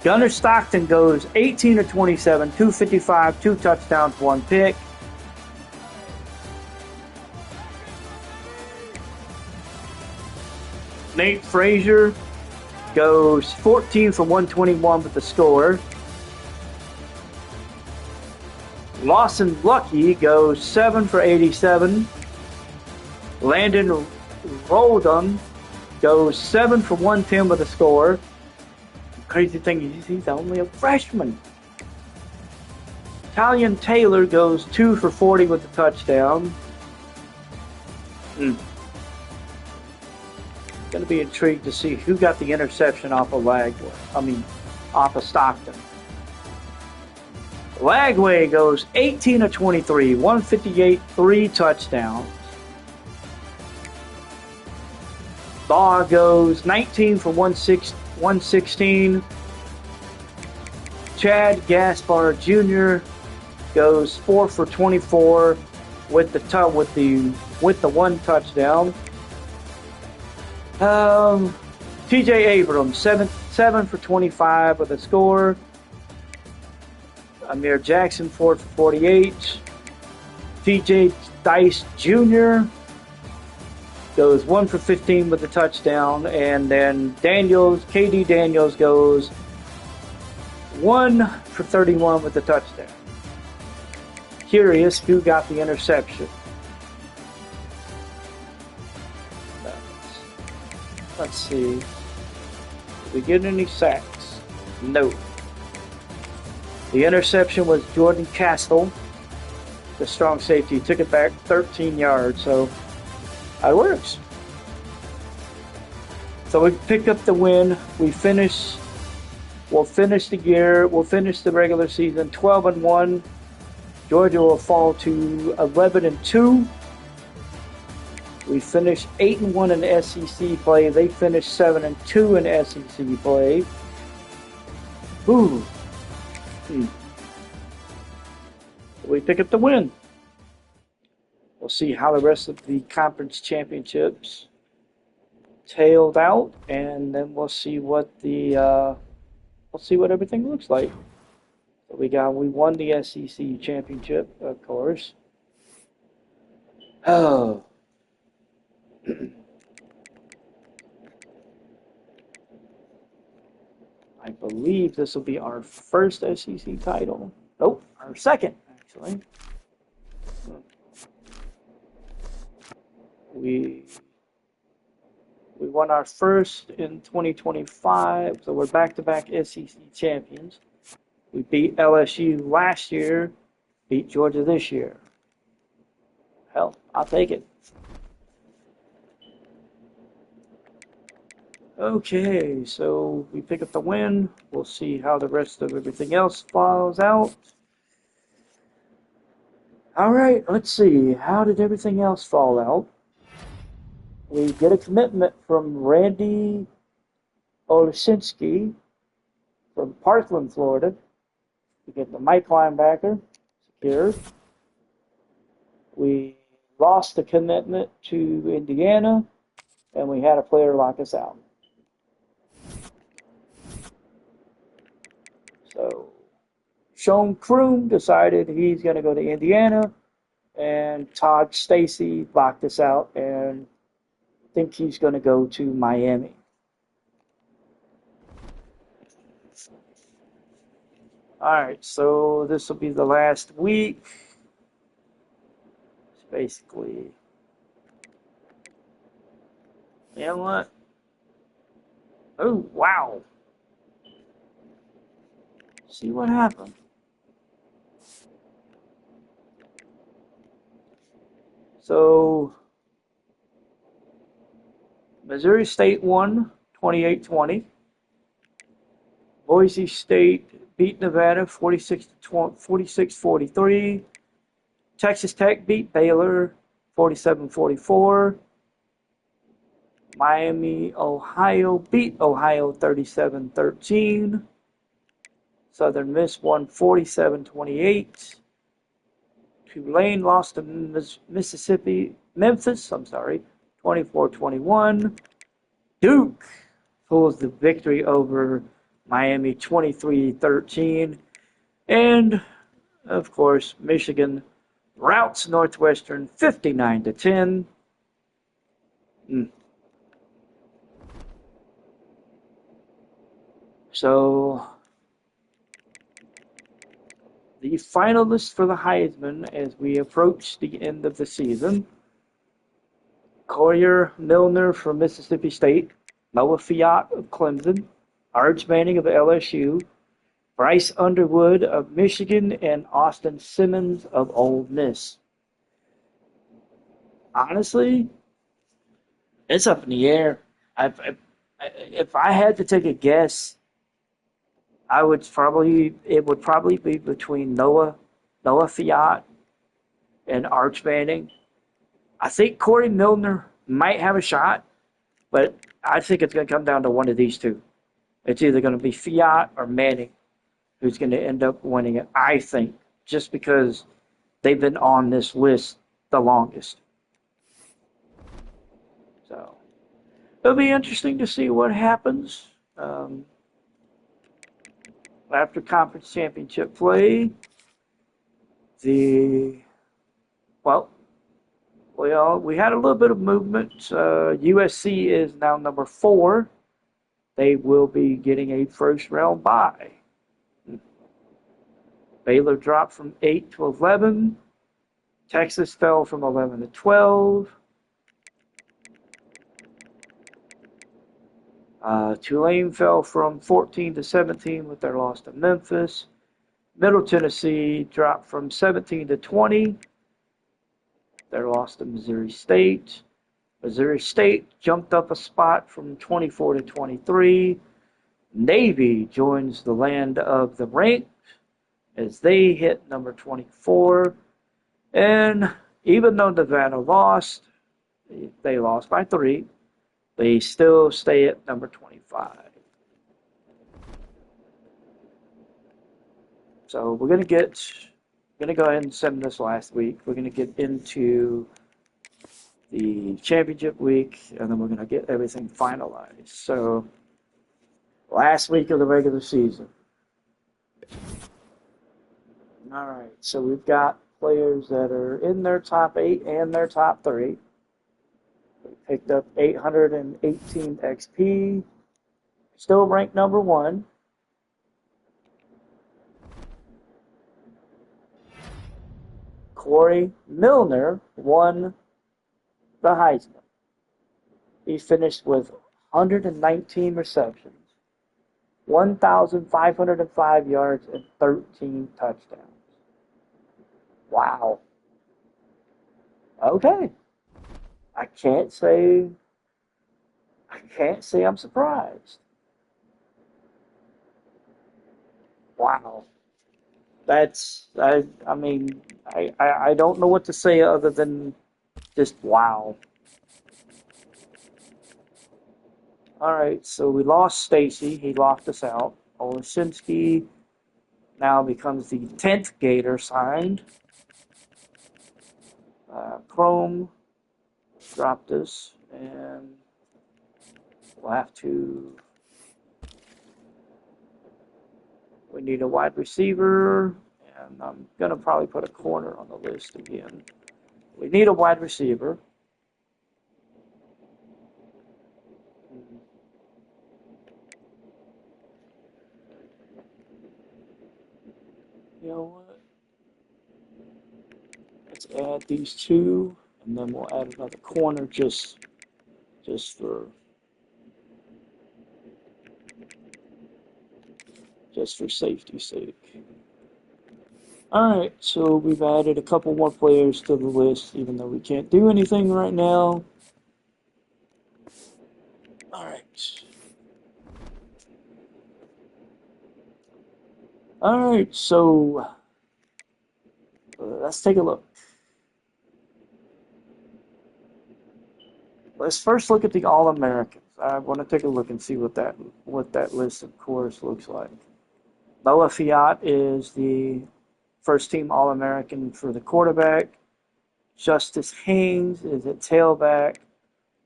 Gunnar Stockton goes 18-27, 255, 2 touchdowns, 1 pick. Nate Frazier goes 14 for 121 with the score. Lawson Lucky goes 7 for 87. Landon Roldham goes 7 for 110 with a score. The crazy thing is he's only a freshman. Talion Taylor goes 2 for 40 with a touchdown. Going to be intrigued to see who got the interception off of off of Stockton. Lagway goes 18-23, 158, 3 touchdowns. Baugh goes 19 for 116. Chad Gaspar Jr. goes 4 for 24 with the 1 touchdown. TJ Abrams 7 for 25 with a score. Amir Jackson 4 for 48. TJ Dice Jr. goes 1 for 15 with a touchdown, and then KD Daniels goes 1 for 31 with a touchdown. Curious who got the interception. Let's see. Did we get any sacks? No. The interception was Jordan Castle, the strong safety. He took it back 13 yards, so that works. So we picked up the win. We'll finish the regular season 12-1, Georgia will fall to 11-2. We finished 8-1 in SEC play. They finished 7-2 in SEC play. Ooh. We pick up the win. We'll see how the rest of the conference championships tailed out, and then we'll see what everything looks like. So we won the SEC championship, of course. Oh. I believe this will be our first SEC title. Nope, our second, actually. We won our first in 2025, so we're back-to-back SEC champions. We beat LSU last year, beat Georgia this year. Hell, I'll take it. Okay, so we pick up the win. We'll see how the rest of everything else falls out. All right, let's see. How did everything else fall out? We get a commitment from Randy Olszewski from Parkland, Florida. We get the Mike linebacker secured. We lost the commitment to Indiana, and we had a player lock us out. So Sean Kroom decided he's going to go to Indiana, and Todd Stacy locked us out and think he's going to go to Miami. All right, so this will be the last week. It's basically, you know what? Oh, wow. See what happened. So, Missouri State won 28-20. Boise State beat Nevada 46-43. Texas Tech beat Baylor 47-44. Miami, Ohio beat Ohio 37-13. Southern Miss won 47-28. Tulane lost to Memphis, 24-21. Duke pulls the victory over Miami 23-13. And, of course, Michigan routs Northwestern 59-10. So, the finalists for the Heisman as we approach the end of the season: Collier Milner from Mississippi State, Noah Fiat of Clemson, Arch Manning of LSU, Bryce Underwood of Michigan, and Austin Simmons of Ole Miss. Honestly, it's up in the air. If I had to take a guess, it would probably be between Noah Fiat and Arch Manning. I think Corey Milner might have a shot, but I think it's going to come down to one of these two. It's either going to be Fiat or Manning who's going to end up winning it, I think, just because they've been on this list the longest. So it'll be interesting to see what happens. After conference championship play, we had a little bit of movement. USC is now number 4. They will be getting a first-round bye. Baylor dropped from 8 to 11. Texas fell from 11 to 12. Tulane fell from 14 to 17 with their loss to Memphis. Middle Tennessee dropped from 17 to 20. Their loss to Missouri State. Missouri State jumped up a spot from 24 to 23. Navy joins the land of the ranked as they hit number 24. And even though Nevada lost, they lost by 3, they still stay at number 25. So we're going to go ahead and send this last week. We're going to get into the championship week, and then we're going to get everything finalized. So last week of the regular season. All right, so we've got players that are in their top 8 and their top 3. They picked up 818 XP, still ranked number 1. Corey Milner won the Heisman. He finished with 119 receptions, 1,505 yards, and 13 touchdowns. Wow. Okay. I can't say I'm surprised. Wow. I don't know what to say other than just wow. All right, so we lost Stacy. He locked us out. Oleszynski now becomes the 10th Gator signed. Chrome dropped us, and we'll have to. We need a wide receiver, and I'm going to probably put a corner on the list again. We need a wide receiver. You know what? Let's add these 2, and then we'll add another corner just for safety's sake. Alright, so we've added a couple more players to the list, even though we can't do anything right now. Alright. Alright, so let's take a look. Let's first look at the All-Americans. I want to take a look and see what that list, of course, looks like. Noah Fiat is the first-team All-American for the quarterback. Justice Haynes is at tailback.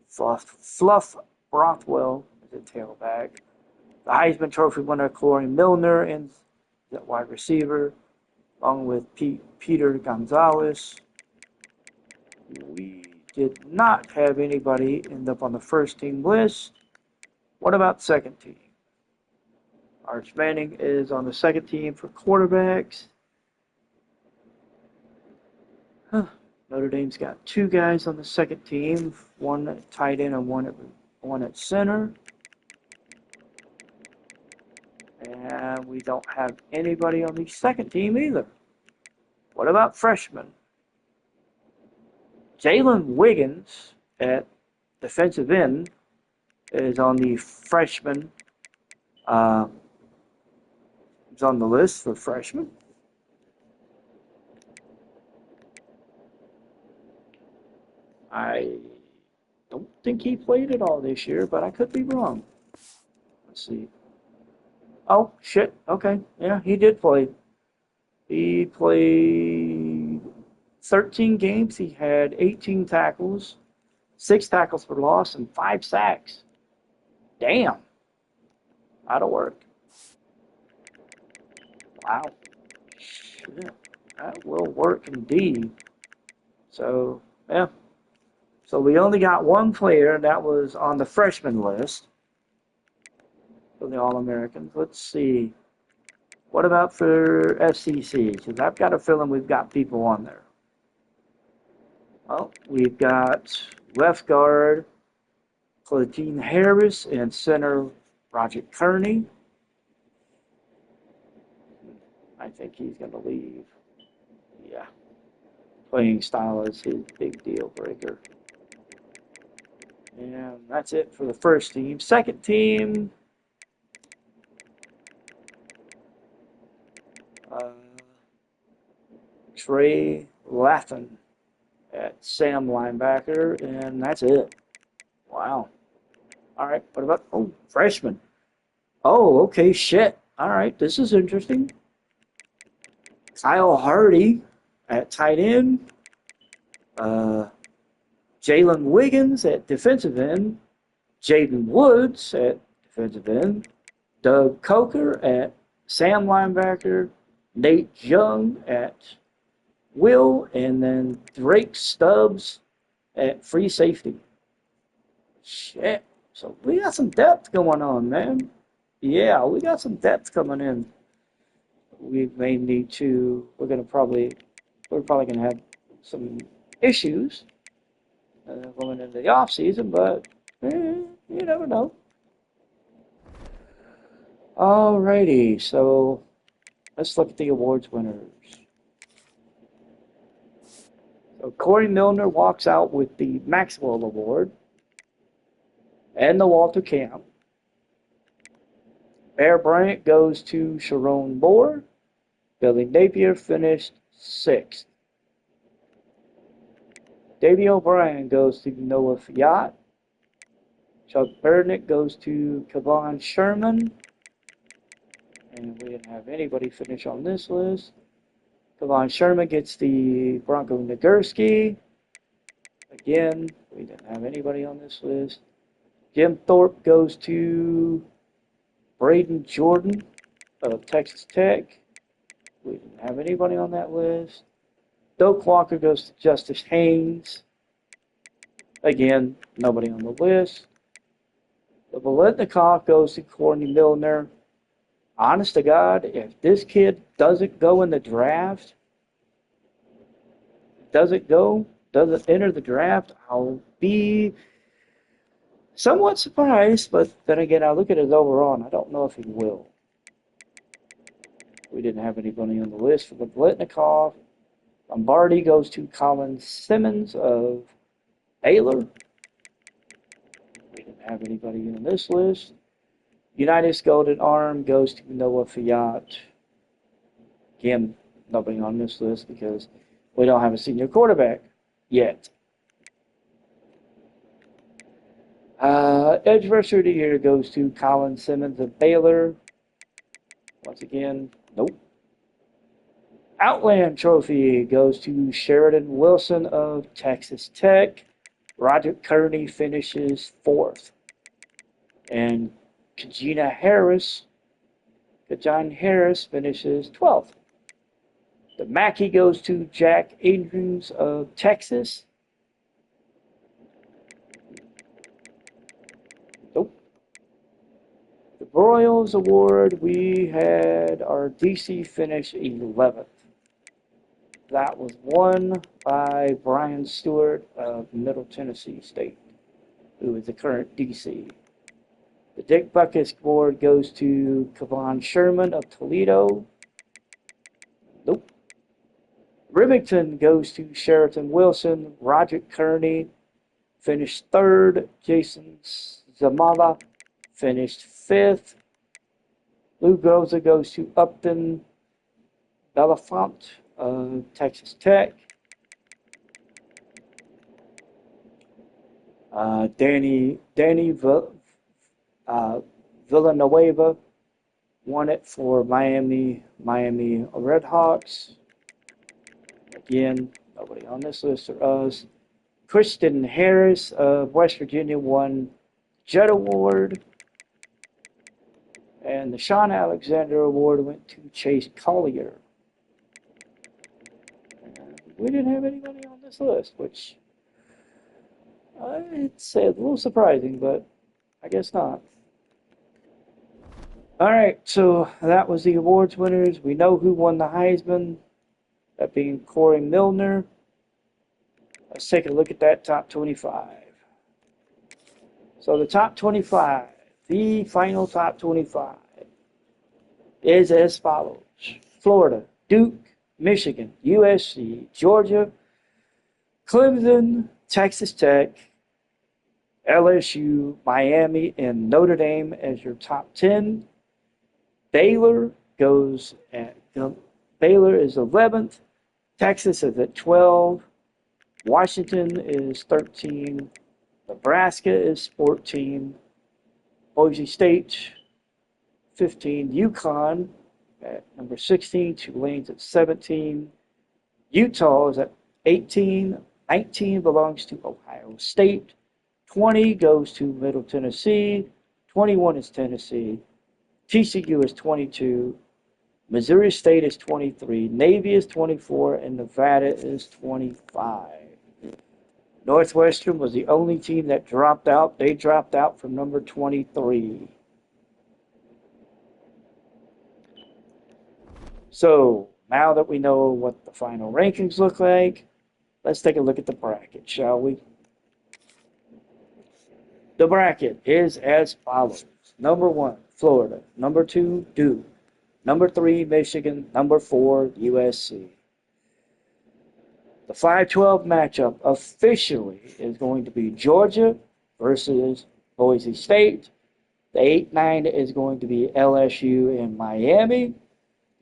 Fluff Rothwell is at tailback. The Heisman Trophy winner Corey Milner is at wide receiver, along with Peter Gonzalez. We did not have anybody end up on the first-team list. What about second team? Arch Manning is on the second team for quarterbacks. Notre Dame's got 2 guys on the second team, one at tight end and one at center. And we don't have anybody on the second team either. What about freshmen? Jalen Wiggins at defensive end is on the freshman. He's on the list for freshmen. I don't think he played at all this year, but I could be wrong. Let's see. Oh, shit. Okay. Yeah, he did play. He played 13 games. He had 18 tackles, 6 tackles for loss, and 5 sacks. Damn. That'll work. Wow. Shit. That will work indeed. So, yeah. So we only got 1 player that was on the freshman list for the All-Americans. Let's see. What about for SEC? Because I've got a feeling we've got people on there. Well, we've got left guard Claudine Harris and center Roger Kearney. I think he's going to leave. Yeah. Playing style is his big deal breaker. And that's it for the first team. Second team. Trey Lathan at Sam linebacker, and that's it. Wow. All right, what about, freshman? Oh, okay, shit. All right, this is interesting. Kyle Hardy at tight end. Jalen Wiggins at defensive end. Jaden Woods at defensive end. Doug Coker at Sam linebacker. Nate Young at Will, and then Drake Stubbs at free safety. Shit. So we got some depth going on, man. Yeah, we got some depth coming in. We may need to, we're probably going to have some issues going into the off season, but you never know. Alrighty, so let's look at the awards winners. So Corey Milner walks out with the Maxwell Award and the Walter Camp. Bear Bryant goes to Sharon Moore. Billy Napier finished 6th. Davey O'Brien goes to Noah Fiat. Chuck Burnick goes to Kevon Sherman. And we didn't have anybody finish on this list. Kevon Sherman gets the Bronco Nagurski. Again, we didn't have anybody on this list. Jim Thorpe goes to Braden Jordan of Texas Tech. We didn't have anybody on that list. Doak Walker goes to Justice Haynes. Again, nobody on the list. The Biletnikoff goes to Courtney Milner. Honest to God, if this kid doesn't go in the draft, doesn't enter the draft, I'll be somewhat surprised, but then again, I look at his overall, and I don't know if he will. We didn't have anybody on the list for the Biletnikoff. Lombardi goes to Colin Simmons of Baylor. We didn't have anybody on this list. Unitas Golden Arm goes to Noah Fiat. Again, nobody on this list because we don't have a senior quarterback yet. Edge Rusher of the Year goes to Colin Simmons of Baylor. Once again, nope. Outland Trophy goes to Sheridan Wilson of Texas Tech. Roger Kearney finishes 4th. And Kajan Harris finishes 12th. The Mackey goes to Jack Adrians of Texas. Nope. The Broyles Award, we had our DC finish 11th. That was won by Brian Stewart of Middle Tennessee State, who is the current DC. The Dick Buckus Award goes to Kevon Sherman of Toledo. Nope. Remington goes to Sheraton Wilson. Roger Kearney finished 3rd. Jason Zamala finished 5th. Lou Groza goes to Upton Belafont of Texas Tech. Danny Villanueva won it for Miami Redhawks. Again, nobody on this list or us. Kristen Harris of West Virginia won Judd Award. And the Sean Alexander Award went to Chase Collier. We didn't have anybody on this list, which it's a little surprising, but I guess not. All right, so that was the awards winners. We know who won the Heisman, that being Corey Milner. Let's take a look at that top 25. So the top 25, the final top 25, is as follows. Florida, Duke, Michigan, USC, Georgia, Clemson, Texas Tech, LSU, Miami, and Notre Dame as your top 10. Baylor is 11th. Texas is at 12. Washington is 13. Nebraska is 14. Boise State, 15. UConn at number 16. Tulane's at 17. Utah is at 18. 19 belongs to Ohio State. 20 goes to Middle Tennessee. 21 is Tennessee. TCU is 22. Missouri State is 23. Navy is 24. And Nevada is 25. Northwestern was the only team that dropped out. They dropped out from number 23. So, now that we know what the final rankings look like, let's take a look at the bracket, shall we? The bracket is as follows. Number 1, Florida. Number 2, Duke. Number 3, Michigan. Number 4, USC. The 5-12 matchup officially is going to be Georgia versus Boise State. The 8-9 is going to be LSU and Miami.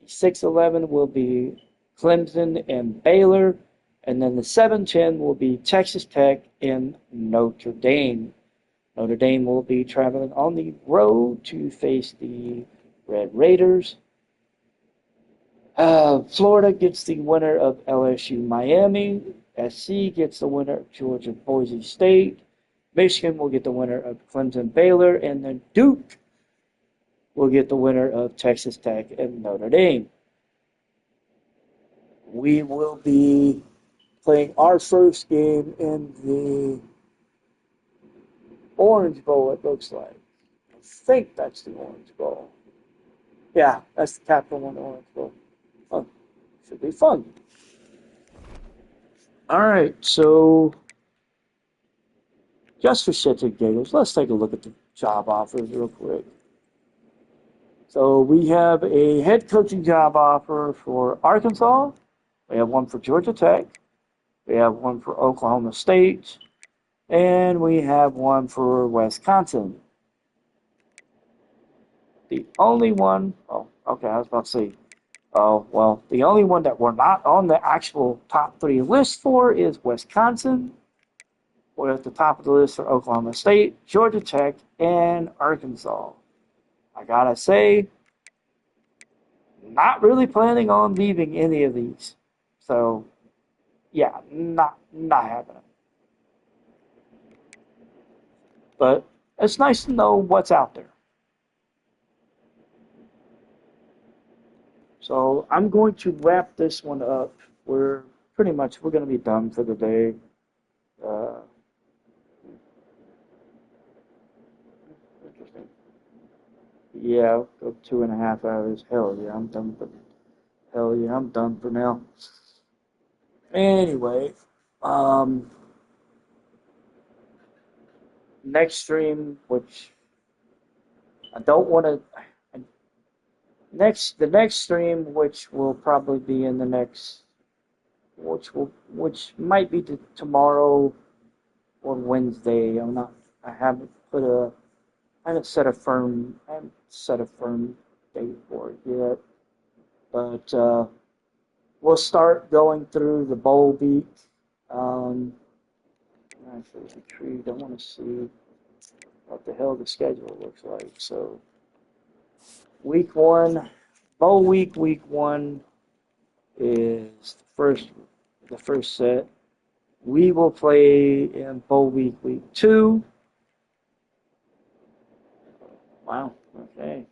The 6-11 will be Clemson and Baylor. And then the 7-10 will be Texas Tech and Notre Dame. Notre Dame will be traveling on the road to face the Red Raiders. Florida gets the winner of LSU Miami. SC gets the winner of Georgia Boise State. Michigan will get the winner of Clemson Baylor. And then Duke will get the winner of Texas Tech and Notre Dame. We will be playing our first game in the Orange Bowl, it looks like. I think that's the Orange Bowl. Yeah, that's the Capital One Orange Bowl. Oh, should be fun. All right, so just for shits and giggles, let's take a look at the job offers real quick. So we have a head coaching job offer for Arkansas. We have one for Georgia Tech. We have one for Oklahoma State. And we have one for Wisconsin. The only one, oh, okay, I was about to say, oh, well, the only one that we're not on the actual top 3 list for is Wisconsin. We're at the top of the list for Oklahoma State, Georgia Tech, and Arkansas. I gotta say, not really planning on leaving any of these. So, yeah, not happening. But it's nice to know what's out there. So I'm going to wrap this one up. We're going to be done for the day. Interesting. Yeah, go 2.5 hours. Hell yeah, I'm done for now. Anyway, next stream, which I don't want to. The next stream, which will probably be in the next, which might be tomorrow or Wednesday. I haven't set a firm date for it yet. But we'll start going through the bowl week. Actually, retreat. I want to see what the hell the schedule looks like. So, week 1, bowl week. Week 1 is the first set. We will play in bowl week 2. Wow. Okay.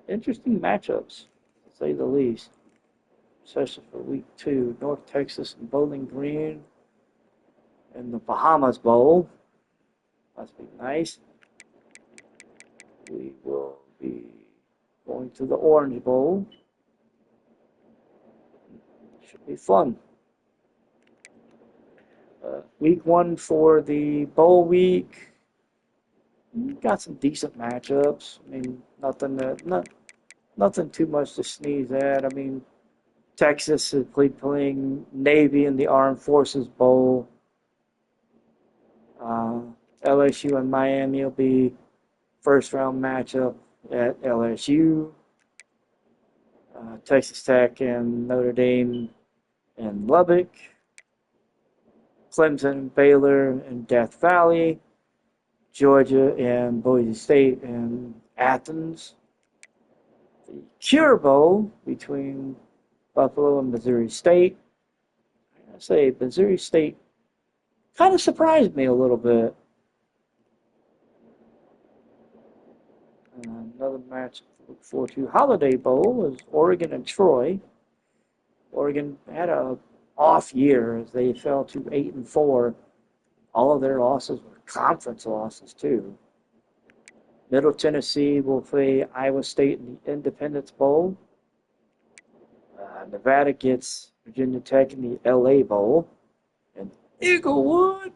Interesting matchups, to say the least. Especially for week 2, North Texas and Bowling Green in the Bahamas Bowl. Must be nice. We will be going to the Orange Bowl. Should be fun. Week 1 for the bowl week. Got some decent matchups. I mean, nothing too much to sneeze at. I mean, Texas is playing Navy in the Armed Forces Bowl. LSU and Miami will be first round matchup at LSU. Texas Tech and Notre Dame and Lubbock, Clemson, Baylor, and Death Valley, Georgia and Boise State and Athens, the Cure Bowl between Buffalo and Missouri State. I gotta say, Missouri State kind of surprised me a little bit. Another match to look forward to. Holiday Bowl is Oregon and Troy. Oregon had a off year as they fell to 8-4. All of their losses were conference losses too. Middle Tennessee will play Iowa State in the Independence Bowl. Nevada gets Virginia Tech in the LA Bowl. And Eaglewood.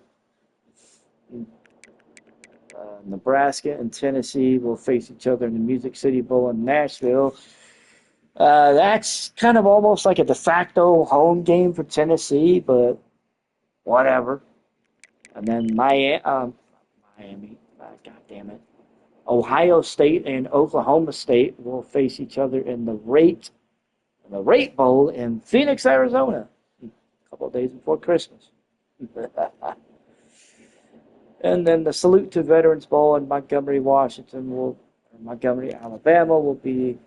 Nebraska and Tennessee will face each other in the Music City Bowl in Nashville. That's kind of almost like a de facto home game for Tennessee, but whatever. And then Miami, God damn it. Ohio State and Oklahoma State will face each other in the Rate Bowl in Phoenix, Arizona, a couple of days before Christmas. And then the Salute to Veterans Bowl in Montgomery, Alabama will be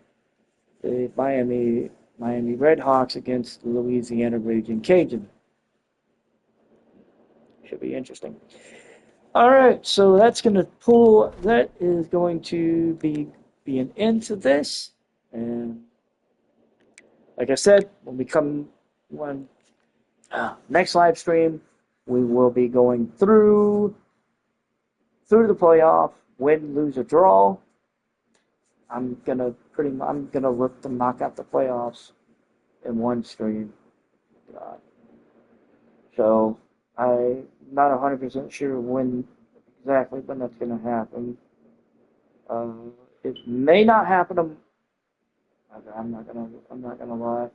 the Miami Redhawks against the Louisiana Raging Cajun. Should be interesting. All right, so that is going to be an end to this. And like I said, next live stream, we will be going through the playoff, win, lose, or draw. I'm gonna look to knock out the playoffs in one stream. So I'm not 100% sure exactly when that's gonna happen. It may not happen. I'm not gonna lie.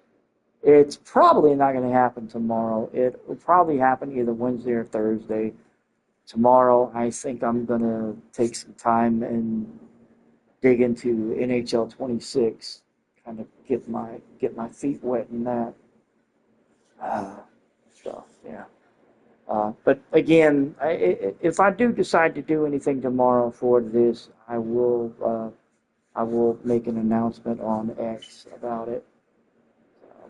It's probably not gonna happen tomorrow. It will probably happen either Wednesday or Thursday. Tomorrow, I think I'm going to take some time and dig into NHL 26, kind of get my feet wet in that stuff, yeah. But again, if I do decide to do anything tomorrow for this, I will make an announcement on X about it.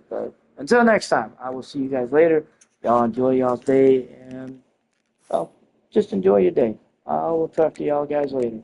But until next time, I will see you guys later. Y'all enjoy y'all's day, and just enjoy your day. I will talk to y'all guys later.